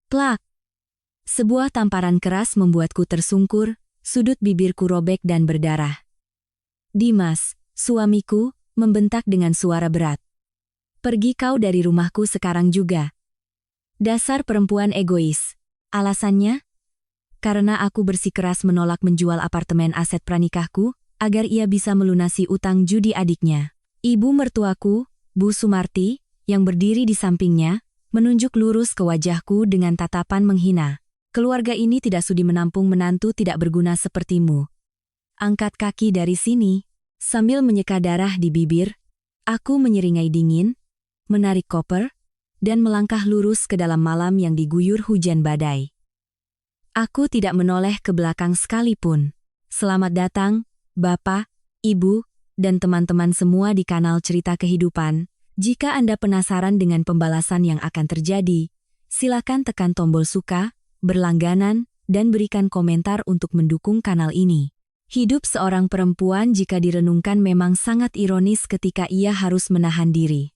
Plak! Sebuah tamparan keras membuatku tersungkur, sudut bibirku robek dan berdarah. Dimas, suamiku, membentak dengan suara berat. Pergi kau dari rumahku sekarang juga. Dasar perempuan egois. Alasannya? Karena aku bersikeras menolak menjual apartemen aset pranikahku, agar ia bisa melunasi utang judi adiknya. Ibu mertuaku, Bu Sumarti, yang berdiri di sampingnya, menunjuk lurus ke wajahku dengan tatapan menghina. Keluarga ini tidak sudi menampung menantu tidak berguna sepertimu. Angkat kaki dari sini. Sambil menyeka darah di bibir, aku menyeringai dingin, menarik koper, dan melangkah lurus ke dalam malam yang diguyur hujan badai. Aku tidak menoleh ke belakang sekalipun. Selamat datang, Bapak, Ibu, dan teman-teman semua di kanal Cerita Kehidupan. Jika Anda penasaran dengan pembalasan yang akan terjadi, silakan tekan tombol suka, berlangganan, dan berikan komentar untuk mendukung kanal ini. Hidup seorang perempuan jika direnungkan memang sangat ironis ketika ia harus menahan diri.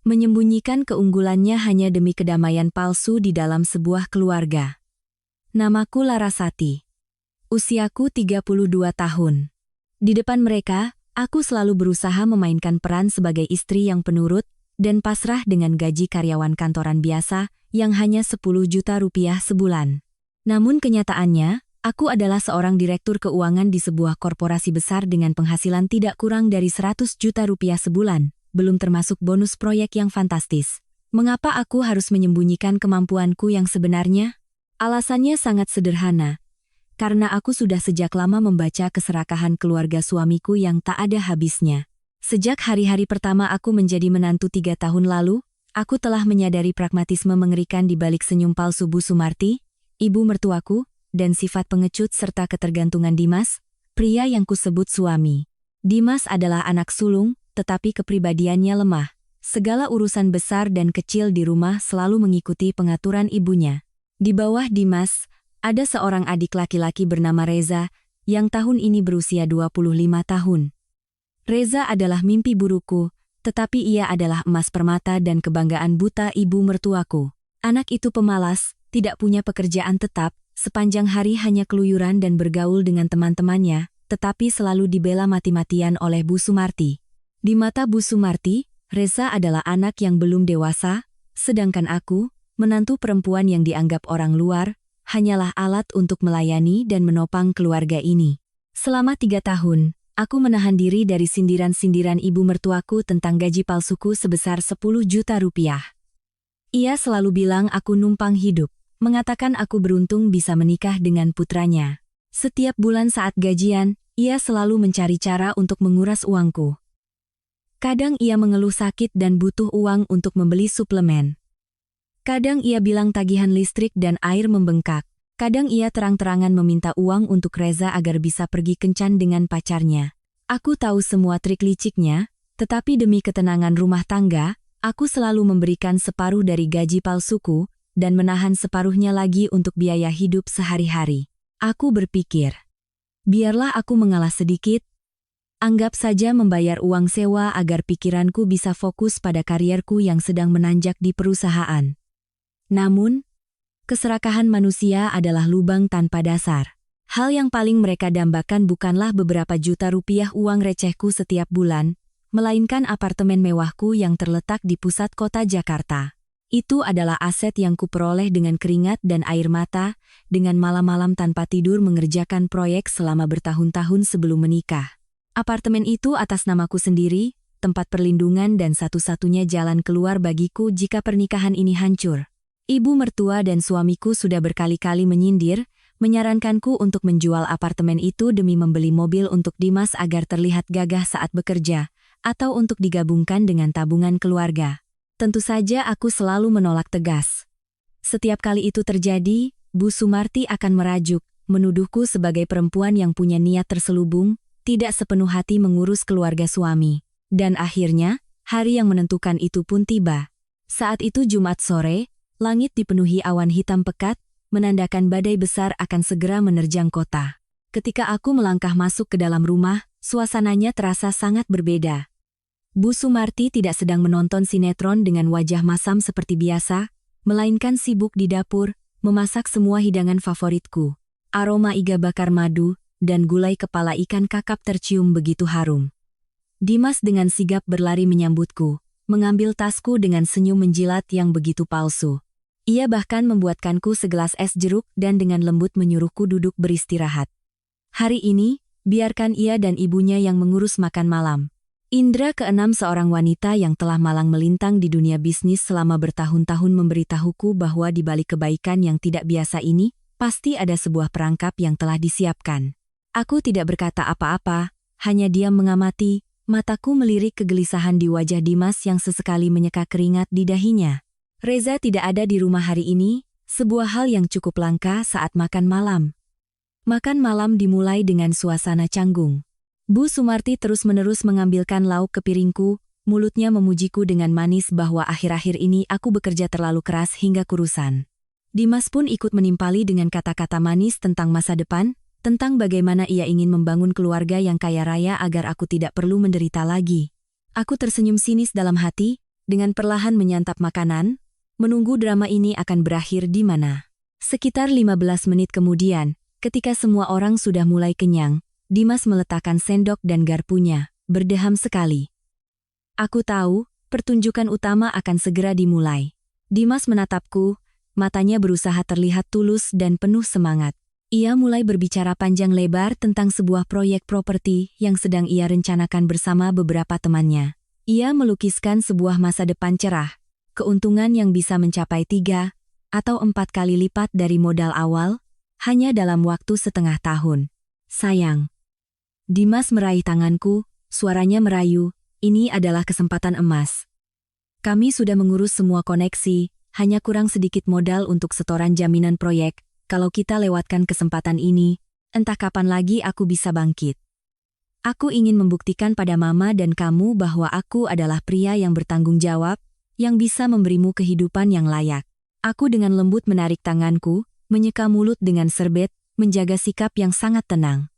Menyembunyikan keunggulannya hanya demi kedamaian palsu di dalam sebuah keluarga. Namaku Larasati. Usiaku 32 tahun. Di depan mereka, aku selalu berusaha memainkan peran sebagai istri yang penurut dan pasrah dengan gaji karyawan kantoran biasa yang hanya 10 juta rupiah sebulan. Namun kenyataannya, aku adalah seorang direktur keuangan di sebuah korporasi besar dengan penghasilan tidak kurang dari 100 juta rupiah sebulan, belum termasuk bonus proyek yang fantastis. Mengapa aku harus menyembunyikan kemampuanku yang sebenarnya? Alasannya sangat sederhana. Karena aku sudah sejak lama membaca keserakahan keluarga suamiku yang tak ada habisnya. Sejak hari-hari pertama aku menjadi menantu 3 tahun lalu, aku telah menyadari pragmatisme mengerikan di balik senyum palsu Bu Sumarti, ibu mertuaku, dan sifat pengecut serta ketergantungan Dimas, pria yang kusebut suami. Dimas adalah anak sulung, tetapi kepribadiannya lemah. Segala urusan besar dan kecil di rumah selalu mengikuti pengaturan ibunya. Di bawah Dimas, ada seorang adik laki-laki bernama Reza, yang tahun ini berusia 25 tahun. Reza adalah mimpi burukku, tetapi ia adalah emas permata dan kebanggaan buta ibu mertuaku. Anak itu pemalas, tidak punya pekerjaan tetap, sepanjang hari hanya keluyuran dan bergaul dengan teman-temannya, tetapi selalu dibela mati-matian oleh Bu Sumarti. Di mata Bu Sumarti, Reza adalah anak yang belum dewasa, sedangkan aku, menantu perempuan yang dianggap orang luar, hanyalah alat untuk melayani dan menopang keluarga ini. Selama 3 tahun, aku menahan diri dari sindiran-sindiran ibu mertuaku tentang gaji palsuku sebesar 10 juta rupiah. Ia selalu bilang aku numpang hidup, mengatakan aku beruntung bisa menikah dengan putranya. Setiap bulan saat gajian, ia selalu mencari cara untuk menguras uangku. Kadang ia mengeluh sakit dan butuh uang untuk membeli suplemen. Kadang ia bilang tagihan listrik dan air membengkak. Kadang ia terang-terangan meminta uang untuk Reza agar bisa pergi kencan dengan pacarnya. Aku tahu semua trik liciknya, tetapi demi ketenangan rumah tangga, aku selalu memberikan separuh dari gaji palsuku, dan menahan separuhnya lagi untuk biaya hidup sehari-hari. Aku berpikir, biarlah aku mengalah sedikit. Anggap saja membayar uang sewa agar pikiranku bisa fokus pada karierku yang sedang menanjak di perusahaan. Namun, keserakahan manusia adalah lubang tanpa dasar. Hal yang paling mereka dambakan bukanlah beberapa juta rupiah uang recehku setiap bulan, melainkan apartemen mewahku yang terletak di pusat kota Jakarta. Itu adalah aset yang kuperoleh dengan keringat dan air mata, dengan malam-malam tanpa tidur mengerjakan proyek selama bertahun-tahun sebelum menikah. Apartemen itu atas namaku sendiri, tempat perlindungan dan satu-satunya jalan keluar bagiku jika pernikahan ini hancur. Ibu mertua dan suamiku sudah berkali-kali menyindir, menyarankanku untuk menjual apartemen itu demi membeli mobil untuk Dimas agar terlihat gagah saat bekerja, atau untuk digabungkan dengan tabungan keluarga. Tentu saja aku selalu menolak tegas. Setiap kali itu terjadi, Bu Sumarti akan merajuk, menuduhku sebagai perempuan yang punya niat terselubung, tidak sepenuh hati mengurus keluarga suami. Dan akhirnya, hari yang menentukan itu pun tiba. Saat itu Jumat sore, langit dipenuhi awan hitam pekat, menandakan badai besar akan segera menerjang kota. Ketika aku melangkah masuk ke dalam rumah, suasananya terasa sangat berbeda. Bu Sumarti tidak sedang menonton sinetron dengan wajah masam seperti biasa, melainkan sibuk di dapur, memasak semua hidangan favoritku. Aroma iga bakar madu dan gulai kepala ikan kakap tercium begitu harum. Dimas dengan sigap berlari menyambutku, mengambil tasku dengan senyum menjilat yang begitu palsu. Ia bahkan membuatkanku segelas es jeruk dan dengan lembut menyuruhku duduk beristirahat. Hari ini, biarkan ia dan ibunya yang mengurus makan malam. Indra keenam, seorang wanita yang telah malang melintang di dunia bisnis selama bertahun-tahun, memberitahuku bahwa di balik kebaikan yang tidak biasa ini, pasti ada sebuah perangkap yang telah disiapkan. Aku tidak berkata apa-apa, hanya diam mengamati, mataku melirik kegelisahan di wajah Dimas yang sesekali menyeka keringat di dahinya. Reza tidak ada di rumah hari ini, sebuah hal yang cukup langka saat makan malam. Makan malam dimulai dengan suasana canggung. Bu Sumarti terus-menerus mengambilkan lauk ke piringku, mulutnya memujiku dengan manis bahwa akhir-akhir ini aku bekerja terlalu keras hingga kurusan. Dimas pun ikut menimpali dengan kata-kata manis tentang masa depan, tentang bagaimana ia ingin membangun keluarga yang kaya raya agar aku tidak perlu menderita lagi. Aku tersenyum sinis dalam hati, dengan perlahan menyantap makanan, menunggu drama ini akan berakhir di mana. Sekitar 15 menit kemudian, ketika semua orang sudah mulai kenyang, Dimas meletakkan sendok dan garpunya, berdeham sekali. Aku tahu, pertunjukan utama akan segera dimulai. Dimas menatapku, matanya berusaha terlihat tulus dan penuh semangat. Ia mulai berbicara panjang lebar tentang sebuah proyek properti yang sedang ia rencanakan bersama beberapa temannya. Ia melukiskan sebuah masa depan cerah, keuntungan yang bisa mencapai 3 atau 4 kali lipat dari modal awal, hanya dalam waktu setengah tahun. Sayang. Dimas meraih tanganku, suaranya merayu, ini adalah kesempatan emas. Kami sudah mengurus semua koneksi, hanya kurang sedikit modal untuk setoran jaminan proyek. Kalau kita lewatkan kesempatan ini, entah kapan lagi aku bisa bangkit. Aku ingin membuktikan pada Mama dan kamu bahwa aku adalah pria yang bertanggung jawab, yang bisa memberimu kehidupan yang layak. Aku dengan lembut menarik tanganku, menyeka mulut dengan serbet, menjaga sikap yang sangat tenang.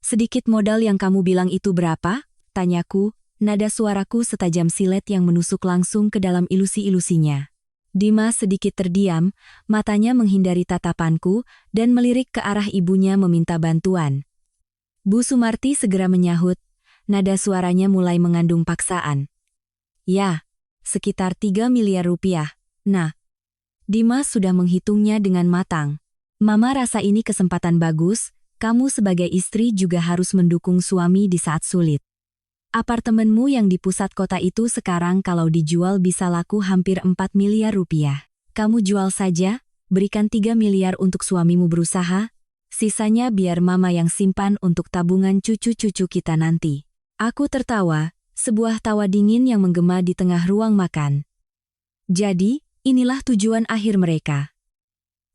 Sedikit modal yang kamu bilang itu berapa? Tanyaku, nada suaraku setajam silet yang menusuk langsung ke dalam ilusi-ilusinya. Dimas sedikit terdiam, matanya menghindari tatapanku, dan melirik ke arah ibunya meminta bantuan. Bu Sumarti segera menyahut, nada suaranya mulai mengandung paksaan. Ya, sekitar 3 miliar rupiah. Nah, Dimas sudah menghitungnya dengan matang. Mama rasa ini kesempatan bagus. Kamu sebagai istri juga harus mendukung suami di saat sulit. Apartemenmu yang di pusat kota itu sekarang kalau dijual bisa laku hampir 4 miliar rupiah. Kamu jual saja, berikan 3 miliar untuk suamimu berusaha, sisanya biar Mama yang simpan untuk tabungan cucu-cucu kita nanti. Aku tertawa, sebuah tawa dingin yang menggema di tengah ruang makan. Jadi, inilah tujuan akhir mereka.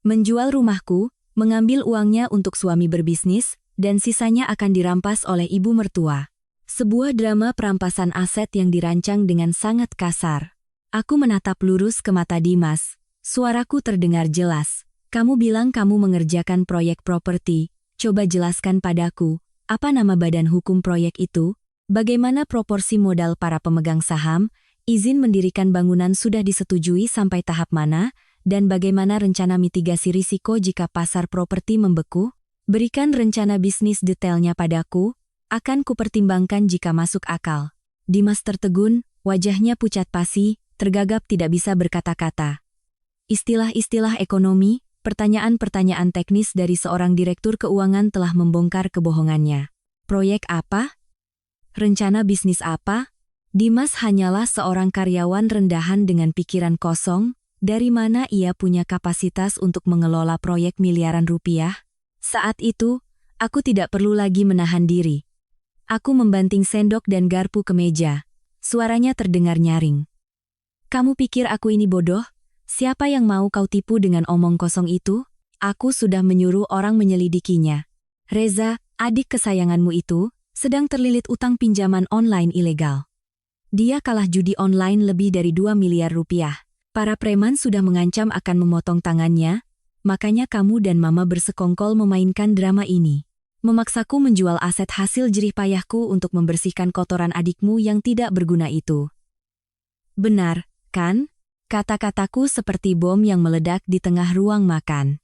Menjual rumahku, mengambil uangnya untuk suami berbisnis, dan sisanya akan dirampas oleh ibu mertua. Sebuah drama perampasan aset yang dirancang dengan sangat kasar. Aku menatap lurus ke mata Dimas. Suaraku terdengar jelas. Kamu bilang kamu mengerjakan proyek properti. Coba jelaskan padaku, apa nama badan hukum proyek itu? Bagaimana proporsi modal para pemegang saham? Izin mendirikan bangunan sudah disetujui sampai tahap mana? Dan bagaimana rencana mitigasi risiko jika pasar properti membeku? Berikan rencana bisnis detailnya padaku, akan kupertimbangkan jika masuk akal. Dimas tertegun, wajahnya pucat pasi, tergagap tidak bisa berkata-kata. Istilah-istilah ekonomi, pertanyaan-pertanyaan teknis dari seorang direktur keuangan telah membongkar kebohongannya. Proyek apa? Rencana bisnis apa? Dimas hanyalah seorang karyawan rendahan dengan pikiran kosong. Dari mana ia punya kapasitas untuk mengelola proyek miliaran rupiah? Saat itu, aku tidak perlu lagi menahan diri. Aku membanting sendok dan garpu ke meja. Suaranya terdengar nyaring. Kamu pikir aku ini bodoh? Siapa yang mau kau tipu dengan omong kosong itu? Aku sudah menyuruh orang menyelidikinya. Reza, adik kesayanganmu itu, sedang terlilit utang pinjaman online ilegal. Dia kalah judi online lebih dari 2 miliar rupiah. Para preman sudah mengancam akan memotong tangannya, makanya kamu dan Mama bersekongkol memainkan drama ini. Memaksaku menjual aset hasil jerih payahku untuk membersihkan kotoran adikmu yang tidak berguna itu. Benar, kan? Kata-kataku seperti bom yang meledak di tengah ruang makan.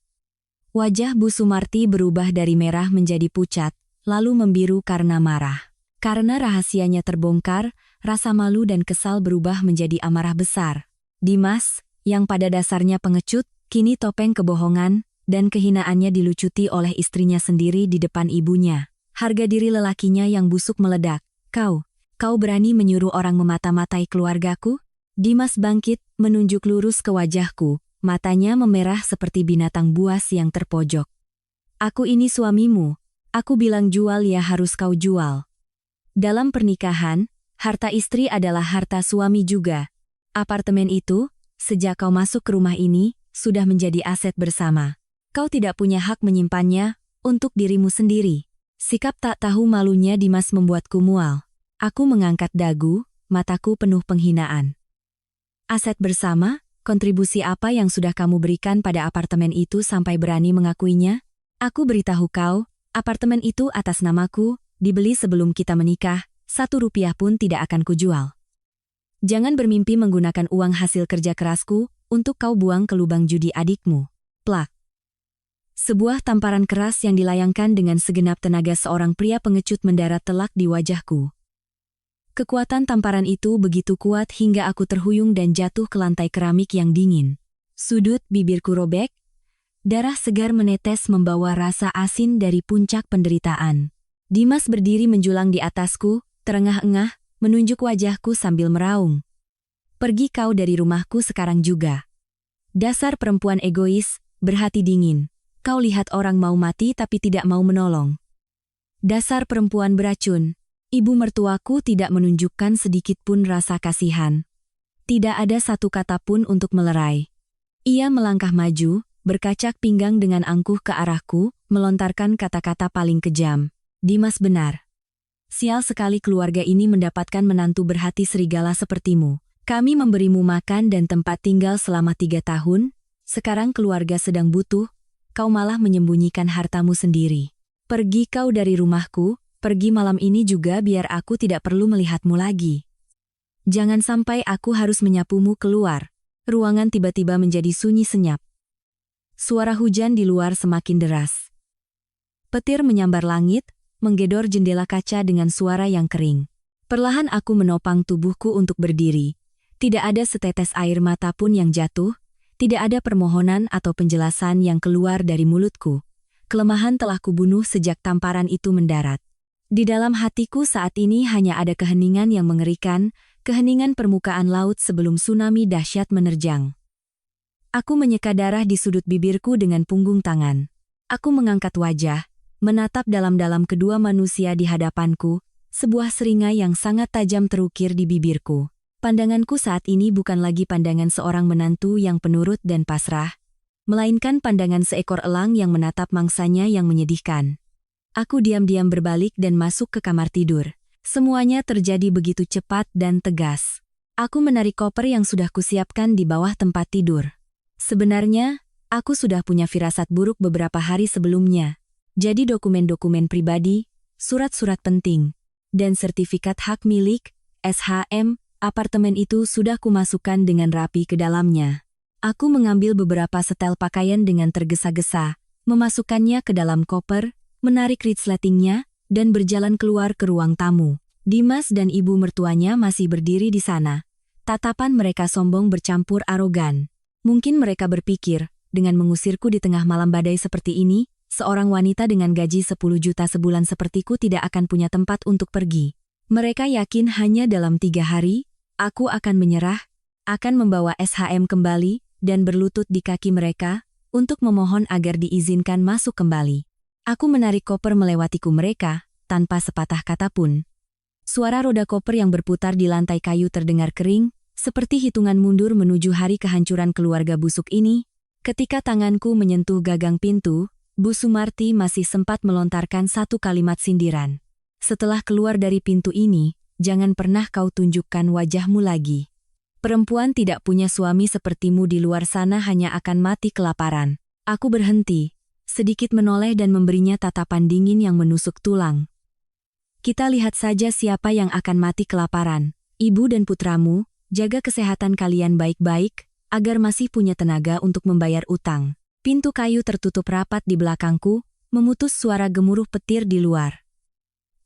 Wajah Bu Sumarti berubah dari merah menjadi pucat, lalu membiru karena marah. Karena rahasianya terbongkar, rasa malu dan kesal berubah menjadi amarah besar. Dimas, yang pada dasarnya pengecut, kini topeng kebohongan, dan kehinaannya dilucuti oleh istrinya sendiri di depan ibunya. Harga diri lelakinya yang busuk meledak. Kau berani menyuruh orang memata-matai keluargaku? Dimas bangkit, menunjuk lurus ke wajahku, matanya memerah seperti binatang buas yang terpojok. Aku ini suamimu, aku bilang jual ya harus kau jual. Dalam pernikahan, harta istri adalah harta suami juga. Apartemen itu, sejak kau masuk ke rumah ini, sudah menjadi aset bersama. Kau tidak punya hak menyimpannya untuk dirimu sendiri. Sikap tak tahu malunya Dimas membuatku mual. Aku mengangkat dagu, mataku penuh penghinaan. Aset bersama, kontribusi apa yang sudah kamu berikan pada apartemen itu sampai berani mengakuinya? Aku beritahu kau, apartemen itu atas namaku, dibeli sebelum kita menikah, 1 rupiah pun tidak akan kujual. Jangan bermimpi menggunakan uang hasil kerja kerasku untuk kau buang ke lubang judi adikmu. Plak. Sebuah tamparan keras yang dilayangkan dengan segenap tenaga seorang pria pengecut mendarat telak di wajahku. Kekuatan tamparan itu begitu kuat hingga aku terhuyung dan jatuh ke lantai keramik yang dingin. Sudut bibirku robek, darah segar menetes membawa rasa asin dari puncak penderitaan. Dimas berdiri menjulang di atasku, terengah-engah, menunjuk wajahku sambil meraung. Pergi kau dari rumahku sekarang juga. Dasar perempuan egois, berhati dingin. Kau lihat orang mau mati tapi tidak mau menolong. Dasar perempuan beracun. Ibu mertuaku tidak menunjukkan sedikit pun rasa kasihan. Tidak ada satu kata pun untuk melerai. Ia melangkah maju, berkacak pinggang dengan angkuh ke arahku, melontarkan kata-kata paling kejam. Dimas benar. Sial sekali keluarga ini mendapatkan menantu berhati serigala sepertimu. Kami memberimu makan dan tempat tinggal selama 3 tahun, sekarang keluarga sedang butuh, kau malah menyembunyikan hartamu sendiri. Pergi kau dari rumahku. Pergi malam ini juga biar aku tidak perlu melihatmu lagi. Jangan sampai aku harus menyapumu keluar. Ruangan tiba-tiba menjadi sunyi senyap. Suara hujan di luar semakin deras. Petir menyambar langit, menggedor jendela kaca dengan suara yang kering. Perlahan aku menopang tubuhku untuk berdiri. Tidak ada setetes air mata pun yang jatuh, tidak ada permohonan atau penjelasan yang keluar dari mulutku. Kelemahan telah kubunuh sejak tamparan itu mendarat. Di dalam hatiku saat ini hanya ada keheningan yang mengerikan, keheningan permukaan laut sebelum tsunami dahsyat menerjang. Aku menyeka darah di sudut bibirku dengan punggung tangan. Aku mengangkat wajah, menatap dalam-dalam kedua manusia di hadapanku, sebuah seringai yang sangat tajam terukir di bibirku. Pandanganku saat ini bukan lagi pandangan seorang menantu yang penurut dan pasrah, melainkan pandangan seekor elang yang menatap mangsanya yang menyedihkan. Aku diam-diam berbalik dan masuk ke kamar tidur. Semuanya terjadi begitu cepat dan tegas. Aku menarik koper yang sudah kusiapkan di bawah tempat tidur. Sebenarnya, aku sudah punya firasat buruk beberapa hari sebelumnya. Jadi dokumen-dokumen pribadi, surat-surat penting, dan sertifikat hak milik, SHM, apartemen itu sudah kumasukkan dengan rapi ke dalamnya. Aku mengambil beberapa setel pakaian dengan tergesa-gesa, memasukkannya ke dalam koper, menarik resletingnya, dan berjalan keluar ke ruang tamu. Dimas dan ibu mertuanya masih berdiri di sana. Tatapan mereka sombong bercampur arogan. Mungkin mereka berpikir, dengan mengusirku di tengah malam badai seperti ini, seorang wanita dengan gaji 10 juta sebulan sepertiku tidak akan punya tempat untuk pergi. Mereka yakin hanya dalam 3 hari, aku akan menyerah, akan membawa SHM kembali, dan berlutut di kaki mereka, untuk memohon agar diizinkan masuk kembali. Aku menarik koper melewatiku mereka, tanpa sepatah kata pun. Suara roda koper yang berputar di lantai kayu terdengar kering, seperti hitungan mundur menuju hari kehancuran keluarga busuk ini. Ketika tanganku menyentuh gagang pintu, Bu Sumarti masih sempat melontarkan satu kalimat sindiran. Setelah keluar dari pintu ini, jangan pernah kau tunjukkan wajahmu lagi. Perempuan tidak punya suami sepertimu di luar sana hanya akan mati kelaparan. Aku berhenti, sedikit menoleh dan memberinya tatapan dingin yang menusuk tulang. Kita lihat saja siapa yang akan mati kelaparan. Ibu dan putramu, jaga kesehatan kalian baik-baik, agar masih punya tenaga untuk membayar utang. Pintu kayu tertutup rapat di belakangku, memutus suara gemuruh petir di luar.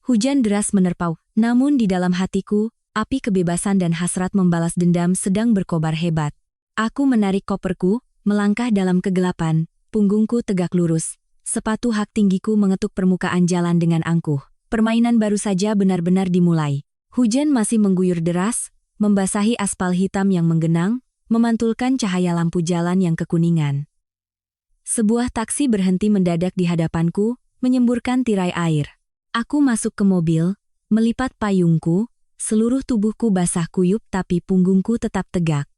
Hujan deras menerpau, namun di dalam hatiku, api kebebasan dan hasrat membalas dendam sedang berkobar hebat. Aku menarik koperku, melangkah dalam kegelapan, punggungku tegak lurus, sepatu hak tinggiku mengetuk permukaan jalan dengan angkuh. Permainan baru saja benar-benar dimulai. Hujan masih mengguyur deras, membasahi aspal hitam yang menggenang, memantulkan cahaya lampu jalan yang kekuningan. Sebuah taksi berhenti mendadak di hadapanku, menyemburkan tirai air. Aku masuk ke mobil, melipat payungku, seluruh tubuhku basah kuyup tapi punggungku tetap tegak.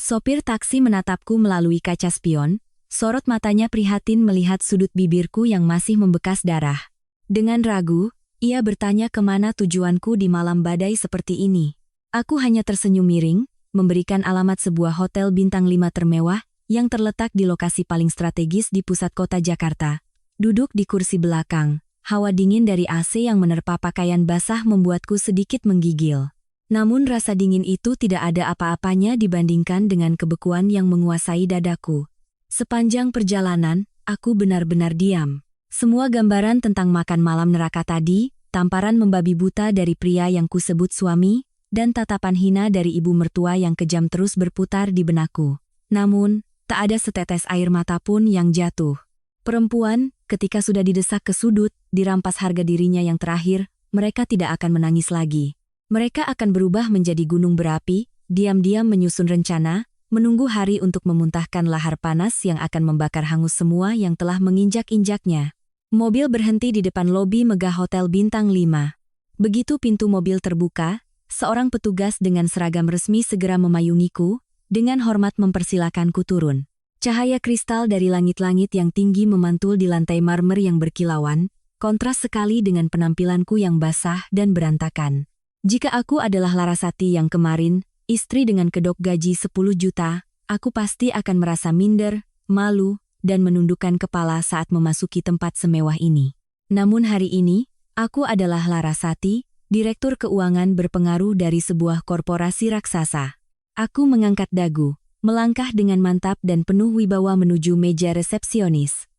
Sopir taksi menatapku melalui kaca spion, sorot matanya prihatin melihat sudut bibirku yang masih membekas darah. Dengan ragu, ia bertanya kemana tujuanku di malam badai seperti ini. Aku hanya tersenyum miring, memberikan alamat sebuah hotel bintang 5 termewah, yang terletak di lokasi paling strategis di pusat kota Jakarta. Duduk di kursi belakang, hawa dingin dari AC yang menerpa pakaian basah membuatku sedikit menggigil. Namun rasa dingin itu tidak ada apa-apanya dibandingkan dengan kebekuan yang menguasai dadaku. Sepanjang perjalanan, aku benar-benar diam. Semua gambaran tentang makan malam neraka tadi, tamparan membabi buta dari pria yang kusebut suami, dan tatapan hina dari ibu mertua yang kejam terus berputar di benakku. Namun, tak ada setetes air mata pun yang jatuh. Perempuan, ketika sudah didesak ke sudut, dirampas harga dirinya yang terakhir, mereka tidak akan menangis lagi. Mereka akan berubah menjadi gunung berapi, diam-diam menyusun rencana, menunggu hari untuk memuntahkan lahar panas yang akan membakar hangus semua yang telah menginjak-injaknya. Mobil berhenti di depan lobi megah Hotel Bintang 5. Begitu pintu mobil terbuka, seorang petugas dengan seragam resmi segera memayungiku, dengan hormat mempersilakanku turun. Cahaya kristal dari langit-langit yang tinggi memantul di lantai marmer yang berkilauan, kontras sekali dengan penampilanku yang basah dan berantakan. Jika aku adalah Larasati yang kemarin, istri dengan kedok gaji 10 juta, aku pasti akan merasa minder, malu, dan menundukkan kepala saat memasuki tempat semewah ini. Namun hari ini, aku adalah Larasati, direktur keuangan berpengaruh dari sebuah korporasi raksasa. Aku mengangkat dagu, melangkah dengan mantap dan penuh wibawa menuju meja resepsionis.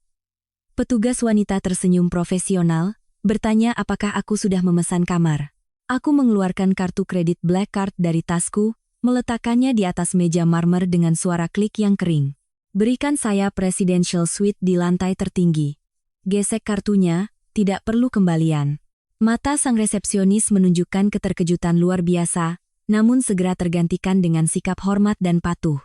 Petugas wanita tersenyum profesional, bertanya apakah aku sudah memesan kamar. Aku mengeluarkan kartu kredit Black Card dari tasku, meletakkannya di atas meja marmer dengan suara klik yang kering. Berikan saya presidential suite di lantai tertinggi. Gesek kartunya, tidak perlu kembalian. Mata sang resepsionis menunjukkan keterkejutan luar biasa, namun segera tergantikan dengan sikap hormat dan patuh.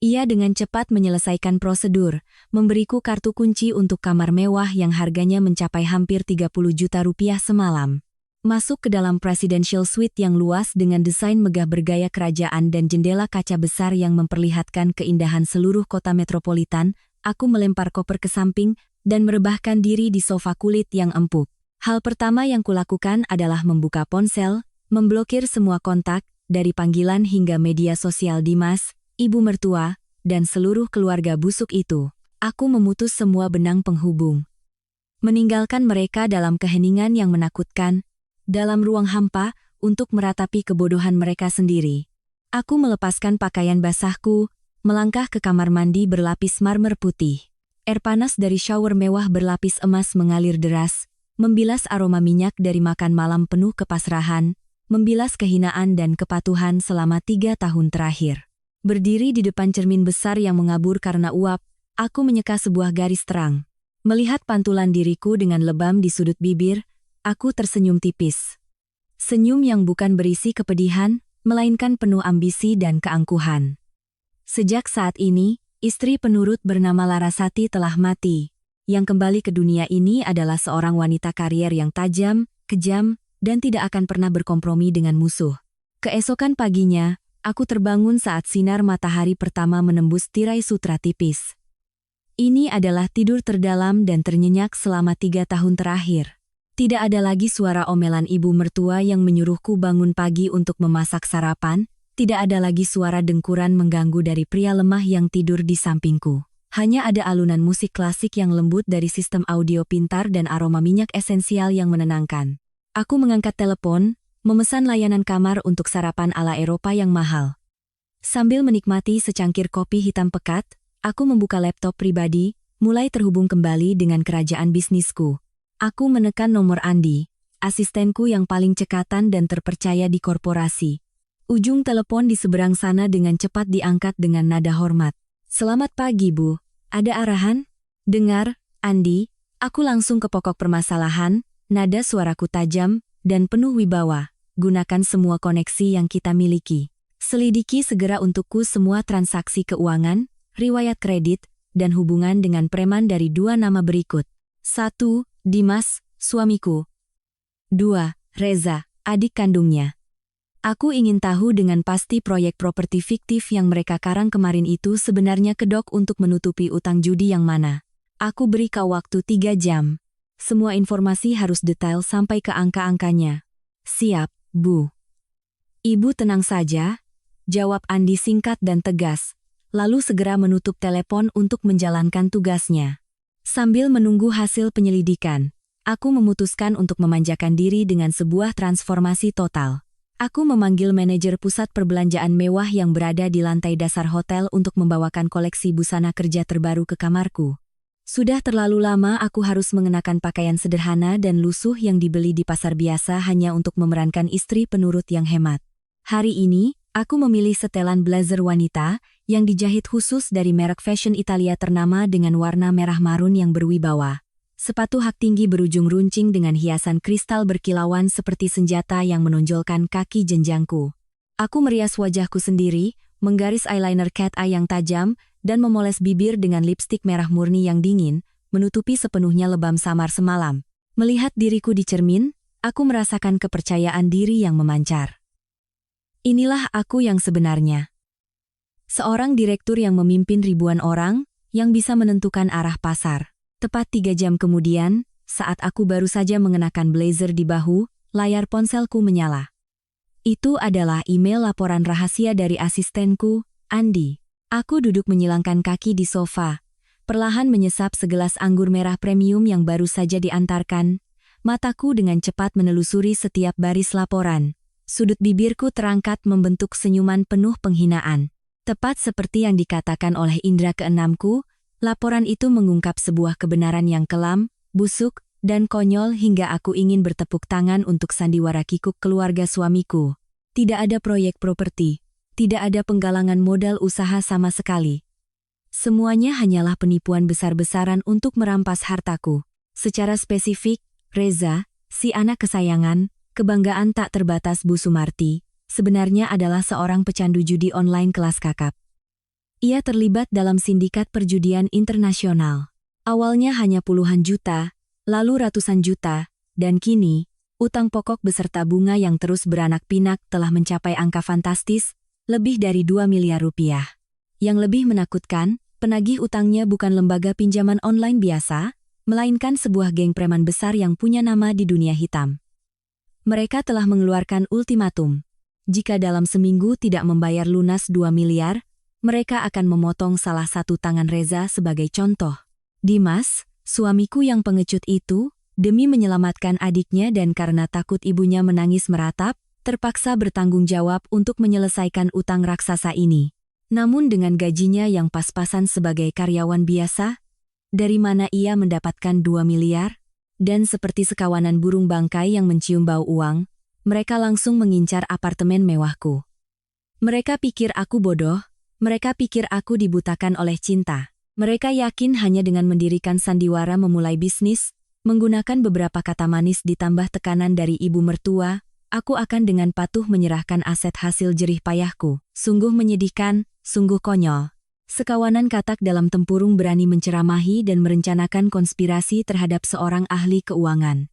Ia dengan cepat menyelesaikan prosedur, memberiku kartu kunci untuk kamar mewah yang harganya mencapai hampir 30 juta rupiah semalam. Masuk ke dalam presidential suite yang luas dengan desain megah bergaya kerajaan dan jendela kaca besar yang memperlihatkan keindahan seluruh kota metropolitan, aku melempar koper ke samping dan merebahkan diri di sofa kulit yang empuk. Hal pertama yang kulakukan adalah membuka ponsel, memblokir semua kontak, dari panggilan hingga media sosial Dimas, ibu mertua, dan seluruh keluarga busuk itu. Aku memutus semua benang penghubung. Meninggalkan mereka dalam keheningan yang menakutkan, dalam ruang hampa, untuk meratapi kebodohan mereka sendiri. Aku melepaskan pakaian basahku, melangkah ke kamar mandi berlapis marmer putih. Air panas dari shower mewah berlapis emas mengalir deras, membilas aroma minyak dari makan malam penuh kepasrahan, membilas kehinaan dan kepatuhan selama 3 tahun terakhir. Berdiri di depan cermin besar yang mengabur karena uap, aku menyeka sebuah garis terang. Melihat pantulan diriku dengan lebam di sudut bibir, aku tersenyum tipis. Senyum yang bukan berisi kepedihan, melainkan penuh ambisi dan keangkuhan. Sejak saat ini, istri penurut bernama Larasati telah mati. Yang kembali ke dunia ini adalah seorang wanita karier yang tajam, kejam, dan tidak akan pernah berkompromi dengan musuh. Keesokan paginya, aku terbangun saat sinar matahari pertama menembus tirai sutra tipis. Ini adalah tidur terdalam dan ternyenyak selama 3 tahun terakhir. Tidak ada lagi suara omelan ibu mertua yang menyuruhku bangun pagi untuk memasak sarapan, tidak ada lagi suara dengkuran mengganggu dari pria lemah yang tidur di sampingku. Hanya ada alunan musik klasik yang lembut dari sistem audio pintar dan aroma minyak esensial yang menenangkan. Aku mengangkat telepon, memesan layanan kamar untuk sarapan ala Eropa yang mahal. Sambil menikmati secangkir kopi hitam pekat, aku membuka laptop pribadi, mulai terhubung kembali dengan kerajaan bisnisku. Aku menekan nomor Andi, asistenku yang paling cekatan dan terpercaya di korporasi. Ujung telepon di seberang sana dengan cepat diangkat dengan nada hormat. "Selamat pagi, Bu. Ada arahan?" "Dengar, Andi." Aku langsung ke pokok permasalahan, nada suaraku tajam dan penuh wibawa. "Gunakan semua koneksi yang kita miliki. Selidiki segera untukku semua transaksi keuangan, riwayat kredit, dan hubungan dengan preman dari 2 nama berikut. 1. Dimas, suamiku. 2. Reza, adik kandungnya. Aku ingin tahu dengan pasti proyek properti fiktif yang mereka karang kemarin itu sebenarnya kedok untuk menutupi utang judi yang mana. Aku beri kau waktu 3 jam. Semua informasi harus detail sampai ke angka-angkanya." "Siap, Bu." "Ibu tenang saja," jawab Andi singkat dan tegas, lalu segera menutup telepon untuk menjalankan tugasnya. Sambil menunggu hasil penyelidikan, aku memutuskan untuk memanjakan diri dengan sebuah transformasi total. Aku memanggil manajer pusat perbelanjaan mewah yang berada di lantai dasar hotel untuk membawakan koleksi busana kerja terbaru ke kamarku. Sudah terlalu lama aku harus mengenakan pakaian sederhana dan lusuh yang dibeli di pasar biasa hanya untuk memerankan istri penurut yang hemat. Hari ini, aku memilih setelan blazer wanita yang dijahit khusus dari merek fashion Italia ternama dengan warna merah marun yang berwibawa. Sepatu hak tinggi berujung runcing dengan hiasan kristal berkilauan seperti senjata yang menonjolkan kaki jenjangku. Aku merias wajahku sendiri, menggaris eyeliner cat eye yang tajam, dan memoles bibir dengan lipstik merah murni yang dingin, menutupi sepenuhnya lebam samar semalam. Melihat diriku di cermin, aku merasakan kepercayaan diri yang memancar. Inilah aku yang sebenarnya. Seorang direktur yang memimpin ribuan orang, yang bisa menentukan arah pasar. Tepat 3 jam kemudian, saat aku baru saja mengenakan blazer di bahu, layar ponselku menyala. Itu adalah email laporan rahasia dari asistenku, Andi. Aku duduk menyilangkan kaki di sofa, perlahan menyesap segelas anggur merah premium yang baru saja diantarkan. Mataku dengan cepat menelusuri setiap baris laporan. Sudut bibirku terangkat membentuk senyuman penuh penghinaan. Tepat seperti yang dikatakan oleh indera keenamku, laporan itu mengungkap sebuah kebenaran yang kelam, busuk, dan konyol hingga aku ingin bertepuk tangan untuk sandiwara kikuk keluarga suamiku. Tidak ada proyek properti, tidak ada penggalangan modal usaha sama sekali. Semuanya hanyalah penipuan besar-besaran untuk merampas hartaku. Secara spesifik, Reza, si anak kesayangan, kebanggaan tak terbatas Bu Sumarti, sebenarnya adalah seorang pecandu judi online kelas kakap. Ia terlibat dalam sindikat perjudian internasional. Awalnya hanya puluhan juta, lalu ratusan juta, dan kini, utang pokok beserta bunga yang terus beranak pinak telah mencapai angka fantastis, lebih dari 2 miliar rupiah. Yang lebih menakutkan, penagih utangnya bukan lembaga pinjaman online biasa, melainkan sebuah geng preman besar yang punya nama di dunia hitam. Mereka telah mengeluarkan ultimatum. Jika dalam seminggu tidak membayar lunas 2 miliar, mereka akan memotong salah satu tangan Reza sebagai contoh. Dimas, suamiku yang pengecut itu, demi menyelamatkan adiknya dan karena takut ibunya menangis meratap, terpaksa bertanggung jawab untuk menyelesaikan utang raksasa ini. Namun dengan gajinya yang pas-pasan sebagai karyawan biasa, dari mana ia mendapatkan 2 miliar? Dan seperti sekawanan burung bangkai yang mencium bau uang, mereka langsung mengincar apartemen mewahku. Mereka pikir aku bodoh, mereka pikir aku dibutakan oleh cinta. Mereka yakin hanya dengan mendirikan sandiwara memulai bisnis, menggunakan beberapa kata manis ditambah tekanan dari ibu mertua, aku akan dengan patuh menyerahkan aset hasil jerih payahku. Sungguh menyedihkan, sungguh konyol. Sekawanan katak dalam tempurung berani menceramahi dan merencanakan konspirasi terhadap seorang ahli keuangan.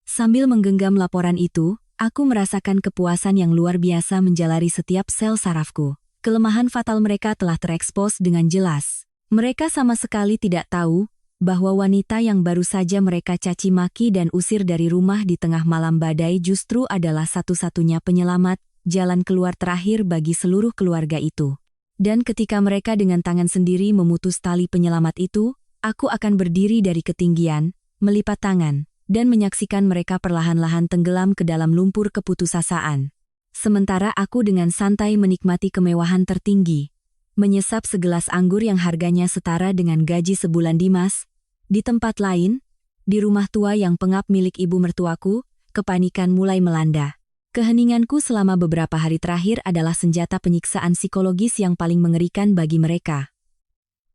Sambil menggenggam laporan itu, aku merasakan kepuasan yang luar biasa menjalari setiap sel sarafku. Kelemahan fatal mereka telah terekspos dengan jelas. Mereka sama sekali tidak tahu bahwa wanita yang baru saja mereka caci maki dan usir dari rumah di tengah malam badai justru adalah satu-satunya penyelamat, jalan keluar terakhir bagi seluruh keluarga itu. Dan ketika mereka dengan tangan sendiri memutus tali penyelamat itu, aku akan berdiri dari ketinggian, melipat tangan, dan menyaksikan mereka perlahan-lahan tenggelam ke dalam lumpur keputusasaan. Sementara aku dengan santai menikmati kemewahan tertinggi, menyesap segelas anggur yang harganya setara dengan gaji sebulan Dimas. Di tempat lain, di rumah tua yang pengap milik ibu mertuaku, kepanikan mulai melanda. Keheninganku selama beberapa hari terakhir adalah senjata penyiksaan psikologis yang paling mengerikan bagi mereka.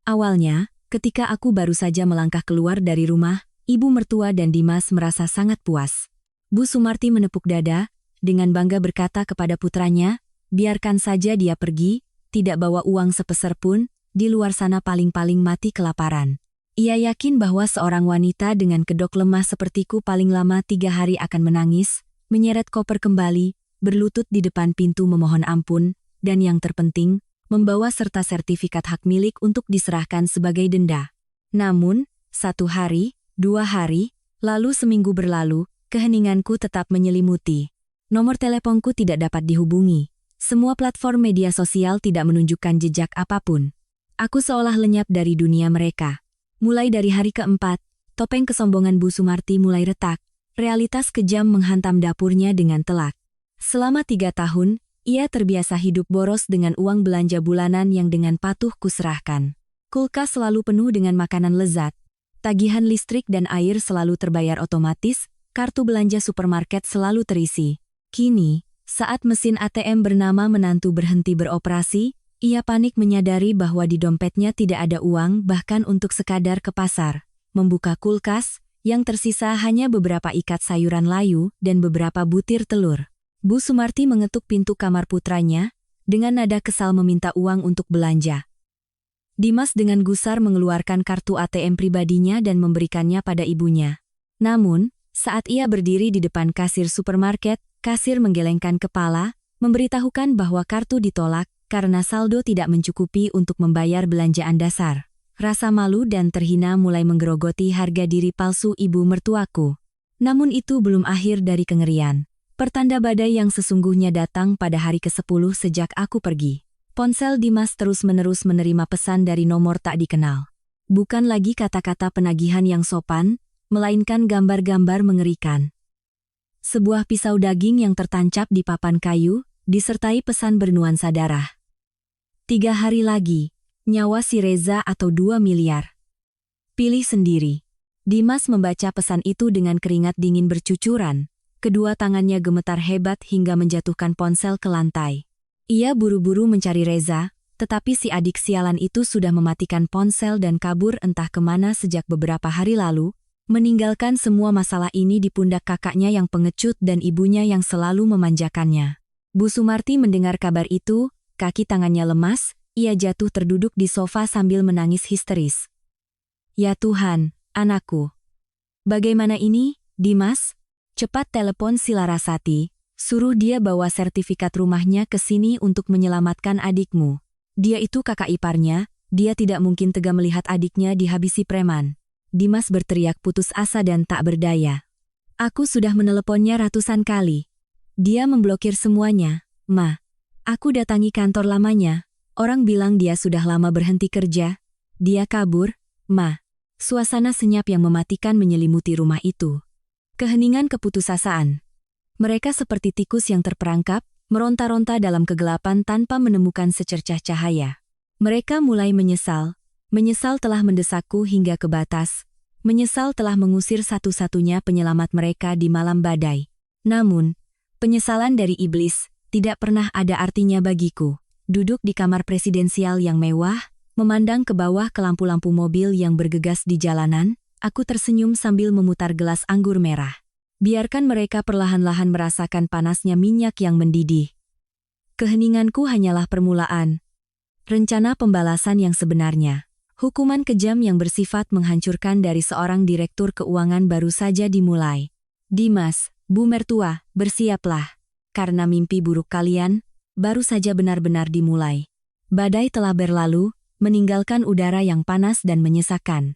Awalnya, ketika aku baru saja melangkah keluar dari rumah, ibu mertua dan Dimas merasa sangat puas. Bu Sumarti menepuk dada, dengan bangga berkata kepada putranya, biarkan saja dia pergi, tidak bawa uang sepeser pun, di luar sana paling-paling mati kelaparan. Ia yakin bahwa seorang wanita dengan kedok lemah sepertiku paling lama 3 hari akan menangis, menyeret koper kembali, berlutut di depan pintu memohon ampun, dan yang terpenting, membawa serta sertifikat hak milik untuk diserahkan sebagai denda. Namun, 1 hari, 2 hari, lalu seminggu berlalu, keheninganku tetap menyelimuti. Nomor teleponku tidak dapat dihubungi. Semua platform media sosial tidak menunjukkan jejak apapun. Aku seolah lenyap dari dunia mereka. Mulai dari hari keempat, topeng kesombongan Bu Sumarti mulai retak. Realitas kejam menghantam dapurnya dengan telak. Selama 3 tahun, ia terbiasa hidup boros dengan uang belanja bulanan yang dengan patuh kuserahkan. Kulkas selalu penuh dengan makanan lezat. Tagihan listrik dan air selalu terbayar otomatis, kartu belanja supermarket selalu terisi. Kini, saat mesin ATM bernama menantu berhenti beroperasi, ia panik menyadari bahwa di dompetnya tidak ada uang bahkan untuk sekadar ke pasar. Membuka kulkas, yang tersisa hanya beberapa ikat sayuran layu dan beberapa butir telur. Bu Sumarti mengetuk pintu kamar putranya, dengan nada kesal meminta uang untuk belanja. Dimas dengan gusar mengeluarkan kartu ATM pribadinya dan memberikannya pada ibunya. Namun, saat ia berdiri di depan kasir supermarket, kasir menggelengkan kepala, memberitahukan bahwa kartu ditolak karena saldo tidak mencukupi untuk membayar belanjaan dasar. Rasa malu dan terhina mulai menggerogoti harga diri palsu ibu mertuaku. Namun itu belum akhir dari kengerian. Pertanda badai yang sesungguhnya datang pada hari ke-10 sejak aku pergi. Ponsel Dimas terus-menerus menerima pesan dari nomor tak dikenal. Bukan lagi kata-kata penagihan yang sopan, melainkan gambar-gambar mengerikan. Sebuah pisau daging yang tertancap di papan kayu, disertai pesan bernuansa darah. 3 hari lagi. Nyawa si Reza atau 2 miliar. Pilih sendiri. Dimas membaca pesan itu dengan keringat dingin bercucuran. Kedua tangannya gemetar hebat hingga menjatuhkan ponsel ke lantai. Ia buru-buru mencari Reza, tetapi si adik sialan itu sudah mematikan ponsel dan kabur entah kemana sejak beberapa hari lalu, meninggalkan semua masalah ini di pundak kakaknya yang pengecut dan ibunya yang selalu memanjakannya. Bu Sumarti mendengar kabar itu, kaki tangannya lemas, ia jatuh terduduk di sofa sambil menangis histeris. Ya Tuhan, anakku. Bagaimana ini, Dimas? Cepat telepon si Larasati, suruh dia bawa sertifikat rumahnya ke sini untuk menyelamatkan adikmu. Dia itu kakak iparnya, dia tidak mungkin tega melihat adiknya dihabisi preman. Dimas berteriak putus asa dan tak berdaya. Aku sudah meneleponnya ratusan kali. Dia memblokir semuanya, Ma. Aku datangi kantor lamanya. Orang bilang dia sudah lama berhenti kerja. Dia kabur, Ma. Suasana senyap yang mematikan menyelimuti rumah itu. Keheningan keputusasaan. Mereka seperti tikus yang terperangkap, meronta-ronta dalam kegelapan tanpa menemukan secercah cahaya. Mereka mulai menyesal. Menyesal telah mendesakku hingga ke batas. Menyesal telah mengusir satu-satunya penyelamat mereka di malam badai. Namun, penyesalan dari iblis tidak pernah ada artinya bagiku. Duduk di kamar presidensial yang mewah, memandang ke bawah ke lampu-lampu mobil yang bergegas di jalanan, aku tersenyum sambil memutar gelas anggur merah. Biarkan mereka perlahan-lahan merasakan panasnya minyak yang mendidih. Keheninganku hanyalah permulaan. Rencana pembalasan yang sebenarnya. Hukuman kejam yang bersifat menghancurkan dari seorang direktur keuangan baru saja dimulai. Dimas, Bu Mertua, bersiaplah. Karena mimpi buruk kalian baru saja benar-benar dimulai. Badai telah berlalu, meninggalkan udara yang panas dan menyesakkan.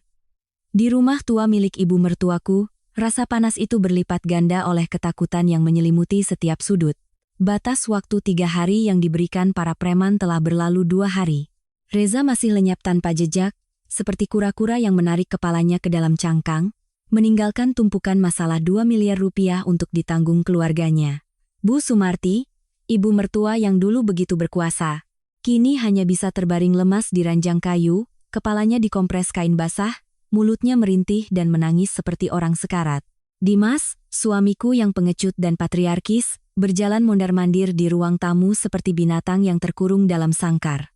Di rumah tua milik ibu mertuaku, rasa panas itu berlipat ganda oleh ketakutan yang menyelimuti setiap sudut. Batas waktu 3 hari yang diberikan para preman telah berlalu 2 hari. Reza masih lenyap tanpa jejak, seperti kura-kura yang menarik kepalanya ke dalam cangkang, meninggalkan tumpukan masalah 2 miliar rupiah untuk ditanggung keluarganya. Bu Sumarti, Ibu mertua yang dulu begitu berkuasa, kini hanya bisa terbaring lemas di ranjang kayu, kepalanya dikompres kain basah, mulutnya merintih dan menangis seperti orang sekarat. Dimas, suamiku yang pengecut dan patriarkis, berjalan mondar-mandir di ruang tamu seperti binatang yang terkurung dalam sangkar.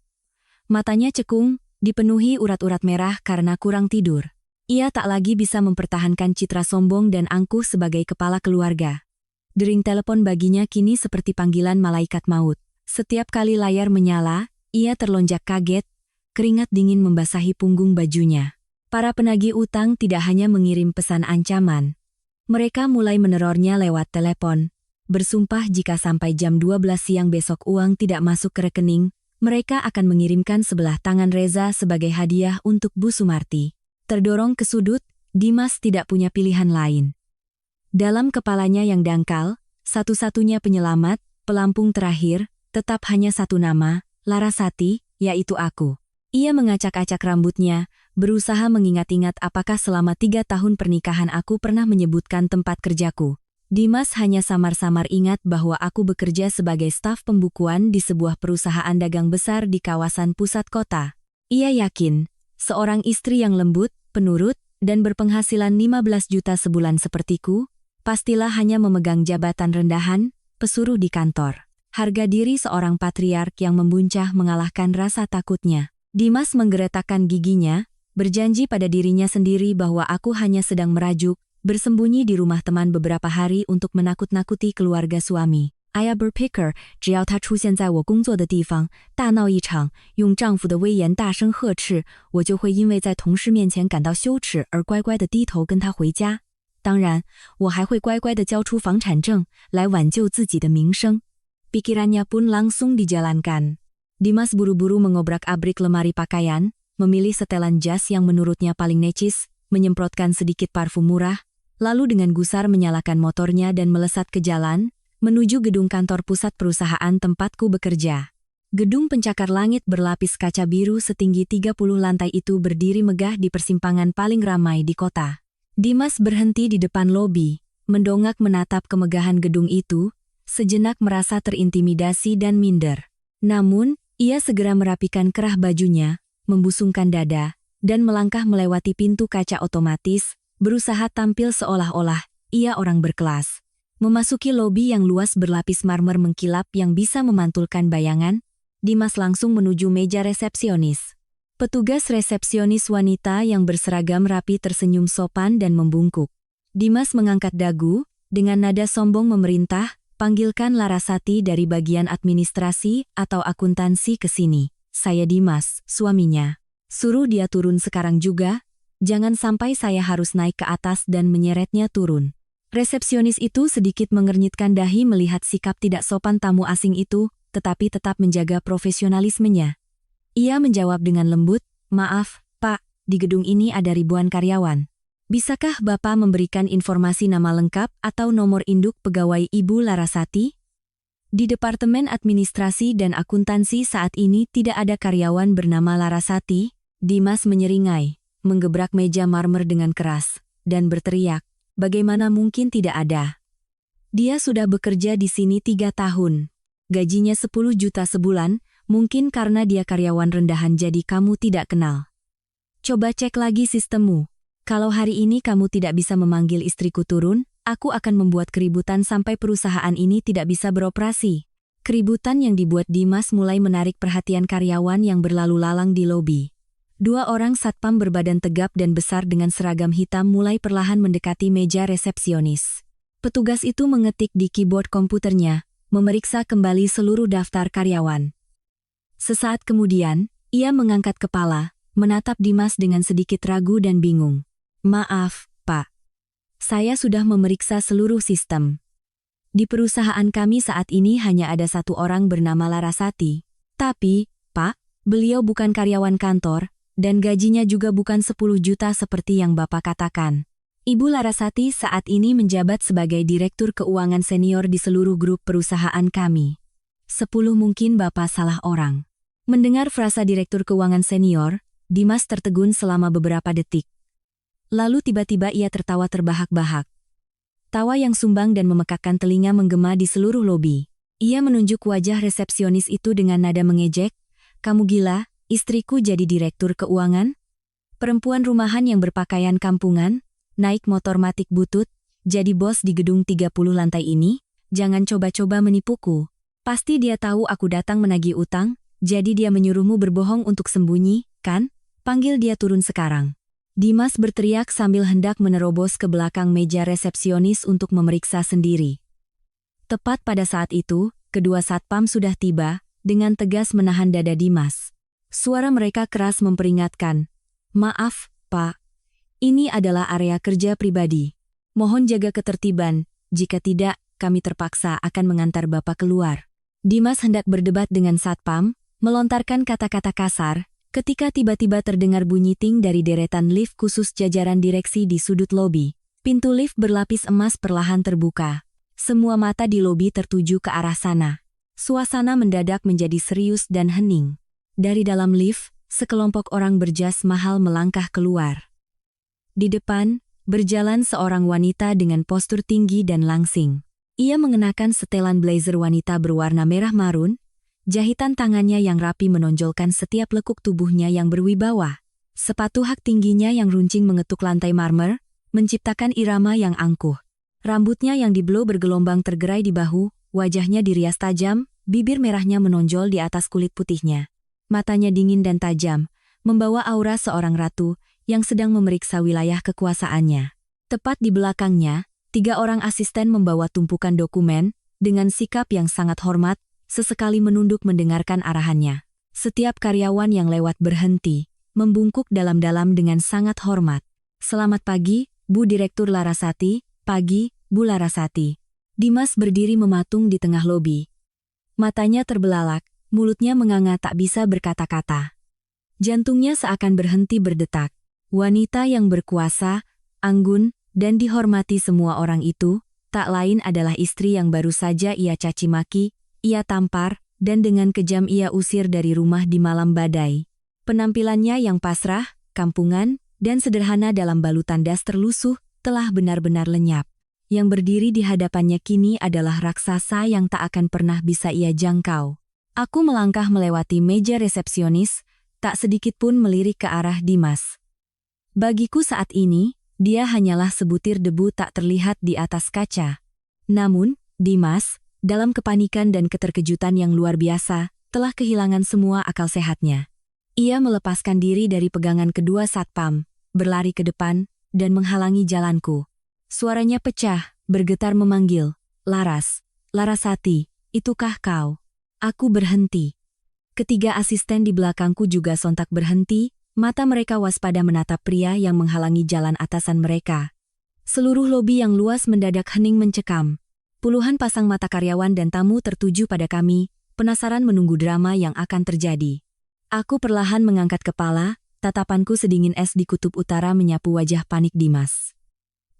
Matanya cekung, dipenuhi urat-urat merah karena kurang tidur. Ia tak lagi bisa mempertahankan citra sombong dan angkuh sebagai kepala keluarga. Dering telepon baginya kini seperti panggilan malaikat maut. Setiap kali layar menyala, ia terlonjak kaget, keringat dingin membasahi punggung bajunya. Para penagih utang tidak hanya mengirim pesan ancaman. Mereka mulai menerornya lewat telepon. Bersumpah jika sampai jam 12 siang besok uang tidak masuk ke rekening, mereka akan mengirimkan sebelah tangan Reza sebagai hadiah untuk Bu Sumarti. Terdorong ke sudut, Dimas tidak punya pilihan lain. Dalam kepalanya yang dangkal, satu-satunya penyelamat, pelampung terakhir, tetap hanya satu nama, Larasati, yaitu aku. Ia mengacak-acak rambutnya, berusaha mengingat-ingat apakah selama 3 tahun pernikahan aku pernah menyebutkan tempat kerjaku. Dimas hanya samar-samar ingat bahwa aku bekerja sebagai staf pembukuan di sebuah perusahaan dagang besar di kawasan pusat kota. Ia yakin, seorang istri yang lembut, penurut, dan berpenghasilan 15 juta sebulan sepertiku, pastilah hanya memegang jabatan rendahan, pesuruh di kantor. Harga diri seorang patriark yang membuncah mengalahkan rasa takutnya. Dimas menggeretakkan giginya, berjanji pada dirinya sendiri bahwa aku hanya sedang merajuk, bersembunyi di rumah teman beberapa hari untuk menakut-nakuti keluarga suami. Aya berpikir, 只要他出现在我工作的地方，大闹一场，用丈夫的威严大声呵斥，我就会因为在同事面前感到羞耻而乖乖地低头跟他回家。当然，我还会乖乖地交出房产证，来挽救自己的名声。Pikirannya pun langsung dijalankan. Dimas buru-buru mengobrak-abrik lemari pakaian, memilih setelan jas yang menurutnya paling necis, menyemprotkan sedikit parfum murah, lalu dengan gusar menyalakan motornya dan melesat ke jalan, menuju gedung kantor pusat perusahaan tempatku bekerja. Gedung pencakar langit berlapis kaca biru setinggi 30 lantai itu berdiri megah di persimpangan paling ramai di kota. Dimas berhenti di depan lobi, mendongak menatap kemegahan gedung itu, sejenak merasa terintimidasi dan minder. Namun, ia segera merapikan kerah bajunya, membusungkan dada, dan melangkah melewati pintu kaca otomatis, berusaha tampil seolah-olah ia orang berkelas. Memasuki lobi yang luas berlapis marmer mengkilap yang bisa memantulkan bayangan, Dimas langsung menuju meja resepsionis. Petugas resepsionis wanita yang berseragam rapi tersenyum sopan dan membungkuk. Dimas mengangkat dagu, dengan nada sombong memerintah, panggilkan Larasati dari bagian administrasi atau akuntansi ke sini. Saya Dimas, suaminya. Suruh dia turun sekarang juga, jangan sampai saya harus naik ke atas dan menyeretnya turun. Resepsionis itu sedikit mengernyitkan dahi melihat sikap tidak sopan tamu asing itu, tetapi tetap menjaga profesionalismenya. Ia menjawab dengan lembut, "Maaf, Pak, di gedung ini ada ribuan karyawan. Bisakah Bapak memberikan informasi nama lengkap atau nomor induk pegawai Ibu Larasati?" Di Departemen Administrasi dan Akuntansi saat ini tidak ada karyawan bernama Larasati. Dimas menyeringai, menggebrak meja marmer dengan keras, dan berteriak, "Bagaimana mungkin tidak ada? Dia sudah bekerja di sini 3 tahun. Gajinya 10 juta sebulan, mungkin karena dia karyawan rendahan jadi kamu tidak kenal. Coba cek lagi sistemmu. Kalau hari ini kamu tidak bisa memanggil istriku turun, aku akan membuat keributan sampai perusahaan ini tidak bisa beroperasi." Keributan yang dibuat Dimas mulai menarik perhatian karyawan yang berlalu lalang di lobi. 2 orang satpam berbadan tegap dan besar dengan seragam hitam mulai perlahan mendekati meja resepsionis. Petugas itu mengetik di keyboard komputernya, memeriksa kembali seluruh daftar karyawan. Sesaat kemudian, ia mengangkat kepala, menatap Dimas dengan sedikit ragu dan bingung. "Maaf, Pak. Saya sudah memeriksa seluruh sistem. Di perusahaan kami saat ini hanya ada 1 orang bernama Larasati. Tapi, Pak, beliau bukan karyawan kantor, dan gajinya juga bukan 10 juta seperti yang Bapak katakan. Ibu Larasati saat ini menjabat sebagai Direktur Keuangan Senior di seluruh grup perusahaan kami. 10 mungkin Bapak salah orang." Mendengar frasa Direktur Keuangan Senior, Dimas tertegun selama beberapa detik. Lalu tiba-tiba ia tertawa terbahak-bahak. Tawa yang sumbang dan memekakkan telinga menggema di seluruh lobi. Ia menunjuk wajah resepsionis itu dengan nada mengejek. Kamu gila, istriku jadi direktur keuangan? Perempuan rumahan yang berpakaian kampungan, naik motor matic butut, jadi bos di gedung 30 lantai ini? Jangan coba-coba menipuku. Pasti dia tahu aku datang menagih utang, jadi dia menyuruhmu berbohong untuk sembunyi, kan? Panggil dia turun sekarang. Dimas berteriak sambil hendak menerobos ke belakang meja resepsionis untuk memeriksa sendiri. Tepat pada saat itu, kedua satpam sudah tiba, dengan tegas menahan dada Dimas. Suara mereka keras memperingatkan. Maaf, Pak. Ini adalah area kerja pribadi. Mohon jaga ketertiban, jika tidak, kami terpaksa akan mengantar Bapak keluar. Dimas hendak berdebat dengan satpam, melontarkan kata-kata kasar, ketika tiba-tiba terdengar bunyi ting dari deretan lift khusus jajaran direksi di sudut lobi. Pintu lift berlapis emas perlahan terbuka. Semua mata di lobi tertuju ke arah sana. Suasana mendadak menjadi serius dan hening. Dari dalam lift, sekelompok orang berjas mahal melangkah keluar. Di depan, berjalan seorang wanita dengan postur tinggi dan langsing. Ia mengenakan setelan blazer wanita berwarna merah marun, jahitan tangannya yang rapi menonjolkan setiap lekuk tubuhnya yang berwibawa. Sepatu hak tingginya yang runcing mengetuk lantai marmer, menciptakan irama yang angkuh. Rambutnya yang diblow bergelombang tergerai di bahu, wajahnya dirias tajam, bibir merahnya menonjol di atas kulit putihnya. Matanya dingin dan tajam, membawa aura seorang ratu yang sedang memeriksa wilayah kekuasaannya. Tepat di belakangnya, 3 orang asisten membawa tumpukan dokumen, dengan sikap yang sangat hormat, sesekali menunduk mendengarkan arahannya. Setiap karyawan yang lewat berhenti, membungkuk dalam-dalam dengan sangat hormat. Selamat pagi, Bu Direktur Larasati. Pagi, Bu Larasati. Dimas berdiri mematung di tengah lobi. Matanya terbelalak, mulutnya menganga tak bisa berkata-kata. Jantungnya seakan berhenti berdetak. Wanita yang berkuasa, anggun, dan dihormati semua orang itu, tak lain adalah istri yang baru saja ia caci maki, ia tampar, dan dengan kejam ia usir dari rumah di malam badai. Penampilannya yang pasrah, kampungan, dan sederhana dalam balutan daster lusuh, telah benar-benar lenyap. Yang berdiri di hadapannya kini adalah raksasa yang tak akan pernah bisa ia jangkau. Aku melangkah melewati meja resepsionis, tak sedikit pun melirik ke arah Dimas. Bagiku saat ini, dia hanyalah sebutir debu tak terlihat di atas kaca. Namun, Dimas, dalam kepanikan dan keterkejutan yang luar biasa, telah kehilangan semua akal sehatnya. Ia melepaskan diri dari pegangan kedua satpam, berlari ke depan, dan menghalangi jalanku. Suaranya pecah, bergetar memanggil, Laras, Larasati, itukah kau? Aku berhenti. Ketiga asisten di belakangku juga sontak berhenti, mata mereka waspada menatap pria yang menghalangi jalan atasan mereka. Seluruh lobi yang luas mendadak hening mencekam. Puluhan pasang mata karyawan dan tamu tertuju pada kami, penasaran menunggu drama yang akan terjadi. Aku perlahan mengangkat kepala, tatapanku sedingin es di kutub utara menyapu wajah panik Dimas.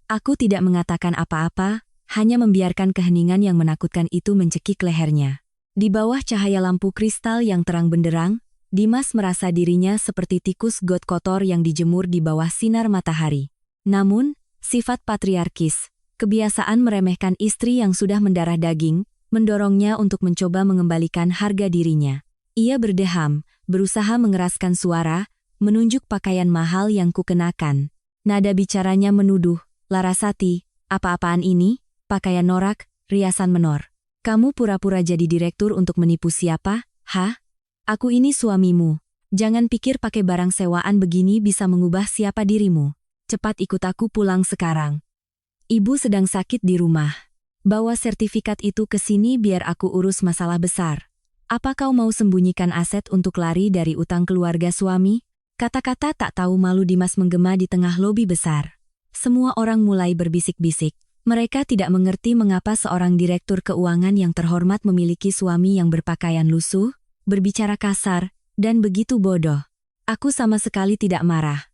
Aku tidak mengatakan apa-apa, hanya membiarkan keheningan yang menakutkan itu mencekik lehernya. Di bawah cahaya lampu kristal yang terang benderang, Dimas merasa dirinya seperti tikus got kotor yang dijemur di bawah sinar matahari. Namun, sifat patriarkis, kebiasaan meremehkan istri yang sudah mendarah daging, mendorongnya untuk mencoba mengembalikan harga dirinya. Ia berdeham, berusaha mengeraskan suara, menunjuk pakaian mahal yang kukenakan. Nada bicaranya menuduh, Larasati, apa-apaan ini? Pakaian norak, riasan menor. Kamu pura-pura jadi direktur untuk menipu siapa? Hah? Aku ini suamimu. Jangan pikir pakai barang sewaan begini bisa mengubah siapa dirimu. Cepat ikut aku pulang sekarang. Ibu sedang sakit di rumah. Bawa sertifikat itu ke sini biar aku urus masalah besar. Apa kau mau sembunyikan aset untuk lari dari utang keluarga suami? Kata-kata tak tahu malu Dimas menggema di tengah lobi besar. Semua orang mulai berbisik-bisik. Mereka tidak mengerti mengapa seorang direktur keuangan yang terhormat memiliki suami yang berpakaian lusuh, berbicara kasar, dan begitu bodoh. Aku sama sekali tidak marah.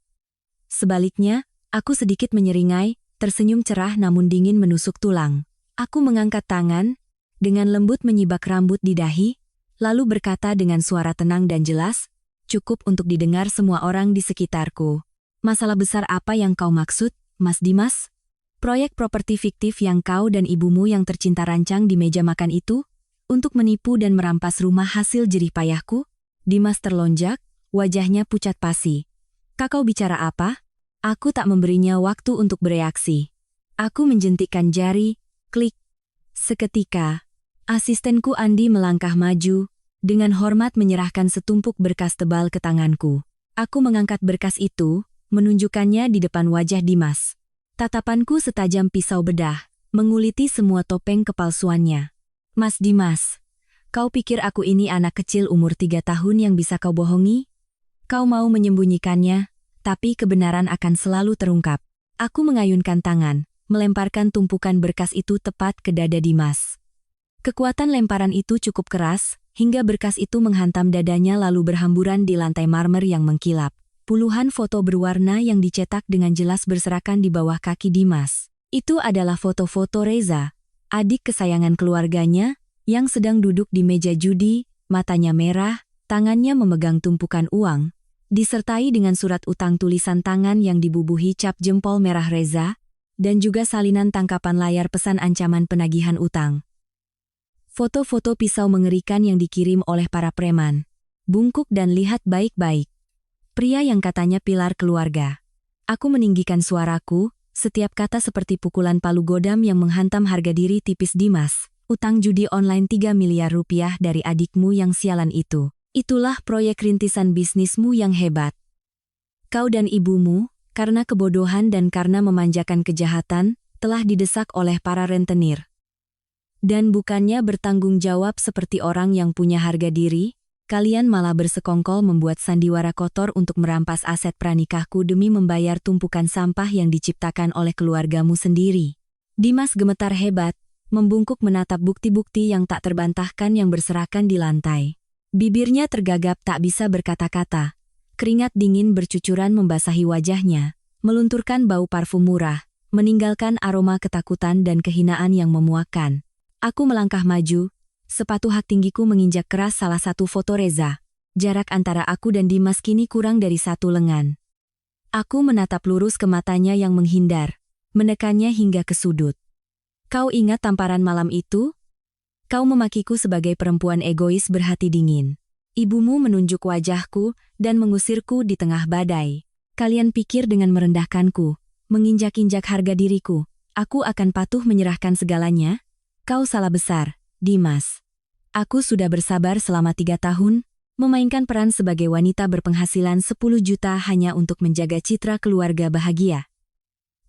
Sebaliknya, aku sedikit menyeringai, tersenyum cerah namun dingin menusuk tulang. Aku mengangkat tangan, dengan lembut menyibak rambut di dahi, lalu berkata dengan suara tenang dan jelas, cukup untuk didengar semua orang di sekitarku. Masalah besar apa yang kau maksud, Mas Dimas? Proyek properti fiktif yang kau dan ibumu yang tercinta rancang di meja makan itu? Untuk menipu dan merampas rumah hasil jerih payahku? Dimas terlonjak, wajahnya pucat pasi. Kakau bicara apa? Aku tak memberinya waktu untuk bereaksi. Aku menjentikkan jari, klik. Seketika, asistenku Andi melangkah maju, dengan hormat menyerahkan setumpuk berkas tebal ke tanganku. Aku mengangkat berkas itu, menunjukkannya di depan wajah Dimas. Tatapanku setajam pisau bedah, menguliti semua topeng kepalsuannya. Mas Dimas, kau pikir aku ini anak kecil umur 3 tahun yang bisa kau bohongi? Kau mau menyembunyikannya, tapi kebenaran akan selalu terungkap. Aku mengayunkan tangan, melemparkan tumpukan berkas itu tepat ke dada Dimas. Kekuatan lemparan itu cukup keras, hingga berkas itu menghantam dadanya lalu berhamburan di lantai marmer yang mengkilap. Puluhan foto berwarna yang dicetak dengan jelas berserakan di bawah kaki Dimas. Itu adalah foto-foto Reza, adik kesayangan keluarganya, yang sedang duduk di meja judi, matanya merah, tangannya memegang tumpukan uang, disertai dengan surat utang tulisan tangan yang dibubuhi cap jempol merah Reza, dan juga salinan tangkapan layar pesan ancaman penagihan utang. Foto-foto pisau mengerikan yang dikirim oleh para preman. Bungkuk dan lihat baik-baik. Pria yang katanya pilar keluarga. Aku meninggikan suaraku, setiap kata seperti pukulan palu godam yang menghantam harga diri tipis Dimas. Utang judi online 3 miliar rupiah dari adikmu yang sialan itu. Itulah proyek rintisan bisnismu yang hebat. Kau dan ibumu, karena kebodohan dan karena memanjakan kejahatan, telah didesak oleh para rentenir. Dan bukannya bertanggung jawab seperti orang yang punya harga diri, kalian malah bersekongkol membuat sandiwara kotor untuk merampas aset pranikahku demi membayar tumpukan sampah yang diciptakan oleh keluargamu sendiri. Dimas gemetar hebat, membungkuk menatap bukti-bukti yang tak terbantahkan yang berserakan di lantai. Bibirnya tergagap tak bisa berkata-kata. Keringat dingin bercucuran membasahi wajahnya, melunturkan bau parfum murah, meninggalkan aroma ketakutan dan kehinaan yang memuakkan. Aku melangkah maju, sepatu hak tinggiku menginjak keras salah satu foto Reza. Jarak antara aku dan Dimas kini kurang dari 1 lengan. Aku menatap lurus ke matanya yang menghindar, menekannya hingga ke sudut. Kau ingat tamparan malam itu? Kau memakiku sebagai perempuan egois berhati dingin. Ibumu menunjuk wajahku dan mengusirku di tengah badai. Kalian pikir dengan merendahkanku, menginjak-injak harga diriku, aku akan patuh menyerahkan segalanya? Kau salah besar, Dimas. Aku sudah bersabar selama 3 tahun, memainkan peran sebagai wanita berpenghasilan 10 juta hanya untuk menjaga citra keluarga bahagia.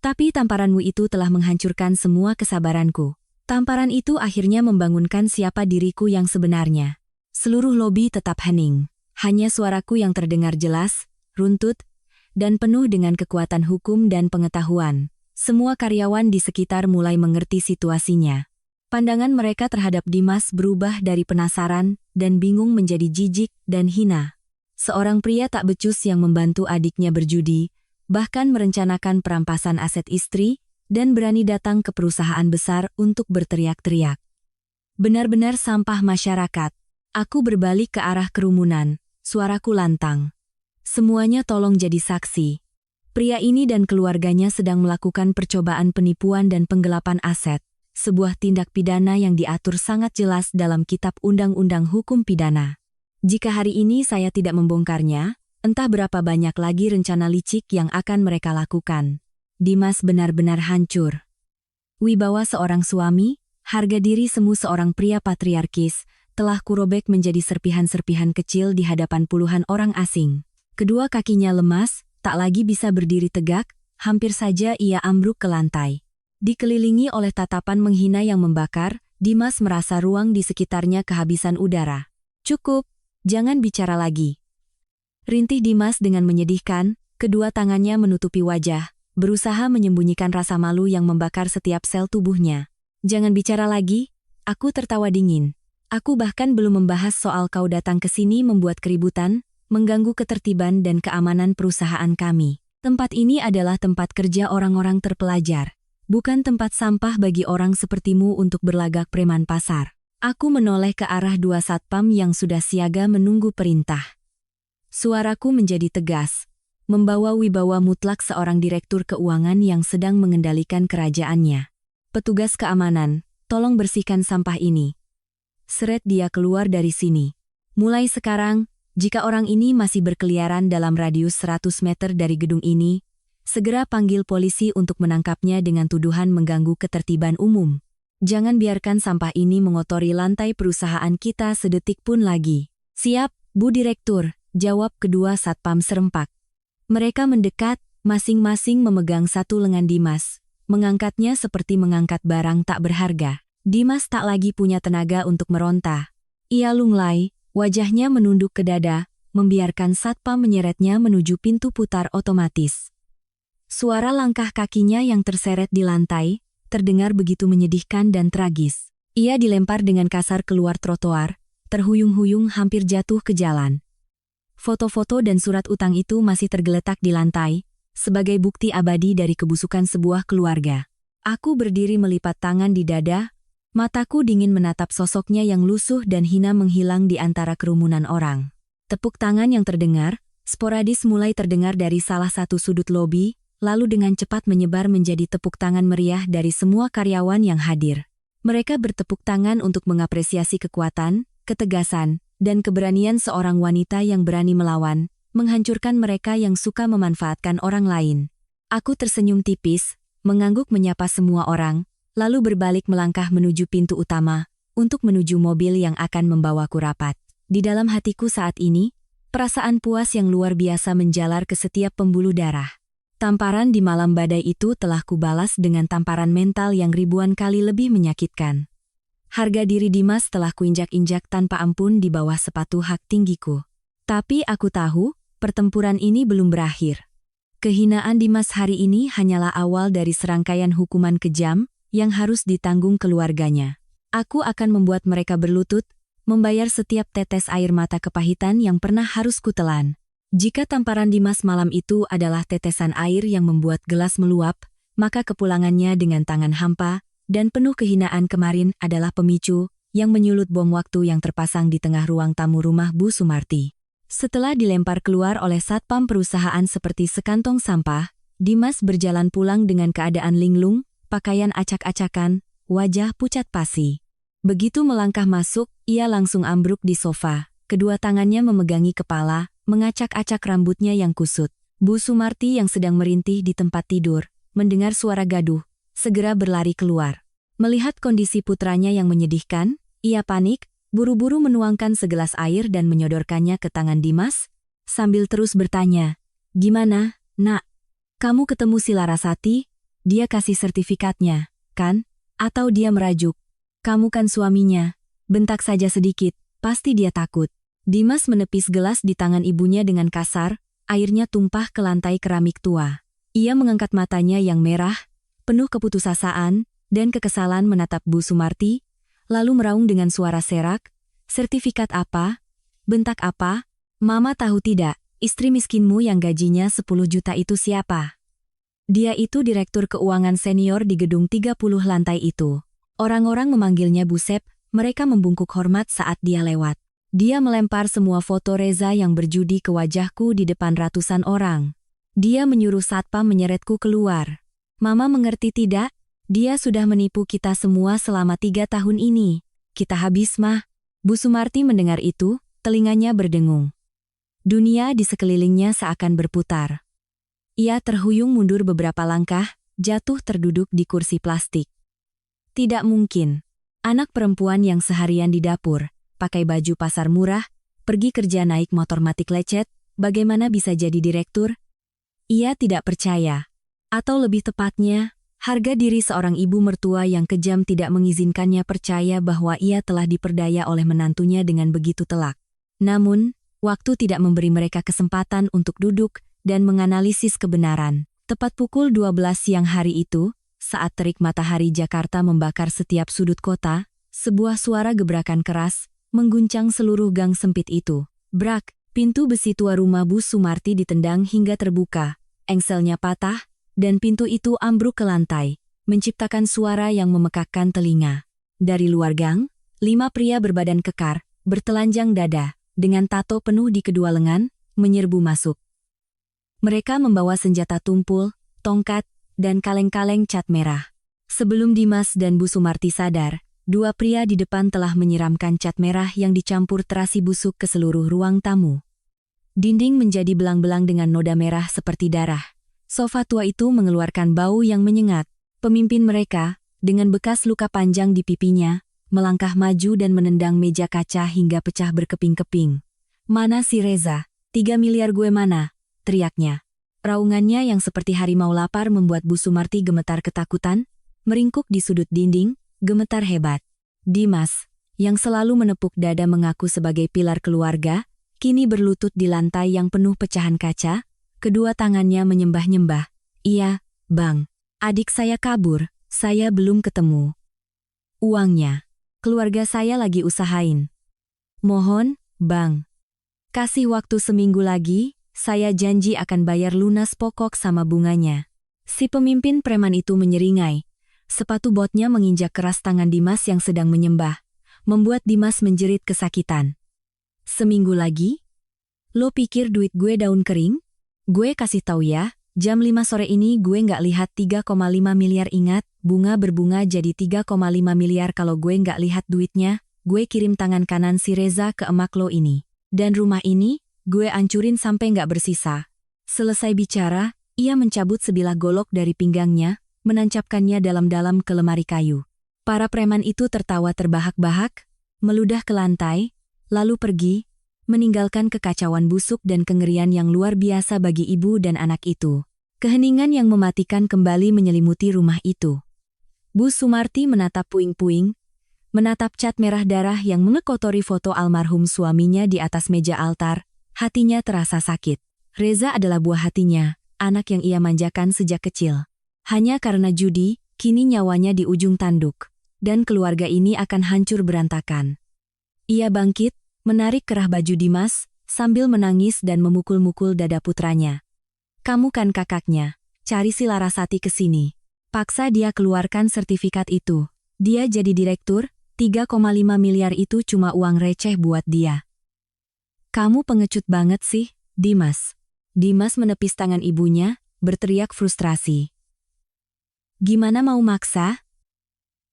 Tapi tamparanmu itu telah menghancurkan semua kesabaranku. Tamparan itu akhirnya membangunkan siapa diriku yang sebenarnya. Seluruh lobi tetap hening. Hanya suaraku yang terdengar jelas, runtut, dan penuh dengan kekuatan hukum dan pengetahuan. Semua karyawan di sekitar mulai mengerti situasinya. Pandangan mereka terhadap Dimas berubah dari penasaran dan bingung menjadi jijik dan hina. Seorang pria tak becus yang membantu adiknya berjudi, bahkan merencanakan perampasan aset istri, dan berani datang ke perusahaan besar untuk berteriak-teriak. Benar-benar sampah masyarakat. Aku berbalik ke arah kerumunan, suaraku lantang. Semuanya tolong jadi saksi. Pria ini dan keluarganya sedang melakukan percobaan penipuan dan penggelapan aset, sebuah tindak pidana yang diatur sangat jelas dalam Kitab Undang-Undang Hukum Pidana. Jika hari ini saya tidak membongkarnya, entah berapa banyak lagi rencana licik yang akan mereka lakukan. Dimas benar-benar hancur. Wibawa seorang suami, harga diri semu seorang pria patriarkis, telah kurobek menjadi serpihan-serpihan kecil di hadapan puluhan orang asing. Kedua kakinya lemas, tak lagi bisa berdiri tegak, hampir saja ia ambruk ke lantai. Dikelilingi oleh tatapan menghina yang membakar, Dimas merasa ruang di sekitarnya kehabisan udara. Cukup, jangan bicara lagi. Rintih Dimas dengan menyedihkan, kedua tangannya menutupi wajah, berusaha menyembunyikan rasa malu yang membakar setiap sel tubuhnya. Jangan bicara lagi, aku tertawa dingin. Aku bahkan belum membahas soal kau datang ke sini membuat keributan, mengganggu ketertiban dan keamanan perusahaan kami. Tempat ini adalah tempat kerja orang-orang terpelajar, bukan tempat sampah bagi orang sepertimu untuk berlagak preman pasar. Aku menoleh ke arah 2 satpam yang sudah siaga menunggu perintah. Suaraku menjadi tegas, membawa wibawa mutlak seorang direktur keuangan yang sedang mengendalikan kerajaannya. Petugas keamanan, tolong bersihkan sampah ini. Seret dia keluar dari sini. Mulai sekarang, jika orang ini masih berkeliaran dalam radius 100 meter dari gedung ini, segera panggil polisi untuk menangkapnya dengan tuduhan mengganggu ketertiban umum. Jangan biarkan sampah ini mengotori lantai perusahaan kita sedetik pun lagi. Siap, Bu Direktur, jawab kedua satpam serempak. Mereka mendekat, masing-masing memegang satu lengan Dimas, mengangkatnya seperti mengangkat barang tak berharga. Dimas tak lagi punya tenaga untuk meronta. Ia lunglai, wajahnya menunduk ke dada, membiarkan satpam menyeretnya menuju pintu putar otomatis. Suara langkah kakinya yang terseret di lantai, terdengar begitu menyedihkan dan tragis. Ia dilempar dengan kasar keluar trotoar, terhuyung-huyung hampir jatuh ke jalan. Foto-foto dan surat utang itu masih tergeletak di lantai, sebagai bukti abadi dari kebusukan sebuah keluarga. Aku berdiri melipat tangan di dada, mataku dingin menatap sosoknya yang lusuh dan hina menghilang di antara kerumunan orang. Tepuk tangan yang terdengar, sporadis mulai terdengar dari salah satu sudut lobi, lalu dengan cepat menyebar menjadi tepuk tangan meriah dari semua karyawan yang hadir. Mereka bertepuk tangan untuk mengapresiasi kekuatan, ketegasan, dan keberanian seorang wanita yang berani melawan, menghancurkan mereka yang suka memanfaatkan orang lain. Aku tersenyum tipis, mengangguk menyapa semua orang, lalu berbalik melangkah menuju pintu utama, untuk menuju mobil yang akan membawaku rapat. Di dalam hatiku saat ini, perasaan puas yang luar biasa menjalar ke setiap pembuluh darah. Tamparan di malam badai itu telah kubalas dengan tamparan mental yang ribuan kali lebih menyakitkan. Harga diri Dimas telah kuinjak-injak tanpa ampun di bawah sepatu hak tinggiku. Tapi aku tahu, pertempuran ini belum berakhir. Kehinaan Dimas hari ini hanyalah awal dari serangkaian hukuman kejam, yang harus ditanggung keluarganya. Aku akan membuat mereka berlutut, membayar setiap tetes air mata kepahitan yang pernah harus kutelan. Jika tamparan Dimas malam itu adalah tetesan air yang membuat gelas meluap, maka kepulangannya dengan tangan hampa dan penuh kehinaan kemarin adalah pemicu yang menyulut bom waktu yang terpasang di tengah ruang tamu rumah Bu Sumarti. Setelah dilempar keluar oleh satpam perusahaan seperti sekantong sampah, Dimas berjalan pulang dengan keadaan linglung, pakaian acak-acakan, wajah pucat pasi. Begitu melangkah masuk, ia langsung ambruk di sofa, kedua tangannya memegangi kepala, mengacak-acak rambutnya yang kusut. Bu Sumarti yang sedang merintih di tempat tidur, mendengar suara gaduh, segera berlari keluar. Melihat kondisi putranya yang menyedihkan, ia panik, buru-buru menuangkan segelas air dan menyodorkannya ke tangan Dimas, sambil terus bertanya, "Gimana, Nak? Kamu ketemu si Larasati? Dia kasih sertifikatnya, kan? Atau dia merajuk? Kamu kan suaminya. Bentak saja sedikit, pasti dia takut." Dimas menepis gelas di tangan ibunya dengan kasar, airnya tumpah ke lantai keramik tua. Ia mengangkat matanya yang merah, penuh keputusasaan, dan kekesalan menatap Bu Sumarti, lalu meraung dengan suara serak, "Sertifikat apa? Bentak apa? Mama tahu tidak, istri miskinmu yang gajinya 10 juta itu siapa? Dia itu direktur keuangan senior di gedung 30 lantai itu." Orang-orang memanggilnya Busep, mereka membungkuk hormat saat dia lewat. Dia melempar semua foto Reza yang berjudi ke wajahku di depan ratusan orang. Dia menyuruh satpam menyeretku keluar. "Mama mengerti tidak? Dia sudah menipu kita semua selama 3 tahun ini. Kita habis mah." Bu Sumarti mendengar itu, telinganya berdengung. Dunia di sekelilingnya seakan berputar. Ia terhuyung mundur beberapa langkah, jatuh terduduk di kursi plastik. Tidak mungkin. Anak perempuan yang seharian di dapur, pakai baju pasar murah, pergi kerja naik motor matic lecet, bagaimana bisa jadi direktur? Ia tidak percaya. Atau lebih tepatnya, harga diri seorang ibu mertua yang kejam tidak mengizinkannya percaya bahwa ia telah diperdaya oleh menantunya dengan begitu telak. Namun, waktu tidak memberi mereka kesempatan untuk duduk dan menganalisis kebenaran. Tepat pukul 12 siang hari itu, saat terik matahari Jakarta membakar setiap sudut kota, sebuah suara gebrakan keras mengguncang seluruh gang sempit itu. Brak, pintu besi tua rumah Bu Sumarti ditendang hingga terbuka, engselnya patah, dan pintu itu ambruk ke lantai, menciptakan suara yang memekakkan telinga. Dari luar gang, 5 pria berbadan kekar, bertelanjang dada, dengan tato penuh di kedua lengan, menyerbu masuk. Mereka membawa senjata tumpul, tongkat, dan kaleng-kaleng cat merah. Sebelum Dimas dan Bu Sumarti sadar, Dua pria di depan telah menyiramkan cat merah yang dicampur terasi busuk ke seluruh ruang tamu. Dinding menjadi belang-belang dengan noda merah seperti darah. Sofa tua itu mengeluarkan bau yang menyengat. Pemimpin mereka, dengan bekas luka panjang di pipinya, melangkah maju dan menendang meja kaca hingga pecah berkeping-keping. "Mana si Reza? 3 miliar gue mana?" teriaknya. Raungannya yang seperti harimau lapar membuat Bu Sumarti gemetar ketakutan, meringkuk di sudut dinding, gemetar hebat. Dimas, yang selalu menepuk dada mengaku sebagai pilar keluarga, kini berlutut di lantai yang penuh pecahan kaca, kedua tangannya menyembah-nyembah. "Iya, Bang. Adik saya kabur, saya belum ketemu. Uangnya, keluarga saya lagi usahain. Mohon, Bang. Kasih waktu seminggu lagi, saya janji akan bayar lunas pokok sama bunganya." Si pemimpin preman itu menyeringai. Sepatu botnya menginjak keras tangan Dimas yang sedang menyembah, membuat Dimas menjerit kesakitan. "Seminggu lagi? Lo pikir duit gue daun kering? Gue kasih tahu ya, jam 5 sore ini gue nggak lihat 3,5 miliar ingat, bunga berbunga jadi 3,5 miliar kalau gue nggak lihat duitnya, gue kirim tangan kanan si Reza ke emak lo ini. Dan rumah ini, gue ancurin sampai nggak bersisa." Selesai bicara, ia mencabut sebilah golok dari pinggangnya, menancapkannya dalam-dalam ke lemari kayu. Para preman itu tertawa terbahak-bahak, meludah ke lantai, lalu pergi, meninggalkan kekacauan busuk dan kengerian yang luar biasa bagi ibu dan anak itu. Keheningan yang mematikan kembali menyelimuti rumah itu. Bu Sumarti menatap puing-puing, menatap cat merah darah yang mengekotori foto almarhum suaminya di atas meja altar, hatinya terasa sakit. Reza adalah buah hatinya, anak yang ia manjakan sejak kecil. Hanya karena judi, kini nyawanya di ujung tanduk, dan keluarga ini akan hancur berantakan. Ia bangkit, menarik kerah baju Dimas, sambil menangis dan memukul-mukul dada putranya. "Kamu kan kakaknya, cari si Larasati ke sini." Paksa dia keluarkan sertifikat itu. Dia jadi direktur, 3,5 miliar itu cuma uang receh buat dia. "Kamu pengecut banget sih, Dimas." Dimas menepis tangan ibunya, berteriak frustrasi. "Gimana mau maksa?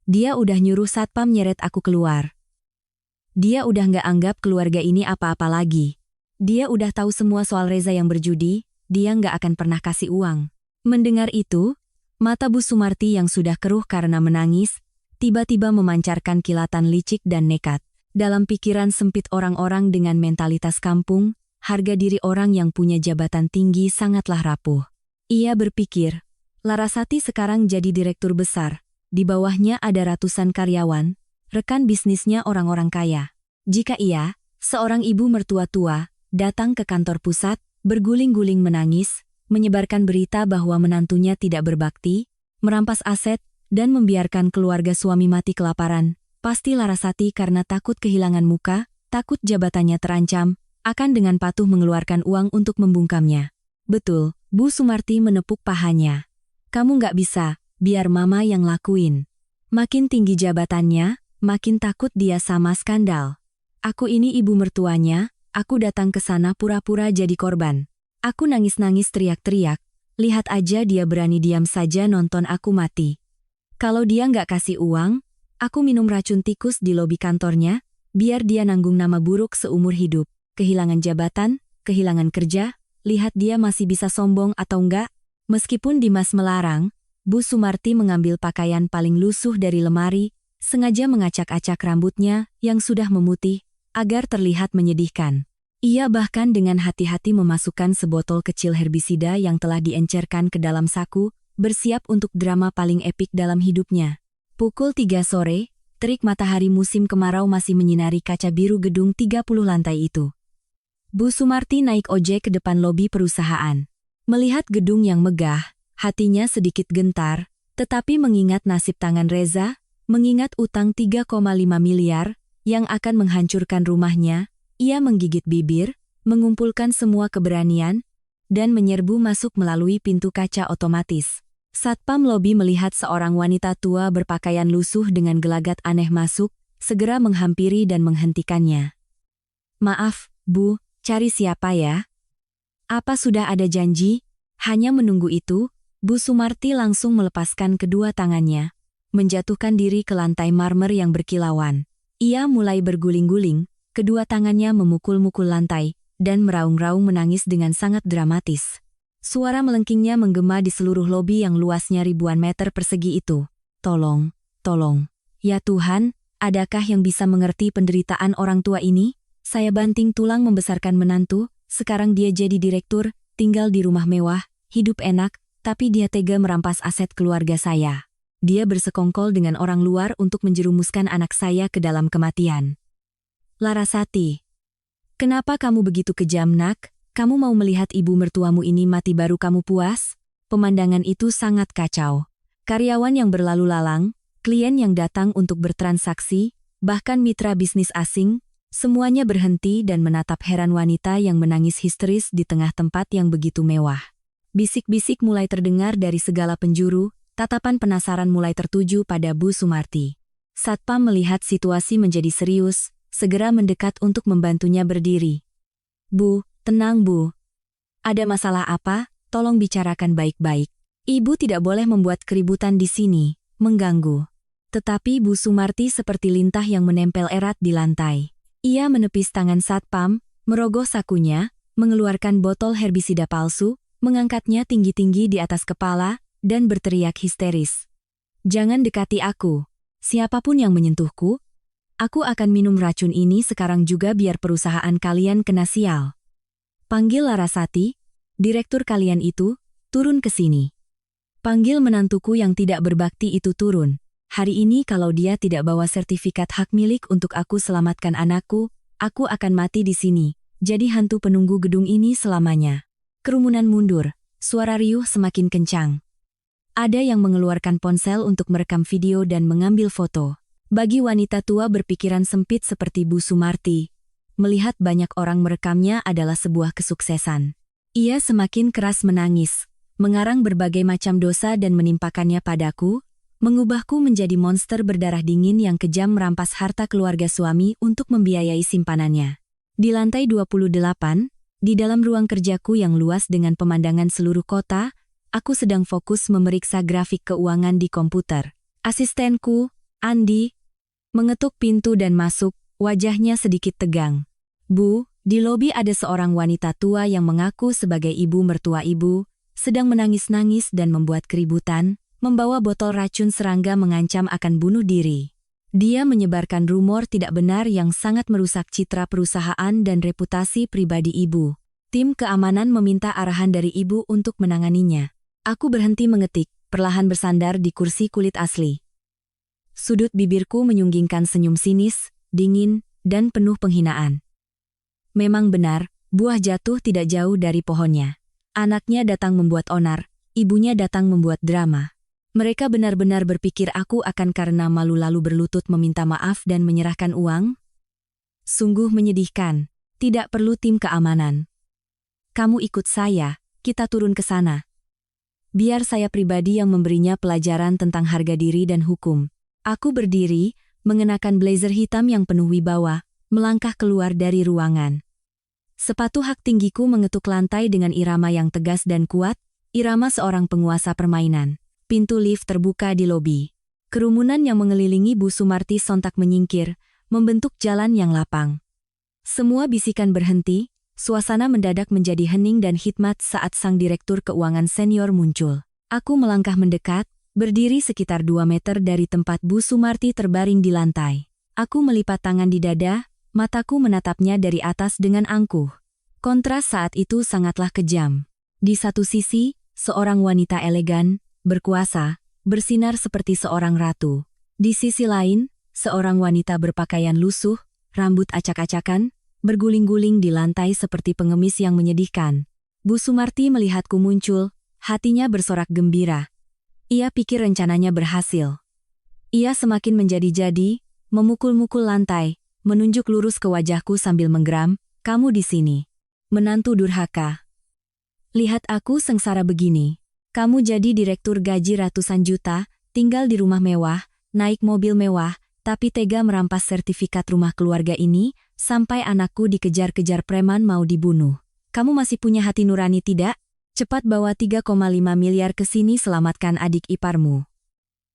Dia udah nyuruh satpam nyeret aku keluar. Dia udah nggak anggap keluarga ini apa-apa lagi. Dia udah tahu semua soal Reza yang berjudi, dia nggak akan pernah kasih uang." Mendengar itu, mata Bu Sumarti yang sudah keruh karena menangis, tiba-tiba memancarkan kilatan licik dan nekat. Dalam pikiran sempit orang-orang dengan mentalitas kampung, harga diri orang yang punya jabatan tinggi sangatlah rapuh. Ia berpikir, Larasati sekarang jadi direktur besar, di bawahnya ada ratusan karyawan, rekan bisnisnya orang-orang kaya. Jika ia, seorang ibu mertua tua, datang ke kantor pusat, berguling-guling menangis, menyebarkan berita bahwa menantunya tidak berbakti, merampas aset, dan membiarkan keluarga suami mati kelaparan, pasti Larasati karena takut kehilangan muka, takut jabatannya terancam, akan dengan patuh mengeluarkan uang untuk membungkamnya. "Betul," Bu Sumarti menepuk pahanya. "Kamu nggak bisa, biar mama yang lakuin." Makin tinggi jabatannya, makin takut dia sama skandal. "Aku ini ibu mertuanya, aku datang ke sana pura-pura jadi korban. Aku nangis-nangis teriak-teriak, lihat aja dia berani diam saja nonton aku mati. Kalau dia nggak kasih uang, aku minum racun tikus di lobi kantornya, biar dia nanggung nama buruk seumur hidup. Kehilangan jabatan, kehilangan kerja, lihat dia masih bisa sombong atau enggak." Meskipun Dimas melarang, Bu Sumarti mengambil pakaian paling lusuh dari lemari, sengaja mengacak-acak rambutnya yang sudah memutih, agar terlihat menyedihkan. Ia bahkan dengan hati-hati memasukkan sebotol kecil herbisida yang telah diencerkan ke dalam saku, bersiap untuk drama paling epik dalam hidupnya. Pukul 3 sore, terik matahari musim kemarau masih menyinari kaca biru gedung 30 lantai itu. Bu Sumarti naik ojek ke depan lobi perusahaan. Melihat gedung yang megah, hatinya sedikit gentar, tetapi mengingat nasib tangan Reza, mengingat utang 3,5 miliar, yang akan menghancurkan rumahnya, ia menggigit bibir, mengumpulkan semua keberanian, dan menyerbu masuk melalui pintu kaca otomatis. Satpam lobi melihat seorang wanita tua berpakaian lusuh dengan gelagat aneh masuk, segera menghampiri dan menghentikannya. "Maaf, Bu, cari siapa ya? Apa sudah ada janji?" Hanya menunggu itu, Bu Sumarti langsung melepaskan kedua tangannya, menjatuhkan diri ke lantai marmer yang berkilauan. Ia mulai berguling-guling, kedua tangannya memukul-mukul lantai, dan meraung-raung menangis dengan sangat dramatis. Suara melengkingnya menggema di seluruh lobi yang luasnya ribuan meter persegi itu. Tolong, tolong. Ya Tuhan, adakah yang bisa mengerti penderitaan orang tua ini? Saya banting tulang membesarkan menantu, sekarang dia jadi direktur, tinggal di rumah mewah, hidup enak, tapi dia tega merampas aset keluarga saya. Dia bersekongkol dengan orang luar untuk menjerumuskan anak saya ke dalam kematian. Larasati. Kenapa kamu begitu kejam, nak? Kamu mau melihat ibu mertuamu ini mati baru kamu puas? Pemandangan itu sangat kacau. Karyawan yang berlalu lalang, klien yang datang untuk bertransaksi, bahkan mitra bisnis asing, semuanya berhenti dan menatap heran wanita yang menangis histeris di tengah tempat yang begitu mewah. Bisik-bisik mulai terdengar dari segala penjuru, tatapan penasaran mulai tertuju pada Bu Sumarti. Satpam melihat situasi menjadi serius, segera mendekat untuk membantunya berdiri. Bu, tenang Bu. Ada masalah apa? Tolong bicarakan baik-baik. Ibu tidak boleh membuat keributan di sini, mengganggu. Tetapi Bu Sumarti seperti lintah yang menempel erat di lantai. Ia menepis tangan Satpam, merogoh sakunya, mengeluarkan botol herbisida palsu, mengangkatnya tinggi-tinggi di atas kepala, dan berteriak histeris. Jangan dekati aku. Siapapun yang menyentuhku, aku akan minum racun ini sekarang juga biar perusahaan kalian kena sial. Panggil Larasati, direktur kalian itu, turun ke sini. Panggil menantuku yang tidak berbakti itu turun. Hari ini kalau dia tidak bawa sertifikat hak milik untuk aku selamatkan anakku, aku akan mati di sini, jadi hantu penunggu gedung ini selamanya. Kerumunan mundur, suara riuh semakin kencang. Ada yang mengeluarkan ponsel untuk merekam video dan mengambil foto. Bagi wanita tua berpikiran sempit seperti Bu Sumarti, melihat banyak orang merekamnya adalah sebuah kesuksesan. Ia semakin keras menangis, mengarang berbagai macam dosa dan menimpakannya padaku, mengubahku menjadi monster berdarah dingin yang kejam merampas harta keluarga suami untuk membiayai simpanannya. Di lantai 28, di dalam ruang kerjaku yang luas dengan pemandangan seluruh kota, aku sedang fokus memeriksa grafik keuangan di komputer. Asistenku, Andi, mengetuk pintu dan masuk, wajahnya sedikit tegang. Bu, di lobi ada seorang wanita tua yang mengaku sebagai ibu mertua ibu, sedang menangis-nangis dan membuat keributan, membawa botol racun serangga mengancam akan bunuh diri. Dia menyebarkan rumor tidak benar yang sangat merusak citra perusahaan dan reputasi pribadi ibu. Tim keamanan meminta arahan dari ibu untuk menanganinya. Aku berhenti mengetik, perlahan bersandar di kursi kulit asli. Sudut bibirku menyunggingkan senyum sinis, dingin, dan penuh penghinaan. Memang benar, buah jatuh tidak jauh dari pohonnya. Anaknya datang membuat onar, ibunya datang membuat drama. Mereka benar-benar berpikir aku akan karena malu lalu berlutut meminta maaf dan menyerahkan uang? Sungguh menyedihkan, tidak perlu tim keamanan. Kamu ikut saya, kita turun ke sana. Biar saya pribadi yang memberinya pelajaran tentang harga diri dan hukum. Aku berdiri, mengenakan blazer hitam yang penuh wibawa, melangkah keluar dari ruangan. Sepatu hak tinggiku mengetuk lantai dengan irama yang tegas dan kuat, irama seorang penguasa permainan. Pintu lift terbuka di lobi. Kerumunan yang mengelilingi Bu Sumarti sontak menyingkir, membentuk jalan yang lapang. Semua bisikan berhenti, suasana mendadak menjadi hening dan hikmat saat sang direktur keuangan senior muncul. Aku melangkah mendekat, berdiri sekitar 2 meter dari tempat Bu Sumarti terbaring di lantai. Aku melipat tangan di dada, mataku menatapnya dari atas dengan angkuh. Kontras saat itu sangatlah kejam. Di satu sisi, seorang wanita elegan, berkuasa, bersinar seperti seorang ratu. Di sisi lain, seorang wanita berpakaian lusuh, rambut acak-acakan, berguling-guling di lantai seperti pengemis yang menyedihkan. Bu Sumarti melihatku muncul, hatinya bersorak gembira. Ia pikir rencananya berhasil. Ia semakin menjadi-jadi, memukul-mukul lantai, menunjuk lurus ke wajahku sambil menggeram, "Kamu di sini. Menantu durhaka. Lihat aku sengsara begini. Kamu jadi direktur gaji ratusan juta, tinggal di rumah mewah, naik mobil mewah, tapi tega merampas sertifikat rumah keluarga ini, sampai anakku dikejar-kejar preman mau dibunuh. Kamu masih punya hati nurani tidak? Cepat bawa 3,5 miliar ke sini selamatkan adik iparmu.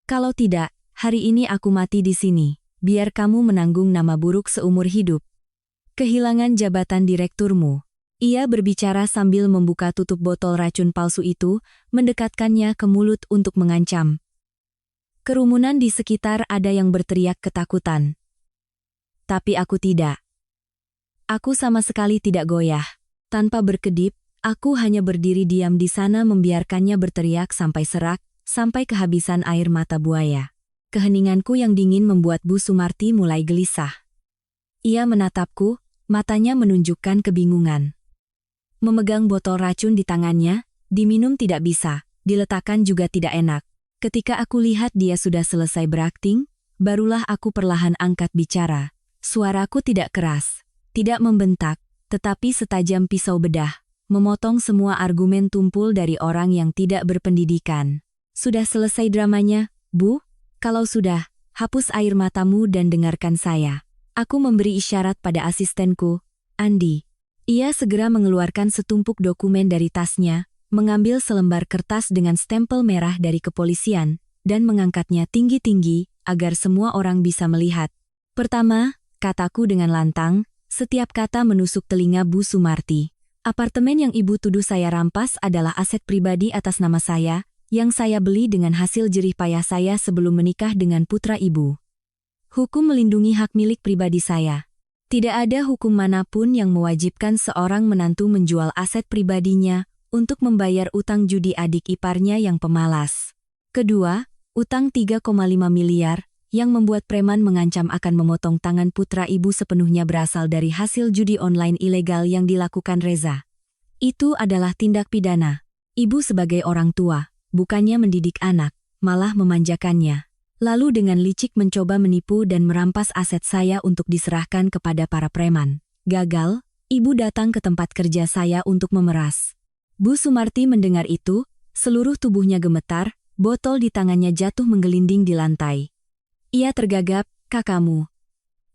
Kalau tidak, hari ini aku mati di sini, biar kamu menanggung nama buruk seumur hidup. Kehilangan jabatan direkturmu. Ia berbicara sambil membuka tutup botol racun palsu itu, mendekatkannya ke mulut untuk mengancam. Kerumunan di sekitar ada yang berteriak ketakutan. Tapi aku tidak. Aku sama sekali tidak goyah. Tanpa berkedip, aku hanya berdiri diam di sana membiarkannya berteriak sampai serak, sampai kehabisan air mata buaya. Keheninganku yang dingin membuat Bu Sumarti mulai gelisah. Ia menatapku, matanya menunjukkan kebingungan. Memegang botol racun di tangannya, diminum tidak bisa, diletakkan juga tidak enak. Ketika aku lihat dia sudah selesai berakting, barulah aku perlahan angkat bicara. Suaraku tidak keras, tidak membentak, tetapi setajam pisau bedah, memotong semua argumen tumpul dari orang yang tidak berpendidikan. Sudah selesai dramanya, Bu? Kalau sudah, hapus air matamu dan dengarkan saya. Aku memberi isyarat pada asistenku, Andi. Ia segera mengeluarkan setumpuk dokumen dari tasnya, mengambil selembar kertas dengan stempel merah dari kepolisian, dan mengangkatnya tinggi-tinggi, agar semua orang bisa melihat. Pertama, kataku dengan lantang, setiap kata menusuk telinga Bu Sumarti. Apartemen yang ibu tuduh saya rampas adalah aset pribadi atas nama saya, yang saya beli dengan hasil jerih payah saya sebelum menikah dengan putra ibu. Hukum melindungi hak milik pribadi saya. Tidak ada hukum manapun yang mewajibkan seorang menantu menjual aset pribadinya untuk membayar utang judi adik iparnya yang pemalas. Kedua, utang 3,5 miliar yang membuat preman mengancam akan memotong tangan putra ibu sepenuhnya berasal dari hasil judi online ilegal yang dilakukan Reza. Itu adalah tindak pidana. Ibu sebagai orang tua, bukannya mendidik anak, malah memanjakannya. Lalu dengan licik mencoba menipu dan merampas aset saya untuk diserahkan kepada para preman. Gagal, ibu datang ke tempat kerja saya untuk memeras. Bu Sumarti mendengar itu, seluruh tubuhnya gemetar, botol di tangannya jatuh menggelinding di lantai. Ia tergagap, kakakmu.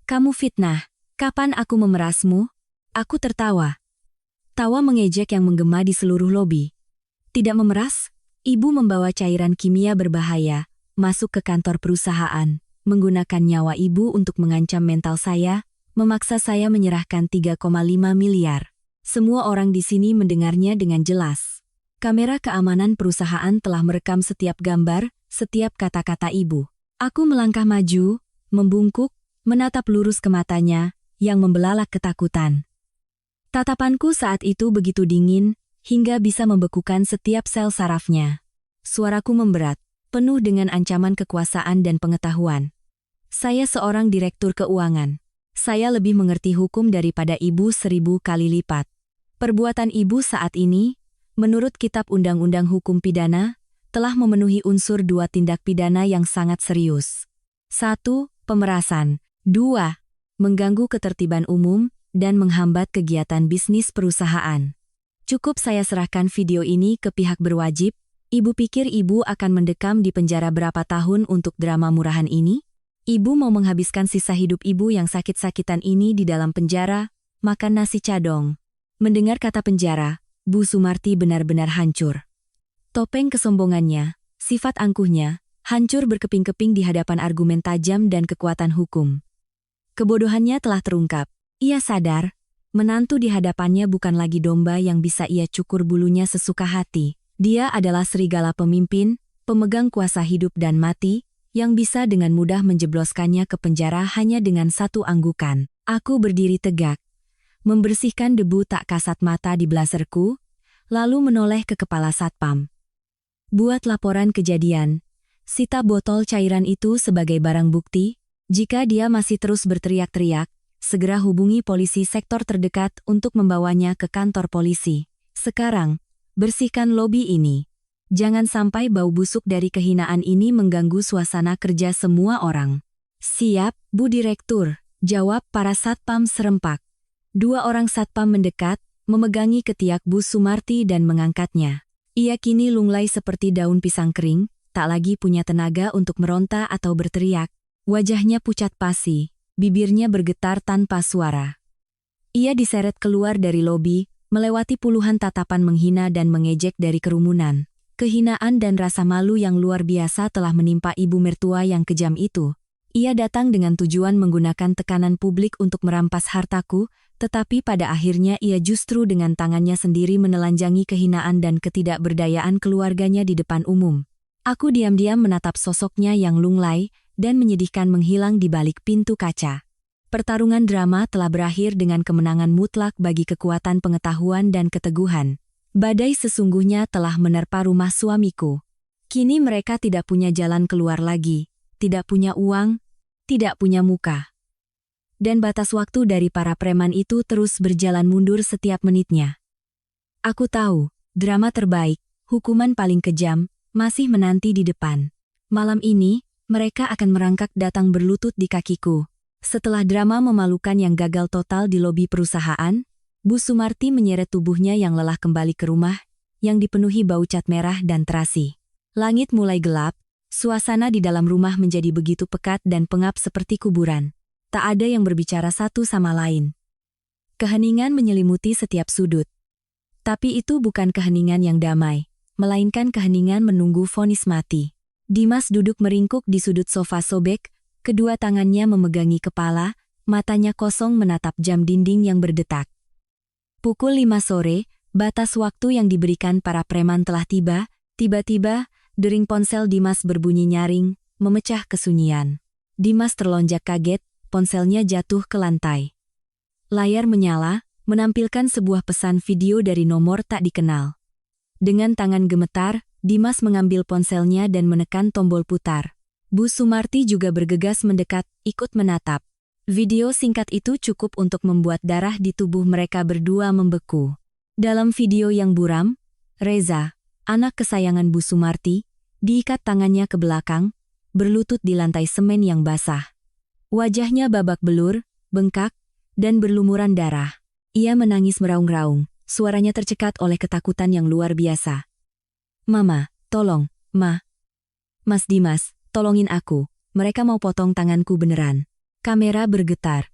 Kamu fitnah, kapan aku memerasmu? Aku tertawa. Tawa mengejek yang menggema di seluruh lobi. Tidak memeras? Ibu membawa cairan kimia berbahaya, masuk ke kantor perusahaan, menggunakan nyawa ibu untuk mengancam mental saya, memaksa saya menyerahkan 3,5 miliar. Semua orang di sini mendengarnya dengan jelas. Kamera keamanan perusahaan telah merekam setiap gambar, setiap kata-kata ibu. Aku melangkah maju, membungkuk, menatap lurus ke matanya, yang membelalak ketakutan. Tatapanku saat itu begitu dingin, hingga bisa membekukan setiap sel sarafnya. Suaraku memberat, penuh dengan ancaman kekuasaan dan pengetahuan. Saya seorang direktur keuangan. Saya lebih mengerti hukum daripada ibu 1000 kali lipat. Perbuatan ibu saat ini, menurut Kitab Undang-Undang Hukum Pidana, telah memenuhi unsur 2 tindak pidana yang sangat serius. 1. Pemerasan. 2. Mengganggu ketertiban umum dan menghambat kegiatan bisnis perusahaan. Cukup saya serahkan video ini ke pihak berwajib. Ibu pikir ibu akan mendekam di penjara berapa tahun untuk drama murahan ini? Ibu mau menghabiskan sisa hidup ibu yang sakit-sakitan ini di dalam penjara, makan nasi cadong. Mendengar kata penjara, Bu Sumarti benar-benar hancur. Topeng kesombongannya, sifat angkuhnya, hancur berkeping-keping di hadapan argumen tajam dan kekuatan hukum. Kebodohannya telah terungkap. Ia sadar, menantu di hadapannya bukan lagi domba yang bisa ia cukur bulunya sesuka hati. Dia adalah serigala pemimpin, pemegang kuasa hidup dan mati, yang bisa dengan mudah menjebloskannya ke penjara hanya dengan satu anggukan. Aku berdiri tegak, membersihkan debu tak kasat mata di blazerku, lalu menoleh ke kepala satpam. Buat laporan kejadian, sita botol cairan itu sebagai barang bukti. Jika dia masih terus berteriak-teriak, segera hubungi polisi sektor terdekat untuk membawanya ke kantor polisi. Sekarang, bersihkan lobi ini. Jangan sampai bau busuk dari kehinaan ini mengganggu suasana kerja semua orang. Siap, Bu Direktur, jawab para satpam serempak. 2 orang satpam mendekat, memegangi ketiak Bu Sumarti dan mengangkatnya. Ia kini lunglai seperti daun pisang kering, tak lagi punya tenaga untuk meronta atau berteriak. Wajahnya pucat pasi, bibirnya bergetar tanpa suara. Ia diseret keluar dari lobi, melewati puluhan tatapan menghina dan mengejek dari kerumunan. Kehinaan dan rasa malu yang luar biasa telah menimpa ibu mertua yang kejam itu. Ia datang dengan tujuan menggunakan tekanan publik untuk merampas hartaku, tetapi pada akhirnya ia justru dengan tangannya sendiri menelanjangi kehinaan dan ketidakberdayaan keluarganya di depan umum. Aku diam-diam menatap sosoknya yang lunglai dan menyedihkan menghilang di balik pintu kaca. Pertarungan drama telah berakhir dengan kemenangan mutlak bagi kekuatan pengetahuan dan keteguhan. Badai sesungguhnya telah menerpa rumah suamiku. Kini mereka tidak punya jalan keluar lagi, tidak punya uang, tidak punya muka. Dan batas waktu dari para preman itu terus berjalan mundur setiap menitnya. Aku tahu, drama terbaik, hukuman paling kejam, masih menanti di depan. Malam ini, mereka akan merangkak datang berlutut di kakiku. Setelah drama memalukan yang gagal total di lobi perusahaan, Bu Sumarti menyeret tubuhnya yang lelah kembali ke rumah, yang dipenuhi bau cat merah dan terasi. Langit mulai gelap, suasana di dalam rumah menjadi begitu pekat dan pengap seperti kuburan. Tak ada yang berbicara satu sama lain. Keheningan menyelimuti setiap sudut. Tapi itu bukan keheningan yang damai, melainkan keheningan menunggu vonis mati. Dimas duduk meringkuk di sudut sofa sobek, kedua tangannya memegangi kepala, matanya kosong menatap jam dinding yang berdetak. Pukul 5 sore, batas waktu yang diberikan para preman telah tiba. Tiba-tiba, dering ponsel Dimas berbunyi nyaring, memecah kesunyian. Dimas terlonjak kaget, ponselnya jatuh ke lantai. Layar menyala, menampilkan sebuah pesan video dari nomor tak dikenal. Dengan tangan gemetar, Dimas mengambil ponselnya dan menekan tombol putar. Bu Sumarti juga bergegas mendekat, ikut menatap. Video singkat itu cukup untuk membuat darah di tubuh mereka berdua membeku. Dalam video yang buram, Reza, anak kesayangan Bu Sumarti, diikat tangannya ke belakang, berlutut di lantai semen yang basah. Wajahnya babak belur, bengkak, dan berlumuran darah. Ia menangis meraung-raung, suaranya tercekat oleh ketakutan yang luar biasa. "Mama, tolong, Ma. Mas Dimas, tolongin aku, mereka mau potong tanganku beneran." Kamera bergetar.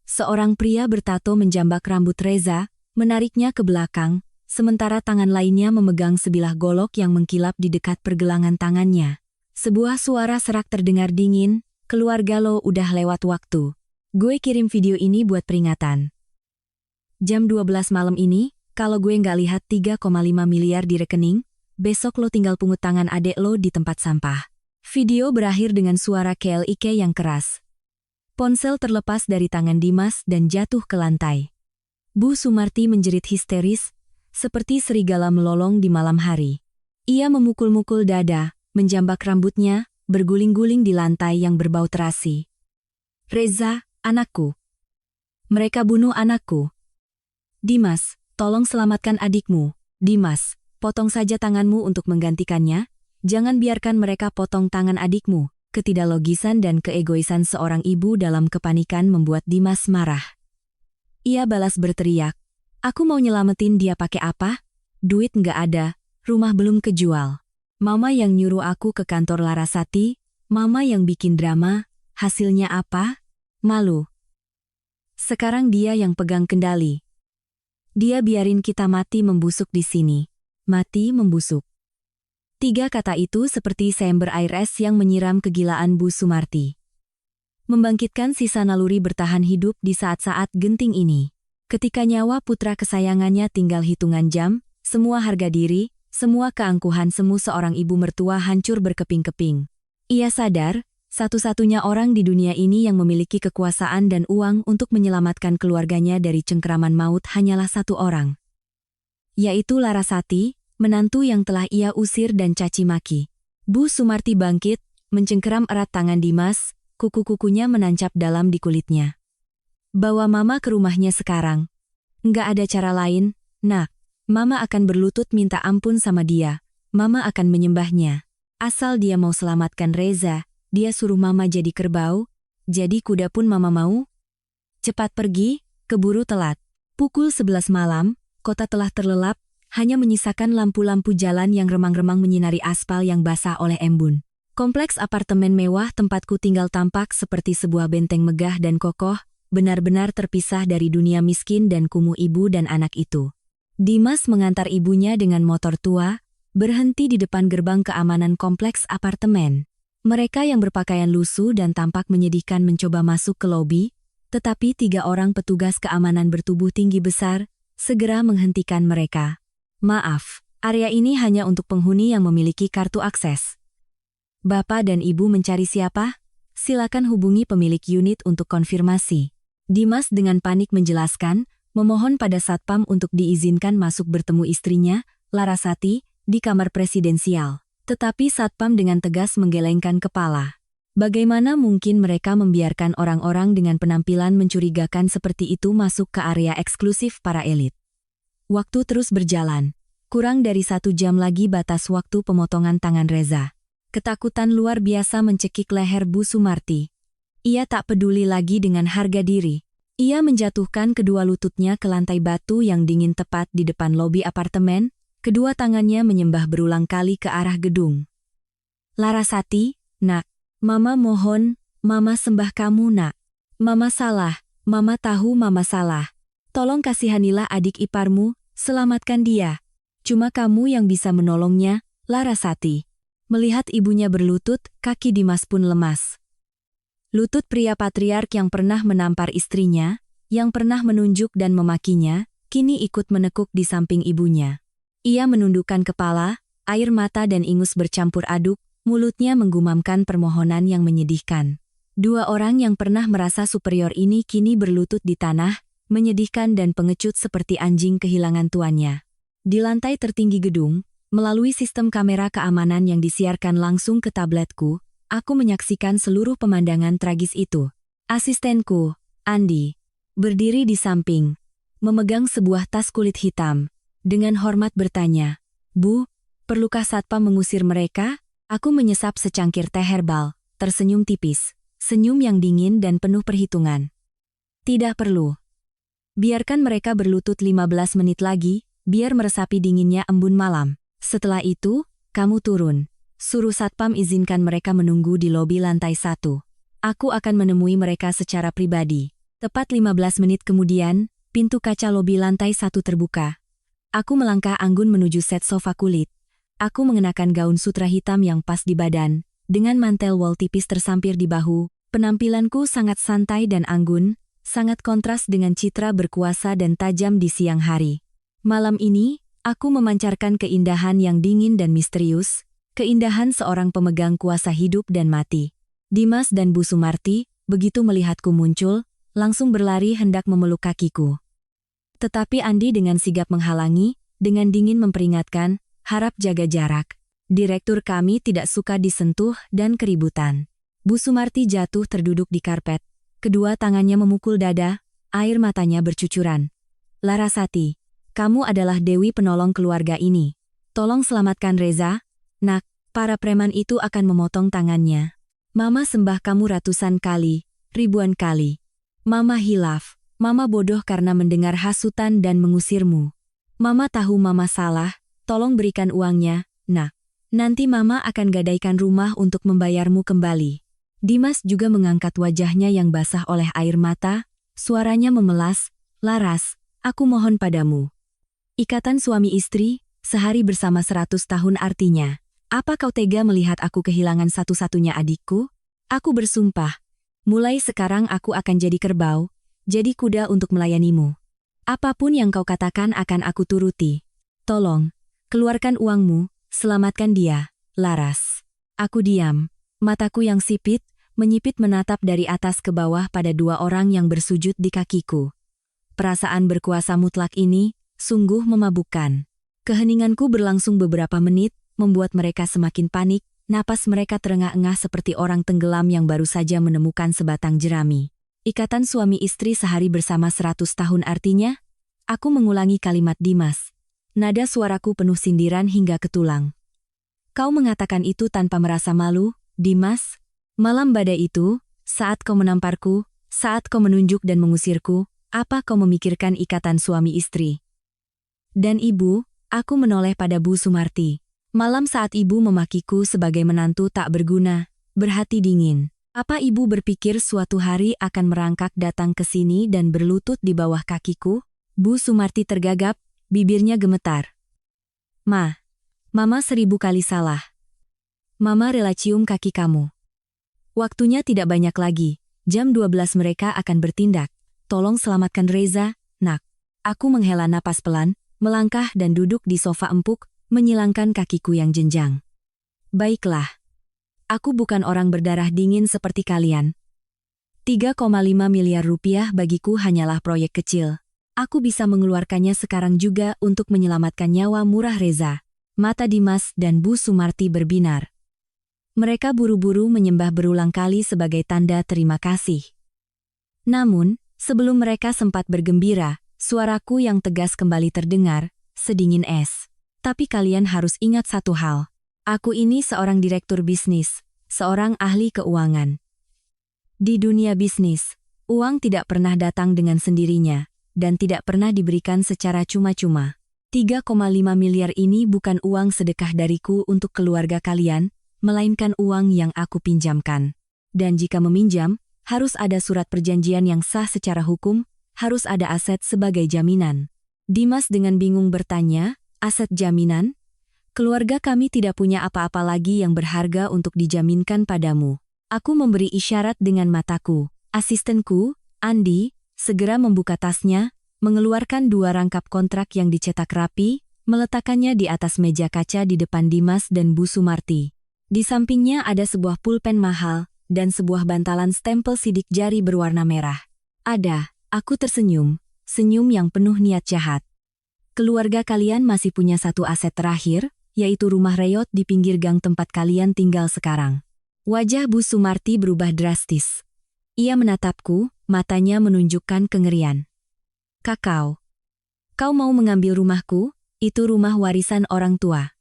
Seorang pria bertato menjambak rambut Reza, menariknya ke belakang, sementara tangan lainnya memegang sebilah golok yang mengkilap di dekat pergelangan tangannya. Sebuah suara serak terdengar dingin, "Keluarga lo udah lewat waktu. Gue kirim video ini buat peringatan. Jam 12 malam ini, kalau gue nggak lihat 3,5 miliar di rekening, besok lo tinggal pungut tangan adek lo di tempat sampah." Video berakhir dengan suara klik yang keras. Ponsel terlepas dari tangan Dimas dan jatuh ke lantai. Bu Sumarti menjerit histeris, seperti serigala melolong di malam hari. Ia memukul-mukul dada, menjambak rambutnya, berguling-guling di lantai yang berbau terasi. "Reza, anakku. Mereka bunuh anakku. Dimas, tolong selamatkan adikmu. Dimas, potong saja tanganmu untuk menggantikannya. Jangan biarkan mereka potong tangan adikmu." Ketidaklogisan dan keegoisan seorang ibu dalam kepanikan membuat Dimas marah. Ia balas berteriak, "Aku mau nyelamatin dia pakai apa? Duit nggak ada, rumah belum kejual. Mama yang nyuruh aku ke kantor Larasati, mama yang bikin drama, hasilnya apa? Malu. Sekarang dia yang pegang kendali. Dia biarin kita mati membusuk di sini. Mati membusuk." 3 kata itu seperti seember air es yang menyiram kegilaan Bu Sumarti. Membangkitkan sisa naluri bertahan hidup di saat-saat genting ini. Ketika nyawa putra kesayangannya tinggal hitungan jam, semua harga diri, semua keangkuhan semu seorang ibu mertua hancur berkeping-keping. Ia sadar, satu-satunya orang di dunia ini yang memiliki kekuasaan dan uang untuk menyelamatkan keluarganya dari cengkeraman maut hanyalah satu orang. Yaitu Larasati, menantu yang telah ia usir dan caci maki. Bu Sumarti bangkit, mencengkeram erat tangan Dimas, kuku-kukunya menancap dalam di kulitnya. "Bawa mama ke rumahnya sekarang. Nggak ada cara lain, nak. Mama akan berlutut minta ampun sama dia. Mama akan menyembahnya. Asal dia mau selamatkan Reza, dia suruh mama jadi kerbau, jadi kuda pun mama mau. Cepat pergi, keburu telat." Pukul 11 malam, kota telah terlelap, hanya menyisakan lampu-lampu jalan yang remang-remang menyinari aspal yang basah oleh embun. Kompleks apartemen mewah tempatku tinggal tampak seperti sebuah benteng megah dan kokoh, benar-benar terpisah dari dunia miskin dan kumuh ibu dan anak itu. Dimas mengantar ibunya dengan motor tua, berhenti di depan gerbang keamanan kompleks apartemen. Mereka yang berpakaian lusuh dan tampak menyedihkan mencoba masuk ke lobi, tetapi 3 orang petugas keamanan bertubuh tinggi besar segera menghentikan mereka. Maaf, area ini hanya untuk penghuni yang memiliki kartu akses. Bapak dan Ibu mencari siapa? Silakan hubungi pemilik unit untuk konfirmasi. Dimas dengan panik menjelaskan, memohon pada satpam untuk diizinkan masuk bertemu istrinya, Larasati, di kamar presidensial. Tetapi satpam dengan tegas menggelengkan kepala. Bagaimana mungkin mereka membiarkan orang-orang dengan penampilan mencurigakan seperti itu masuk ke area eksklusif para elit? Waktu terus berjalan. Kurang dari 1 jam lagi batas waktu pemotongan tangan Reza. Ketakutan luar biasa mencekik leher Bu Sumarti. Ia tak peduli lagi dengan harga diri. Ia menjatuhkan kedua lututnya ke lantai batu yang dingin tepat di depan lobi apartemen, kedua tangannya menyembah berulang kali ke arah gedung. Larasati, nak. Mama mohon, Mama sembah kamu nak. Mama salah, Mama tahu Mama salah. Tolong kasihanilah adik iparmu, selamatkan dia. Cuma kamu yang bisa menolongnya, Larasati. Melihat ibunya berlutut, kaki Dimas pun lemas. Lutut pria patriark yang pernah menampar istrinya, yang pernah menunjuk dan memakinya, kini ikut menekuk di samping ibunya. Ia menundukkan kepala, air mata dan ingus bercampur aduk, mulutnya menggumamkan permohonan yang menyedihkan. 2 orang yang pernah merasa superior ini kini berlutut di tanah, menyedihkan dan pengecut seperti anjing kehilangan tuannya. Di lantai tertinggi gedung, melalui sistem kamera keamanan yang disiarkan langsung ke tabletku, aku menyaksikan seluruh pemandangan tragis itu. Asistenku, Andi, berdiri di samping, memegang sebuah tas kulit hitam. Dengan hormat bertanya, Bu, perlukah satpam mengusir mereka? Aku menyesap secangkir teh herbal, tersenyum tipis, senyum yang dingin dan penuh perhitungan. Tidak perlu. Biarkan mereka berlutut 15 menit lagi, biar meresapi dinginnya embun malam. Setelah itu, kamu turun. Suruh satpam izinkan mereka menunggu di lobi lantai 1. Aku akan menemui mereka secara pribadi. Tepat 15 menit kemudian, pintu kaca lobi lantai 1 terbuka. Aku melangkah anggun menuju set sofa kulit. Aku mengenakan gaun sutra hitam yang pas di badan, dengan mantel wol tipis tersampir di bahu. Penampilanku sangat santai dan anggun, sangat kontras dengan citra berkuasa dan tajam di siang hari. Malam ini, aku memancarkan keindahan yang dingin dan misterius, keindahan seorang pemegang kuasa hidup dan mati. Dimas dan Bu Sumarti, begitu melihatku muncul, langsung berlari hendak memeluk kakiku. Tetapi Andi dengan sigap menghalangi, dengan dingin memperingatkan, harap jaga jarak. Direktur kami tidak suka disentuh dan keributan. Bu Sumarti jatuh terduduk di karpet. Kedua tangannya memukul dada, air matanya bercucuran. Larasati, kamu adalah dewi penolong keluarga ini. Tolong selamatkan Reza. Nak, para preman itu akan memotong tangannya. Mama sembah kamu ratusan kali, ribuan kali. Mama hilaf. Mama bodoh karena mendengar hasutan dan mengusirmu. Mama tahu Mama salah, tolong berikan uangnya, nak. Nanti Mama akan gadaikan rumah untuk membayarmu kembali. Dimas juga mengangkat wajahnya yang basah oleh air mata, suaranya memelas, Laras, aku mohon padamu. Ikatan suami istri, sehari bersama 100 tahun artinya. Apa kau tega melihat aku kehilangan satu-satunya adikku? Aku bersumpah, mulai sekarang aku akan jadi kerbau, jadi kuda untuk melayanimu. Apapun yang kau katakan akan aku turuti. Tolong, keluarkan uangmu, selamatkan dia, Laras. Aku diam, mataku yang sipit, menyipit menatap dari atas ke bawah pada 2 orang yang bersujud di kakiku. Perasaan berkuasa mutlak ini, sungguh memabukkan. Keheninganku berlangsung beberapa menit, membuat mereka semakin panik, napas mereka terengah-engah seperti orang tenggelam yang baru saja menemukan sebatang jerami. Ikatan suami istri sehari bersama 100 tahun artinya? Aku mengulangi kalimat Dimas. Nada suaraku penuh sindiran hingga ke tulang. Kau mengatakan itu tanpa merasa malu, Dimas? Malam badai itu, saat kau menamparku, saat kau menunjuk dan mengusirku, apa kau memikirkan ikatan suami istri? Dan ibu, aku menoleh pada Bu Sumarti. Malam saat ibu memakiku sebagai menantu tak berguna, berhati dingin. Apa ibu berpikir suatu hari akan merangkak datang ke sini dan berlutut di bawah kakiku? Bu Sumarti tergagap, bibirnya gemetar. Ma, Mama 1000 kali salah. Mama rela cium kaki kamu. Waktunya tidak banyak lagi. Jam 12 mereka akan bertindak. Tolong selamatkan Reza, nak. Aku menghela napas pelan, melangkah dan duduk di sofa empuk, menyilangkan kakiku yang jenjang. Baiklah. Aku bukan orang berdarah dingin seperti kalian. 3,5 miliar rupiah bagiku hanyalah proyek kecil. Aku bisa mengeluarkannya sekarang juga untuk menyelamatkan nyawa murah Reza. Mata Dimas dan Bu Sumarti berbinar. Mereka buru-buru menyembah berulang kali sebagai tanda terima kasih. Namun, sebelum mereka sempat bergembira, suaraku yang tegas kembali terdengar, sedingin es. Tapi kalian harus ingat satu hal. Aku ini seorang direktur bisnis, seorang ahli keuangan. Di dunia bisnis, uang tidak pernah datang dengan sendirinya, dan tidak pernah diberikan secara cuma-cuma. 3,5 miliar ini bukan uang sedekah dariku untuk keluarga kalian, melainkan uang yang aku pinjamkan. Dan jika meminjam, harus ada surat perjanjian yang sah secara hukum, harus ada aset sebagai jaminan. Dimas dengan bingung bertanya, aset jaminan? Keluarga kami tidak punya apa-apa lagi yang berharga untuk dijaminkan padamu. Aku memberi isyarat dengan mataku. Asistenku, Andi, segera membuka tasnya, mengeluarkan 2 rangkap kontrak yang dicetak rapi, meletakkannya di atas meja kaca di depan Dimas dan Bu Sumarti. Di sampingnya ada sebuah pulpen mahal, dan sebuah bantalan stempel sidik jari berwarna merah. Aku tersenyum, senyum yang penuh niat jahat. Keluarga kalian masih punya satu aset terakhir, yaitu rumah reyot di pinggir gang tempat kalian tinggal sekarang. Wajah Bu Sumarti berubah drastis. Ia menatapku, matanya menunjukkan kengerian. Kau mau mengambil rumahku? Itu rumah warisan orang tua.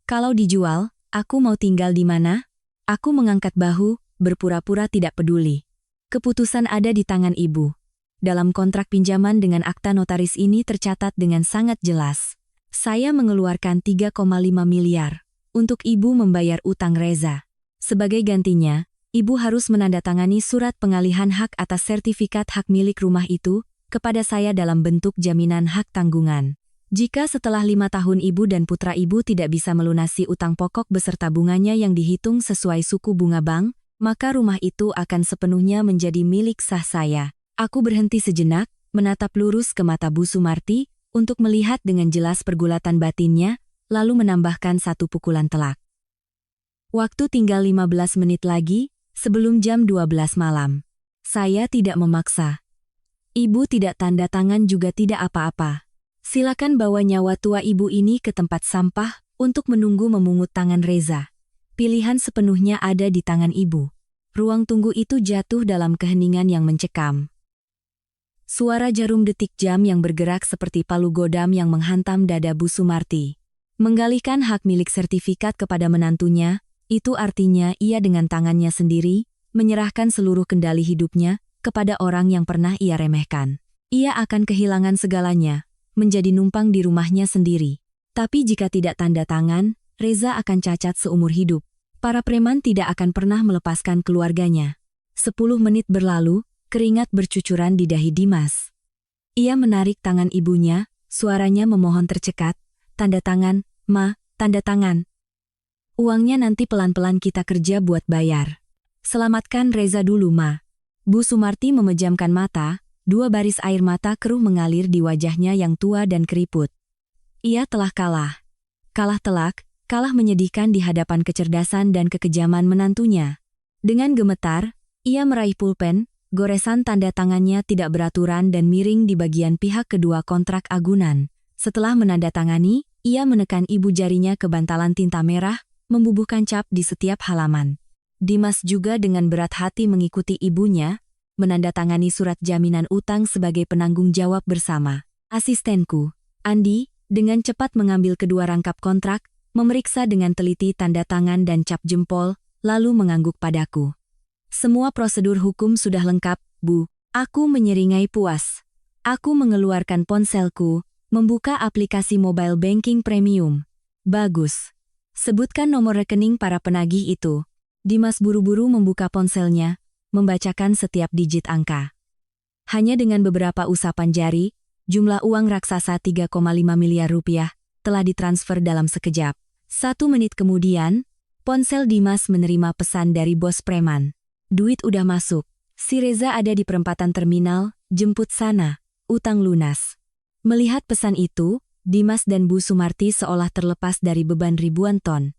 Kalau dijual, aku mau tinggal di mana? Aku mengangkat bahu, berpura-pura tidak peduli. Keputusan ada di tangan ibu. Dalam kontrak pinjaman dengan akta notaris ini tercatat dengan sangat jelas. Saya mengeluarkan 3,5 miliar untuk ibu membayar utang Reza. Sebagai gantinya, ibu harus menandatangani surat pengalihan hak atas sertifikat hak milik rumah itu kepada saya dalam bentuk jaminan hak tanggungan. Jika setelah 5 tahun ibu dan putra ibu tidak bisa melunasi utang pokok beserta bunganya yang dihitung sesuai suku bunga bank, maka rumah itu akan sepenuhnya menjadi milik sah saya. Aku berhenti sejenak, menatap lurus ke mata Bu Sumarti, untuk melihat dengan jelas pergulatan batinnya, lalu menambahkan satu pukulan telak. Waktu tinggal 15 menit lagi, sebelum jam 12 malam. Saya tidak memaksa. Ibu tidak tanda tangan juga tidak apa-apa. Silakan bawa nyawa tua ibu ini ke tempat sampah untuk menunggu memungut tangan Reza. Pilihan sepenuhnya ada di tangan ibu. Ruang tunggu itu jatuh dalam keheningan yang mencekam. Suara jarum detik jam yang bergerak seperti palu godam yang menghantam dada Bu Sumarti. Mengalihkan hak milik sertifikat kepada menantunya, itu artinya ia dengan tangannya sendiri, menyerahkan seluruh kendali hidupnya kepada orang yang pernah ia remehkan. Ia akan kehilangan segalanya, menjadi numpang di rumahnya sendiri. Tapi jika tidak tanda tangan, Reza akan cacat seumur hidup. Para preman tidak akan pernah melepaskan keluarganya. 10 menit berlalu, keringat bercucuran di dahi Dimas. Ia menarik tangan ibunya, suaranya memohon tercekat, tanda tangan, Ma, tanda tangan. Uangnya nanti pelan-pelan kita kerja buat bayar. Selamatkan Reza dulu, Ma. Bu Sumarti memejamkan mata, 2 baris air mata keruh mengalir di wajahnya yang tua dan keriput. Ia telah kalah. Kalah telak, kalah menyedihkan di hadapan kecerdasan dan kekejaman menantunya. Dengan gemetar, ia meraih pulpen, goresan tanda tangannya tidak beraturan dan miring di bagian pihak kedua kontrak agunan. Setelah menandatangani, ia menekan ibu jarinya ke bantalan tinta merah, membubuhkan cap di setiap halaman. Dimas juga dengan berat hati mengikuti ibunya, menandatangani surat jaminan utang sebagai penanggung jawab bersama. Asistenku, Andi, dengan cepat mengambil kedua rangkap kontrak, memeriksa dengan teliti tanda tangan dan cap jempol, lalu mengangguk padaku. Semua prosedur hukum sudah lengkap, Bu. Aku menyeringai puas. Aku mengeluarkan ponselku, membuka aplikasi mobile banking premium. Bagus. Sebutkan nomor rekening para penagih itu. Dimas buru-buru membuka ponselnya, membacakan setiap digit angka. Hanya dengan beberapa usapan jari, jumlah uang raksasa 3,5 miliar rupiah telah ditransfer dalam sekejap. 1 menit kemudian, ponsel Dimas menerima pesan dari bos preman. Duit udah masuk. Si Reza ada di perempatan terminal, jemput sana, utang lunas. Melihat pesan itu, Dimas dan Bu Sumarti seolah terlepas dari beban ribuan ton.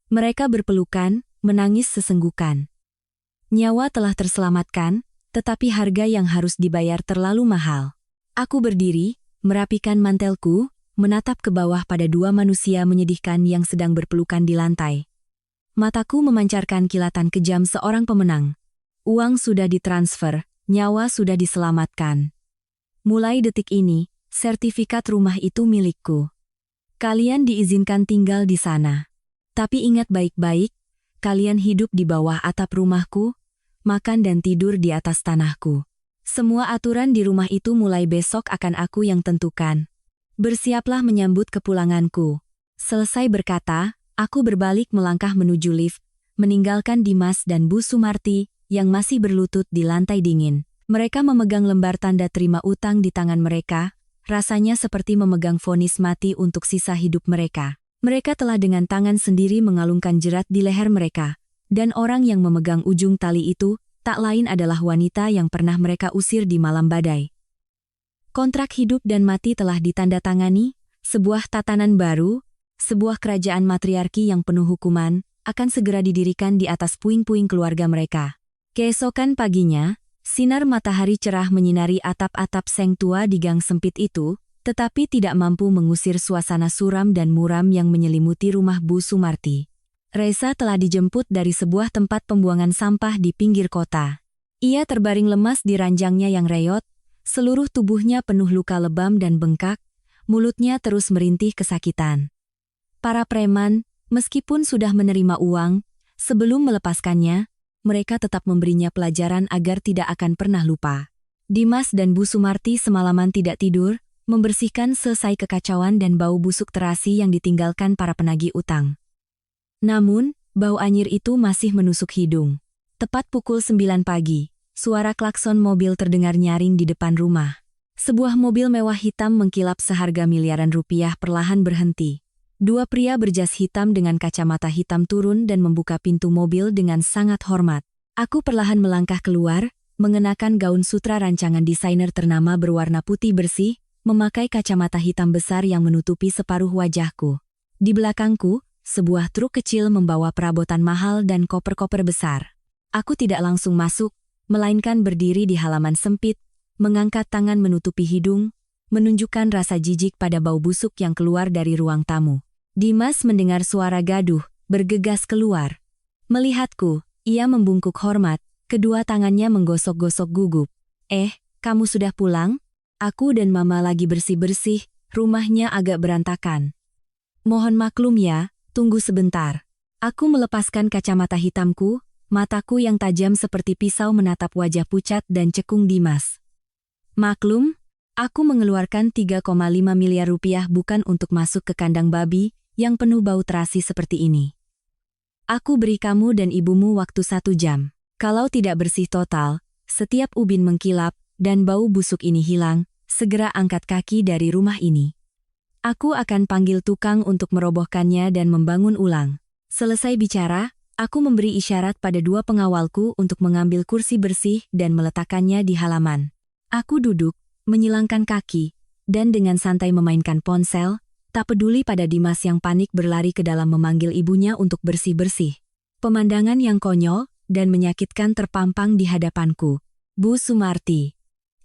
Mereka berpelukan, menangis sesenggukan. Nyawa telah terselamatkan, tetapi harga yang harus dibayar terlalu mahal. Aku berdiri, merapikan mantelku, menatap ke bawah pada dua manusia menyedihkan yang sedang berpelukan di lantai. Mataku memancarkan kilatan kejam seorang pemenang. Uang sudah ditransfer, nyawa sudah diselamatkan. Mulai detik ini, sertifikat rumah itu milikku. Kalian diizinkan tinggal di sana. Tapi ingat baik-baik, kalian hidup di bawah atap rumahku, makan dan tidur di atas tanahku. Semua aturan di rumah itu mulai besok akan aku yang tentukan. Bersiaplah menyambut kepulanganku. Selesai berkata, aku berbalik melangkah menuju lift, meninggalkan Dimas dan Bu Sumarti yang masih berlutut di lantai dingin. Mereka memegang lembar tanda terima utang di tangan mereka, rasanya seperti memegang vonis mati untuk sisa hidup mereka. Mereka telah dengan tangan sendiri mengalungkan jerat di leher mereka. Dan orang yang memegang ujung tali itu, tak lain adalah wanita yang pernah mereka usir di malam badai. Kontrak hidup dan mati telah ditandatangani, sebuah tatanan baru, sebuah kerajaan matriarki yang penuh hukuman, akan segera didirikan di atas puing-puing keluarga mereka. Keesokan paginya, sinar matahari cerah menyinari atap-atap seng tua di gang sempit itu, tetapi tidak mampu mengusir suasana suram dan muram yang menyelimuti rumah Bu Sumarti. Reza telah dijemput dari sebuah tempat pembuangan sampah di pinggir kota. Ia terbaring lemas di ranjangnya yang reyot, seluruh tubuhnya penuh luka lebam dan bengkak, mulutnya terus merintih kesakitan. Para preman, meskipun sudah menerima uang, sebelum melepaskannya, mereka tetap memberinya pelajaran agar tidak akan pernah lupa. Dimas dan Bu Sumarti semalaman tidak tidur, membersihkan selesai kekacauan dan bau busuk terasi yang ditinggalkan para penagih utang. Namun, bau anyir itu masih menusuk hidung. Tepat pukul 9 pagi, suara klakson mobil terdengar nyaring di depan rumah. Sebuah mobil mewah hitam mengkilap seharga miliaran rupiah perlahan berhenti. Dua pria berjas hitam dengan kacamata hitam turun dan membuka pintu mobil dengan sangat hormat. Aku perlahan melangkah keluar, mengenakan gaun sutra rancangan desainer ternama berwarna putih bersih, memakai kacamata hitam besar yang menutupi separuh wajahku. Di belakangku, sebuah truk kecil membawa perabotan mahal dan koper-koper besar. Aku tidak langsung masuk, melainkan berdiri di halaman sempit, mengangkat tangan menutupi hidung, menunjukkan rasa jijik pada bau busuk yang keluar dari ruang tamu. Dimas mendengar suara gaduh, bergegas keluar. Melihatku, ia membungkuk hormat, kedua tangannya menggosok-gosok gugup. Kamu sudah pulang? Aku dan Mama lagi bersih-bersih, rumahnya agak berantakan. Mohon maklum ya, tunggu sebentar. Aku melepaskan kacamata hitamku, mataku yang tajam seperti pisau menatap wajah pucat dan cekung Dimas. Maklum, aku mengeluarkan 3,5 miliar rupiah bukan untuk masuk ke kandang babi yang penuh bau terasi seperti ini. Aku beri kamu dan ibumu waktu 1 jam. Kalau tidak bersih total, setiap ubin mengkilap, dan bau busuk ini hilang, segera angkat kaki dari rumah ini. Aku akan panggil tukang untuk merobohkannya dan membangun ulang. Selesai bicara, aku memberi isyarat pada dua pengawalku untuk mengambil kursi bersih dan meletakkannya di halaman. Aku duduk, menyilangkan kaki, dan dengan santai memainkan ponsel, tak peduli pada Dimas yang panik berlari ke dalam memanggil ibunya untuk bersih-bersih. Pemandangan yang konyol dan menyakitkan terpampang di hadapanku. Bu Sumarti.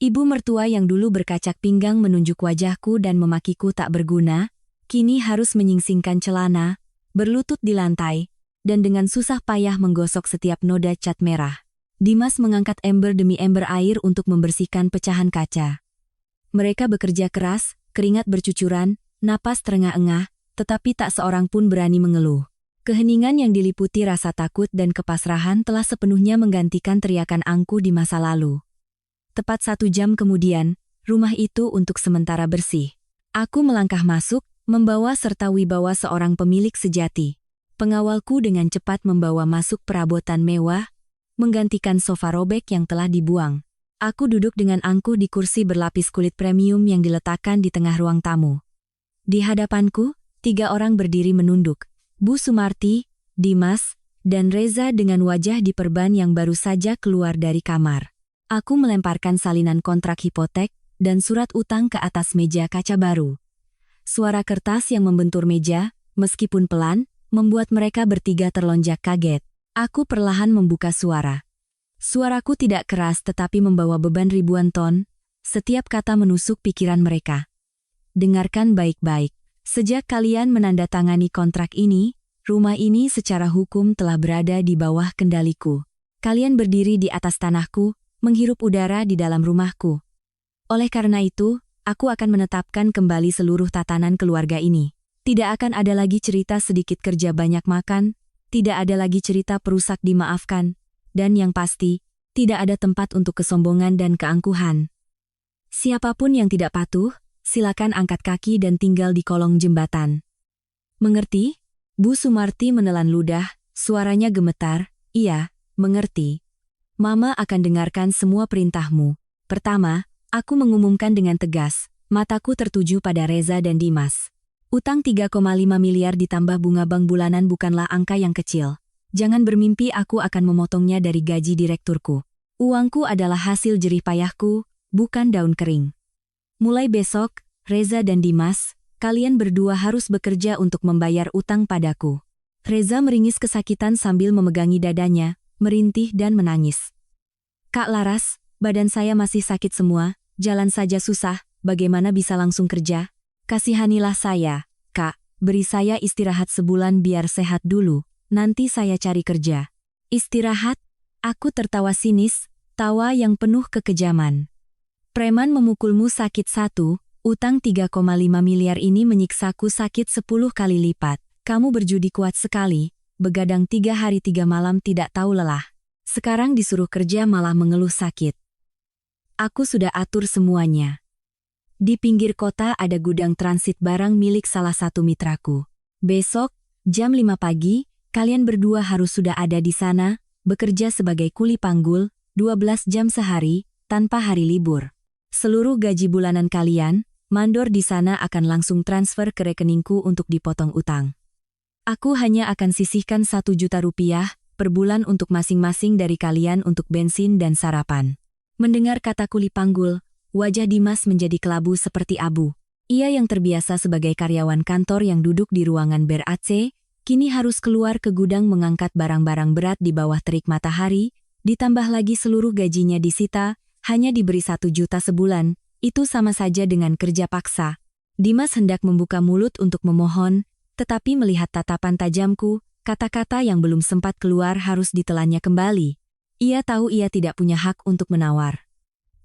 Ibu mertua yang dulu berkacak pinggang menunjuk wajahku dan memakiku tak berguna, kini harus menyingsingkan celana, berlutut di lantai, dan dengan susah payah menggosok setiap noda cat merah. Dimas mengangkat ember demi ember air untuk membersihkan pecahan kaca. Mereka bekerja keras, keringat bercucuran, napas terengah-engah, tetapi tak seorang pun berani mengeluh. Keheningan yang diliputi rasa takut dan kepasrahan telah sepenuhnya menggantikan teriakan angku di masa lalu. Tepat 1 jam kemudian, rumah itu untuk sementara bersih. Aku melangkah masuk, membawa serta wibawa seorang pemilik sejati. Pengawalku dengan cepat membawa masuk perabotan mewah, menggantikan sofa robek yang telah dibuang. Aku duduk dengan angkuh di kursi berlapis kulit premium yang diletakkan di tengah ruang tamu. Di hadapanku, 3 orang berdiri menunduk. Bu Sumarti, Dimas, dan Reza dengan wajah diperban yang baru saja keluar dari kamar. Aku melemparkan salinan kontrak hipotek dan surat utang ke atas meja kaca baru. Suara kertas yang membentur meja, meskipun pelan, membuat mereka bertiga terlonjak kaget. Aku perlahan membuka suara. Suaraku tidak keras tetapi membawa beban ribuan ton. Setiap kata menusuk pikiran mereka. Dengarkan baik-baik. Sejak kalian menandatangani kontrak ini, rumah ini secara hukum telah berada di bawah kendaliku. Kalian berdiri di atas tanahku, menghirup udara di dalam rumahku. Oleh karena itu, aku akan menetapkan kembali seluruh tatanan keluarga ini. Tidak akan ada lagi cerita sedikit kerja banyak makan, tidak ada lagi cerita perusak dimaafkan, dan yang pasti, tidak ada tempat untuk kesombongan dan keangkuhan. Siapapun yang tidak patuh, silakan angkat kaki dan tinggal di kolong jembatan. Mengerti? Bu Sumarti menelan ludah, suaranya gemetar. Iya, mengerti. Mama akan dengarkan semua perintahmu. Pertama, aku mengumumkan dengan tegas, mataku tertuju pada Reza dan Dimas. Utang 3,5 miliar ditambah bunga bank bulanan bukanlah angka yang kecil. Jangan bermimpi aku akan memotongnya dari gaji direkturku. Uangku adalah hasil jerih payahku, bukan daun kering. Mulai besok, Reza dan Dimas, kalian berdua harus bekerja untuk membayar utang padaku. Reza meringis kesakitan sambil memegangi dadanya, merintih dan menangis. Kak Laras, badan saya masih sakit semua, jalan saja susah, bagaimana bisa langsung kerja? Kasihanilah saya, Kak, beri saya istirahat sebulan biar sehat dulu, nanti saya cari kerja. Istirahat? Aku tertawa sinis, tawa yang penuh kekejaman. Preman memukulmu sakit 1, utang 3,5 miliar ini menyiksaku sakit 10 kali lipat. Kamu berjudi kuat sekali, begadang 3 hari 3 malam tidak tahu lelah. Sekarang disuruh kerja malah mengeluh sakit. Aku sudah atur semuanya. Di pinggir kota ada gudang transit barang milik salah satu mitraku. Besok, jam 5 pagi, kalian berdua harus sudah ada di sana, bekerja sebagai kuli panggul, 12 jam sehari, tanpa hari libur. Seluruh gaji bulanan kalian, mandor di sana akan langsung transfer ke rekeningku untuk dipotong utang. Aku hanya akan sisihkan 1 juta rupiah per bulan untuk masing-masing dari kalian untuk bensin dan sarapan. Mendengar kata kuli panggul, wajah Dimas menjadi kelabu seperti abu. Ia yang terbiasa sebagai karyawan kantor yang duduk di ruangan ber AC, kini harus keluar ke gudang mengangkat barang-barang berat di bawah terik matahari, ditambah lagi seluruh gajinya disita, hanya diberi 1 juta sebulan, itu sama saja dengan kerja paksa. Dimas hendak membuka mulut untuk memohon, tetapi melihat tatapan tajamku, kata-kata yang belum sempat keluar harus ditelannya kembali. Ia tahu ia tidak punya hak untuk menawar.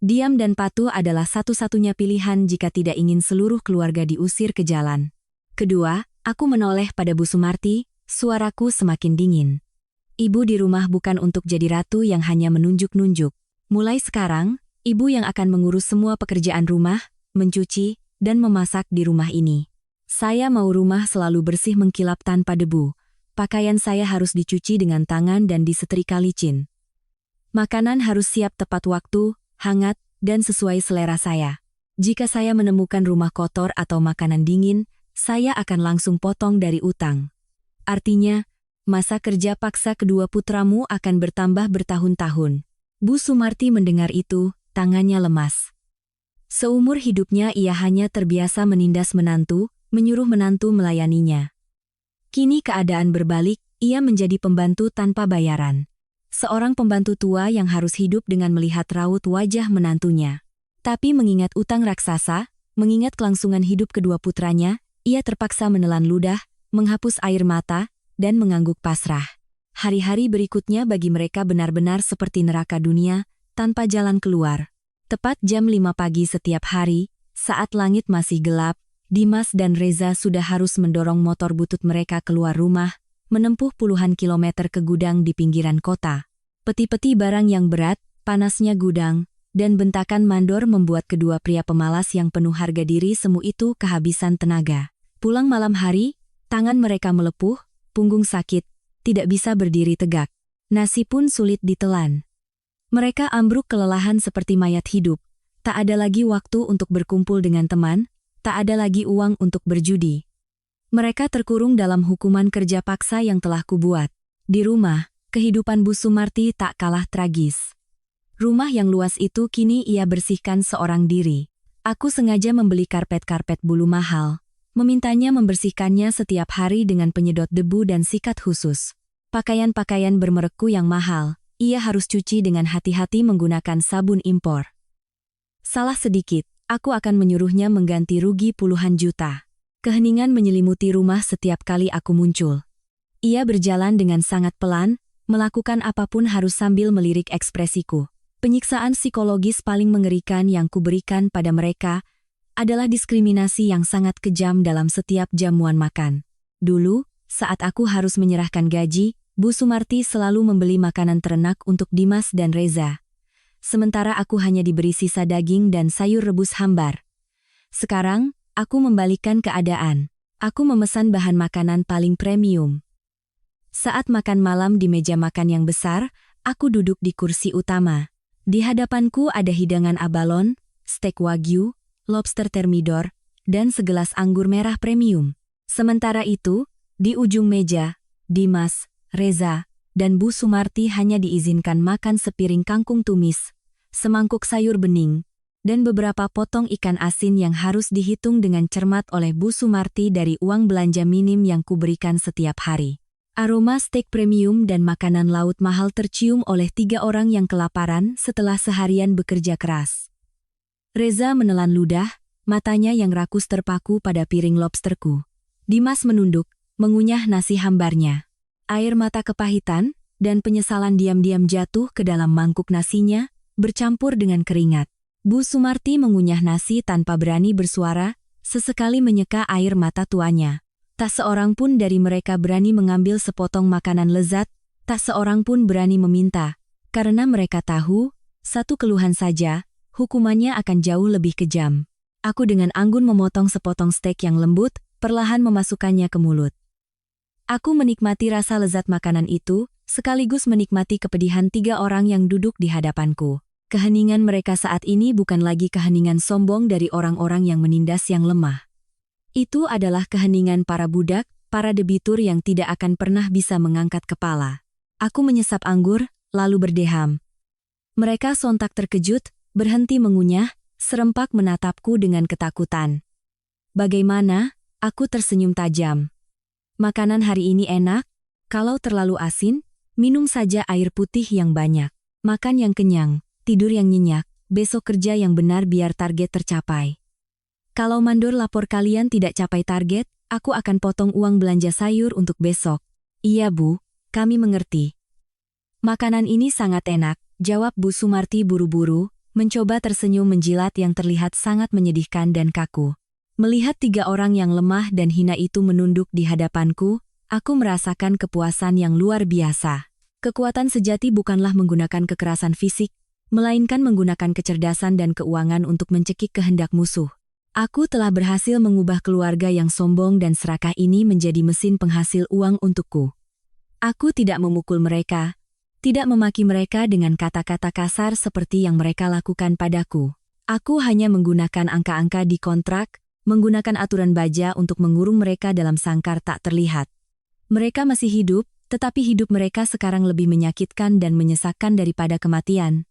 Diam dan patuh adalah satu-satunya pilihan jika tidak ingin seluruh keluarga diusir ke jalan. Kedua, aku menoleh pada Bu Sumarti, suaraku semakin dingin. Ibu di rumah bukan untuk jadi ratu yang hanya menunjuk-nunjuk. Mulai sekarang, ibu yang akan mengurus semua pekerjaan rumah, mencuci, dan memasak di rumah ini. Saya mau rumah selalu bersih mengkilap tanpa debu. Pakaian saya harus dicuci dengan tangan dan disetrika licin. Makanan harus siap tepat waktu, hangat, dan sesuai selera saya. Jika saya menemukan rumah kotor atau makanan dingin, saya akan langsung potong dari utang. Artinya, masa kerja paksa kedua putramu akan bertambah bertahun-tahun. Bu Sumarti mendengar itu, tangannya lemas. Seumur hidupnya ia hanya terbiasa menindas menantu, menyuruh menantu melayaninya. Kini keadaan berbalik, ia menjadi pembantu tanpa bayaran. Seorang pembantu tua yang harus hidup dengan melihat raut wajah menantunya. Tapi mengingat utang raksasa, mengingat kelangsungan hidup kedua putranya, ia terpaksa menelan ludah, menghapus air mata, dan mengangguk pasrah. Hari-hari berikutnya bagi mereka benar-benar seperti neraka dunia, tanpa jalan keluar. Tepat jam 5 pagi setiap hari, saat langit masih gelap, Dimas dan Reza sudah harus mendorong motor butut mereka keluar rumah, menempuh puluhan kilometer ke gudang di pinggiran kota. Peti-peti barang yang berat, panasnya gudang, dan bentakan mandor membuat kedua pria pemalas yang penuh harga diri semu itu kehabisan tenaga. Pulang malam hari, tangan mereka melepuh, punggung sakit, tidak bisa berdiri tegak. Nasi pun sulit ditelan. Mereka ambruk kelelahan seperti mayat hidup. Tak ada lagi waktu untuk berkumpul dengan teman, tak ada lagi uang untuk berjudi. Mereka terkurung dalam hukuman kerja paksa yang telah kubuat. Di rumah, kehidupan Bu Sumarti tak kalah tragis. Rumah yang luas itu kini ia bersihkan seorang diri. Aku sengaja membeli karpet-karpet bulu mahal, memintanya membersihkannya setiap hari dengan penyedot debu dan sikat khusus. Pakaian-pakaian bermerekku yang mahal, ia harus cuci dengan hati-hati menggunakan sabun impor. Salah sedikit, aku akan menyuruhnya mengganti rugi puluhan juta. Keheningan menyelimuti rumah setiap kali aku muncul. Ia berjalan dengan sangat pelan, melakukan apapun harus sambil melirik ekspresiku. Penyiksaan psikologis paling mengerikan yang kuberikan pada mereka adalah diskriminasi yang sangat kejam dalam setiap jamuan makan. Dulu, saat aku harus menyerahkan gaji, Bu Sumarti selalu membeli makanan ternak untuk Dimas dan Reza. Sementara aku hanya diberi sisa daging dan sayur rebus hambar. Sekarang, aku membalikkan keadaan. Aku memesan bahan makanan paling premium. Saat makan malam di meja makan yang besar, aku duduk di kursi utama. Di hadapanku ada hidangan abalon, steak wagyu, lobster thermidor, dan segelas anggur merah premium. Sementara itu, di ujung meja, Dimas, Reza, dan Bu Sumarti hanya diizinkan makan sepiring kangkung tumis, semangkuk sayur bening, dan beberapa potong ikan asin yang harus dihitung dengan cermat oleh Bu Sumarti dari uang belanja minim yang kuberikan setiap hari. Aroma steak premium dan makanan laut mahal tercium oleh 3 orang yang kelaparan setelah seharian bekerja keras. Reza menelan ludah, matanya yang rakus terpaku pada piring lobsterku. Dimas menunduk, mengunyah nasi hambarnya. Air mata kepahitan dan penyesalan diam-diam jatuh ke dalam mangkuk nasinya, bercampur dengan keringat. Bu Sumarti mengunyah nasi tanpa berani bersuara, sesekali menyeka air mata tuanya. Tak seorang pun dari mereka berani mengambil sepotong makanan lezat, tak seorang pun berani meminta, karena mereka tahu, satu keluhan saja, hukumannya akan jauh lebih kejam. Aku dengan anggun memotong sepotong steak yang lembut, perlahan memasukkannya ke mulut. Aku menikmati rasa lezat makanan itu, sekaligus menikmati kepedihan 3 orang yang duduk di hadapanku. Keheningan mereka saat ini bukan lagi keheningan sombong dari orang-orang yang menindas yang lemah. Itu adalah keheningan para budak, para debitur yang tidak akan pernah bisa mengangkat kepala. Aku menyesap anggur, lalu berdeham. Mereka sontak terkejut, berhenti mengunyah, serempak menatapku dengan ketakutan. Bagaimana? Aku tersenyum tajam. Makanan hari ini enak, kalau terlalu asin, minum saja air putih yang banyak. Makan yang kenyang. Tidur yang nyenyak, besok kerja yang benar biar target tercapai. Kalau mandor lapor kalian tidak capai target, aku akan potong uang belanja sayur untuk besok. Iya Bu, kami mengerti. Makanan ini sangat enak, jawab Bu Sumarti buru-buru, mencoba tersenyum menjilat yang terlihat sangat menyedihkan dan kaku. Melihat 3 orang yang lemah dan hina itu menunduk di hadapanku, aku merasakan kepuasan yang luar biasa. Kekuatan sejati bukanlah menggunakan kekerasan fisik, melainkan menggunakan kecerdasan dan keuangan untuk mencekik kehendak musuh. Aku telah berhasil mengubah keluarga yang sombong dan serakah ini menjadi mesin penghasil uang untukku. Aku tidak memukul mereka, tidak memaki mereka dengan kata-kata kasar seperti yang mereka lakukan padaku. Aku hanya menggunakan angka-angka di kontrak, menggunakan aturan baja untuk mengurung mereka dalam sangkar tak terlihat. Mereka masih hidup, tetapi hidup mereka sekarang lebih menyakitkan dan menyesakkan daripada kematian.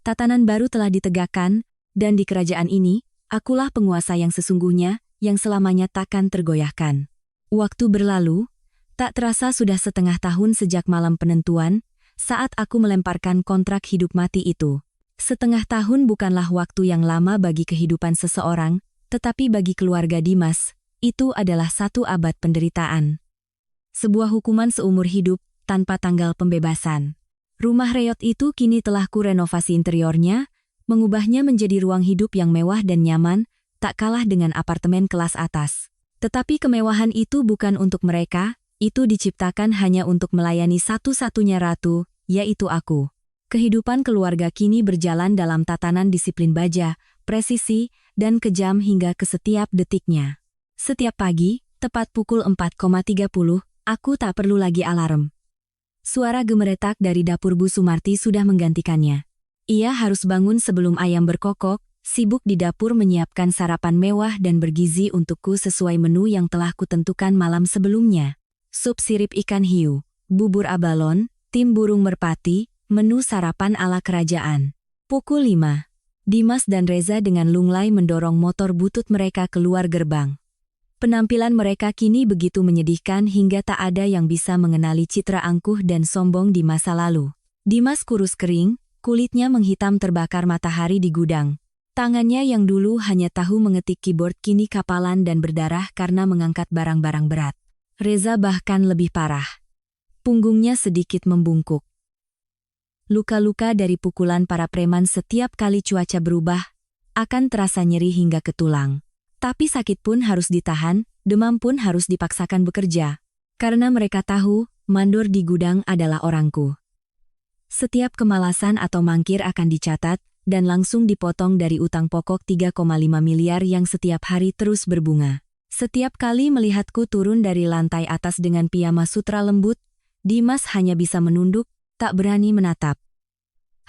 Tatanan baru telah ditegakkan, dan di kerajaan ini, akulah penguasa yang sesungguhnya, yang selamanya takkan tergoyahkan. Waktu berlalu, tak terasa sudah setengah tahun sejak malam penentuan, saat aku melemparkan kontrak hidup mati itu. Setengah tahun bukanlah waktu yang lama bagi kehidupan seseorang, tetapi bagi keluarga Dimas, itu adalah 1 abad penderitaan. Sebuah hukuman seumur hidup, tanpa tanggal pembebasan. Rumah reot itu kini telah kurenovasi interiornya, mengubahnya menjadi ruang hidup yang mewah dan nyaman, tak kalah dengan apartemen kelas atas. Tetapi kemewahan itu bukan untuk mereka, itu diciptakan hanya untuk melayani satu-satunya ratu, yaitu aku. Kehidupan keluarga kini berjalan dalam tatanan disiplin baja, presisi, dan kejam hingga ke setiap detiknya. Setiap pagi, tepat pukul 4.30, aku tak perlu lagi alarm. Suara gemeretak dari dapur Bu Sumarti sudah menggantikannya. Ia harus bangun sebelum ayam berkokok, sibuk di dapur menyiapkan sarapan mewah dan bergizi untukku sesuai menu yang telah kutentukan malam sebelumnya. Sup sirip ikan hiu, bubur abalon, tim burung merpati, menu sarapan ala kerajaan. Pukul 5. Dimas dan Reza dengan lunglai mendorong motor butut mereka keluar gerbang. Penampilan mereka kini begitu menyedihkan hingga tak ada yang bisa mengenali citra angkuh dan sombong di masa lalu. Dimas kurus kering, kulitnya menghitam terbakar matahari di gudang. Tangannya yang dulu hanya tahu mengetik keyboard kini kapalan dan berdarah karena mengangkat barang-barang berat. Reza bahkan lebih parah. Punggungnya sedikit membungkuk. Luka-luka dari pukulan para preman setiap kali cuaca berubah akan terasa nyeri hingga ke tulang. Tapi sakit pun harus ditahan, demam pun harus dipaksakan bekerja. Karena mereka tahu, mandor di gudang adalah orangku. Setiap kemalasan atau mangkir akan dicatat, dan langsung dipotong dari utang pokok 3,5 miliar yang setiap hari terus berbunga. Setiap kali melihatku turun dari lantai atas dengan piyama sutra lembut, Dimas hanya bisa menunduk, tak berani menatap.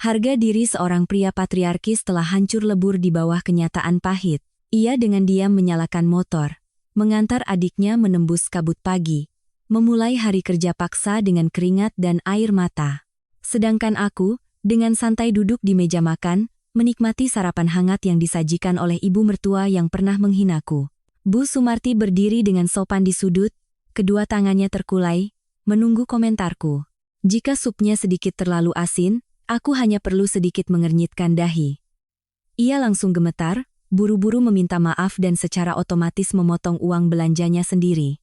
Harga diri seorang pria patriarkis telah hancur lebur di bawah kenyataan pahit. Ia dengan diam menyalakan motor, mengantar adiknya menembus kabut pagi, memulai hari kerja paksa dengan keringat dan air mata. Sedangkan aku, dengan santai duduk di meja makan, menikmati sarapan hangat yang disajikan oleh ibu mertua yang pernah menghinaku. Bu Sumarti berdiri dengan sopan di sudut, kedua tangannya terkulai, menunggu komentarku. Jika supnya sedikit terlalu asin, aku hanya perlu sedikit mengernyitkan dahi. Ia langsung gemetar, buru-buru meminta maaf dan secara otomatis memotong uang belanjanya sendiri.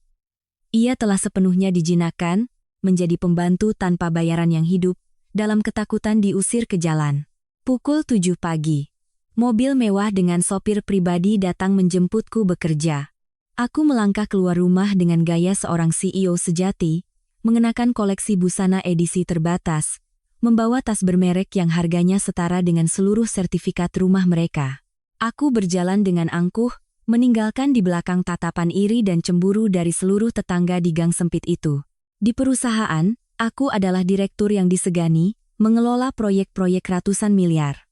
Ia telah sepenuhnya dijinakkan, menjadi pembantu tanpa bayaran yang hidup, dalam ketakutan diusir ke jalan. Pukul 7 pagi. Mobil mewah dengan sopir pribadi datang menjemputku bekerja. Aku melangkah keluar rumah dengan gaya seorang CEO sejati, mengenakan koleksi busana edisi terbatas, membawa tas bermerek yang harganya setara dengan seluruh sertifikat rumah mereka. Aku berjalan dengan angkuh, meninggalkan di belakang tatapan iri dan cemburu dari seluruh tetangga di gang sempit itu. Di perusahaan, aku adalah direktur yang disegani, mengelola proyek-proyek ratusan miliar.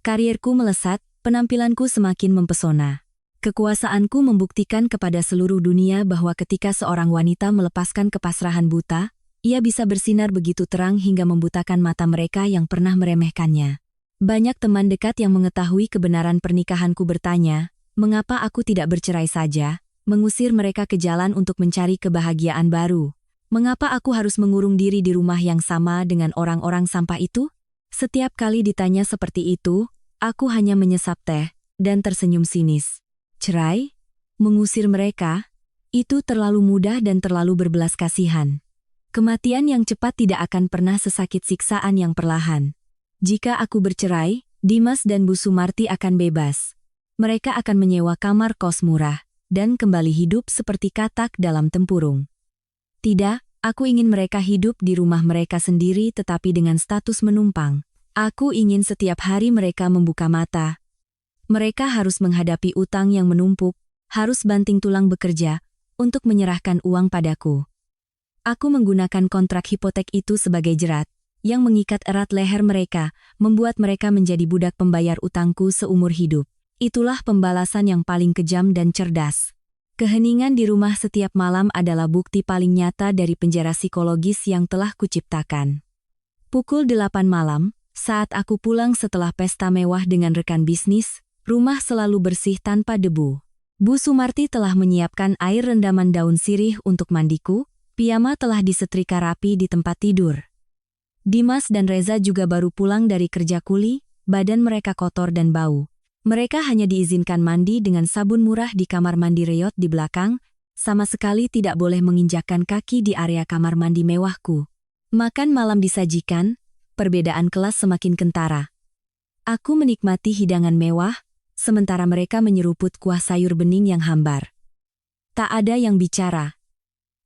Karierku melesat, penampilanku semakin mempesona. Kekuasaanku membuktikan kepada seluruh dunia bahwa ketika seorang wanita melepaskan kepasrahan buta, ia bisa bersinar begitu terang hingga membutakan mata mereka yang pernah meremehkannya. Banyak teman dekat yang mengetahui kebenaran pernikahanku bertanya, mengapa aku tidak bercerai saja, mengusir mereka ke jalan untuk mencari kebahagiaan baru. Mengapa aku harus mengurung diri di rumah yang sama dengan orang-orang sampah itu? Setiap kali ditanya seperti itu, aku hanya menyesap teh dan tersenyum sinis. Cerai? Mengusir mereka? Itu terlalu mudah dan terlalu berbelas kasihan. Kematian yang cepat tidak akan pernah sesakit siksaan yang perlahan. Jika aku bercerai, Dimas dan Bu Sumarti akan bebas. Mereka akan menyewa kamar kos murah, dan kembali hidup seperti katak dalam tempurung. Tidak, aku ingin mereka hidup di rumah mereka sendiri tetapi dengan status menumpang. Aku ingin setiap hari mereka membuka mata. Mereka harus menghadapi utang yang menumpuk, harus banting tulang bekerja, untuk menyerahkan uang padaku. Aku menggunakan kontrak hipotek itu sebagai jerat, yang mengikat erat leher mereka, membuat mereka menjadi budak pembayar utangku seumur hidup. Itulah pembalasan yang paling kejam dan cerdas. Keheningan di rumah setiap malam adalah bukti paling nyata dari penjara psikologis yang telah kuciptakan. Pukul 8 malam, saat aku pulang setelah pesta mewah dengan rekan bisnis, rumah selalu bersih tanpa debu. Bu Sumarti telah menyiapkan air rendaman daun sirih untuk mandiku, piyama telah disetrika rapi di tempat tidur. Dimas dan Reza juga baru pulang dari kerja kuli, badan mereka kotor dan bau. Mereka hanya diizinkan mandi dengan sabun murah di kamar mandi Reyot di belakang, sama sekali tidak boleh menginjakkan kaki di area kamar mandi mewahku. Makan malam disajikan, perbedaan kelas semakin kentara. Aku menikmati hidangan mewah, sementara mereka menyeruput kuah sayur bening yang hambar. Tak ada yang bicara.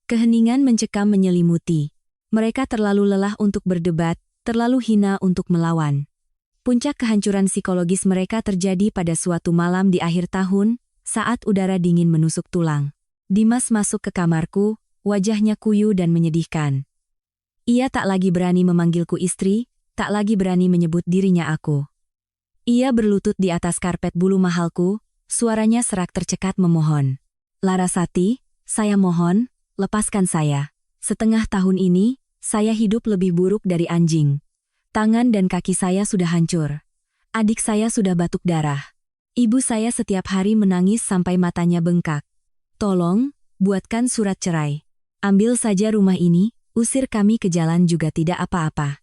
Keheningan mencekam menyelimuti. Mereka terlalu lelah untuk berdebat, terlalu hina untuk melawan. Puncak kehancuran psikologis mereka terjadi pada suatu malam di akhir tahun, saat udara dingin menusuk tulang. Dimas masuk ke kamarku, wajahnya kuyu dan menyedihkan. Ia tak lagi berani memanggilku istri, tak lagi berani menyebut dirinya aku. Ia berlutut di atas karpet bulu mahalku, suaranya serak tercekat memohon. Larasati, saya mohon, lepaskan saya. Setengah tahun ini, saya hidup lebih buruk dari anjing. Tangan dan kaki saya sudah hancur. Adik saya sudah batuk darah. Ibu saya setiap hari menangis sampai matanya bengkak. Tolong, buatkan surat cerai. Ambil saja rumah ini, usir kami ke jalan juga tidak apa-apa.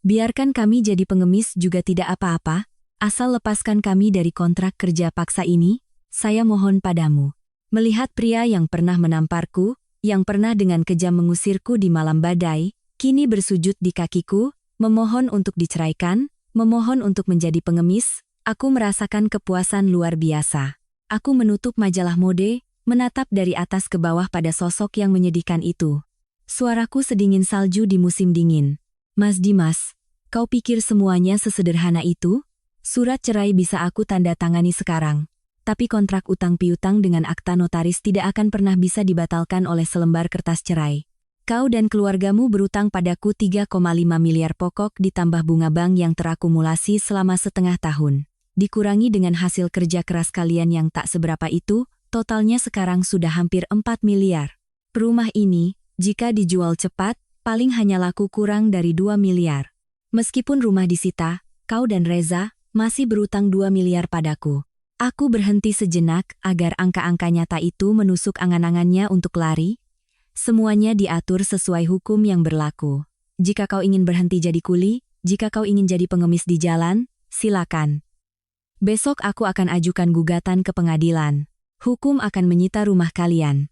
Biarkan kami jadi pengemis juga tidak apa-apa, asal lepaskan kami dari kontrak kerja paksa ini, saya mohon padamu. Melihat pria yang pernah menamparku, yang pernah dengan kejam mengusirku di malam badai, kini bersujud di kakiku, memohon untuk diceraikan, memohon untuk menjadi pengemis, aku merasakan kepuasan luar biasa. Aku menutup majalah mode, menatap dari atas ke bawah pada sosok yang menyedihkan itu. Suaraku sedingin salju di musim dingin. Mas Dimas, kau pikir semuanya sesederhana itu? Surat cerai bisa aku tanda tangani sekarang. Tapi kontrak utang piutang dengan akta notaris tidak akan pernah bisa dibatalkan oleh selembar kertas cerai. Kau dan keluargamu berutang padaku 3,5 miliar pokok ditambah bunga bank yang terakumulasi selama setengah tahun. Dikurangi dengan hasil kerja keras kalian yang tak seberapa itu, totalnya sekarang sudah hampir 4 miliar. Rumah ini, jika dijual cepat, paling hanya laku kurang dari 2 miliar. Meskipun rumah disita, kau dan Reza masih berutang 2 miliar padaku. Aku berhenti sejenak agar angka-angka nyata itu menusuk angan-angannya untuk lari. Semuanya diatur sesuai hukum yang berlaku. Jika kau ingin berhenti jadi kuli, jika kau ingin jadi pengemis di jalan, silakan. Besok aku akan ajukan gugatan ke pengadilan. Hukum akan menyita rumah kalian.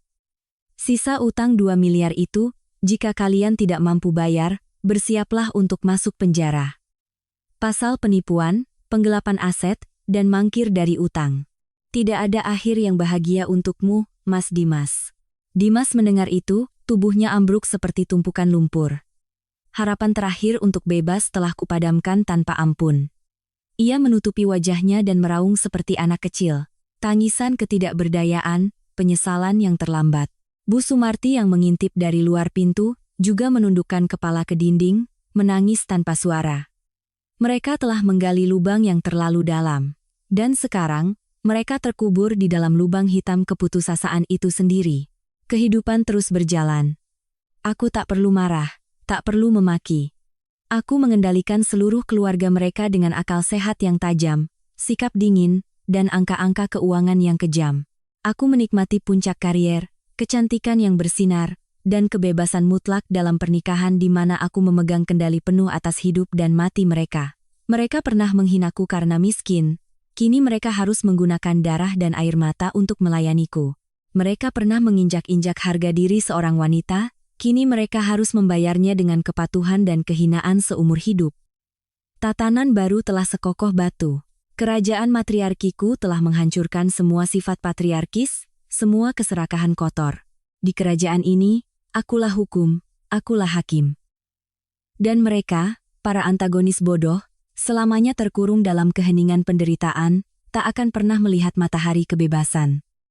Sisa utang 2 miliar itu, jika kalian tidak mampu bayar, bersiaplah untuk masuk penjara. Pasal penipuan, penggelapan aset, dan mangkir dari utang. Tidak ada akhir yang bahagia untukmu, Mas Dimas. Dimas mendengar itu, tubuhnya ambruk seperti tumpukan lumpur. Harapan terakhir untuk bebas telah kupadamkan tanpa ampun. Ia menutupi wajahnya dan meraung seperti anak kecil. Tangisan ketidakberdayaan, penyesalan yang terlambat. Bu Sumarti yang mengintip dari luar pintu, juga menundukkan kepala ke dinding, menangis tanpa suara. Mereka telah menggali lubang yang terlalu dalam. Dan sekarang, mereka terkubur di dalam lubang hitam keputusasaan itu sendiri. Kehidupan terus berjalan. Aku tak perlu marah, tak perlu memaki. Aku mengendalikan seluruh keluarga mereka dengan akal sehat yang tajam, sikap dingin, dan angka-angka keuangan yang kejam. Aku menikmati puncak karier, kecantikan yang bersinar, dan kebebasan mutlak dalam pernikahan di mana aku memegang kendali penuh atas hidup dan mati mereka. Mereka pernah menghinaku karena miskin, kini mereka harus menggunakan darah dan air mata untuk melayaniku. Mereka pernah menginjak-injak harga diri seorang wanita, kini mereka harus membayarnya dengan kepatuhan dan kehinaan seumur hidup. Tatanan baru telah sekokoh batu. Kerajaan matriarkiku telah menghancurkan semua sifat patriarkis, semua keserakahan kotor. Di kerajaan ini, akulah hukum, akulah hakim. Dan mereka, para antagonis bodoh, selamanya terkurung dalam keheningan penderitaan, tak akan pernah melihat matahari kebebasan.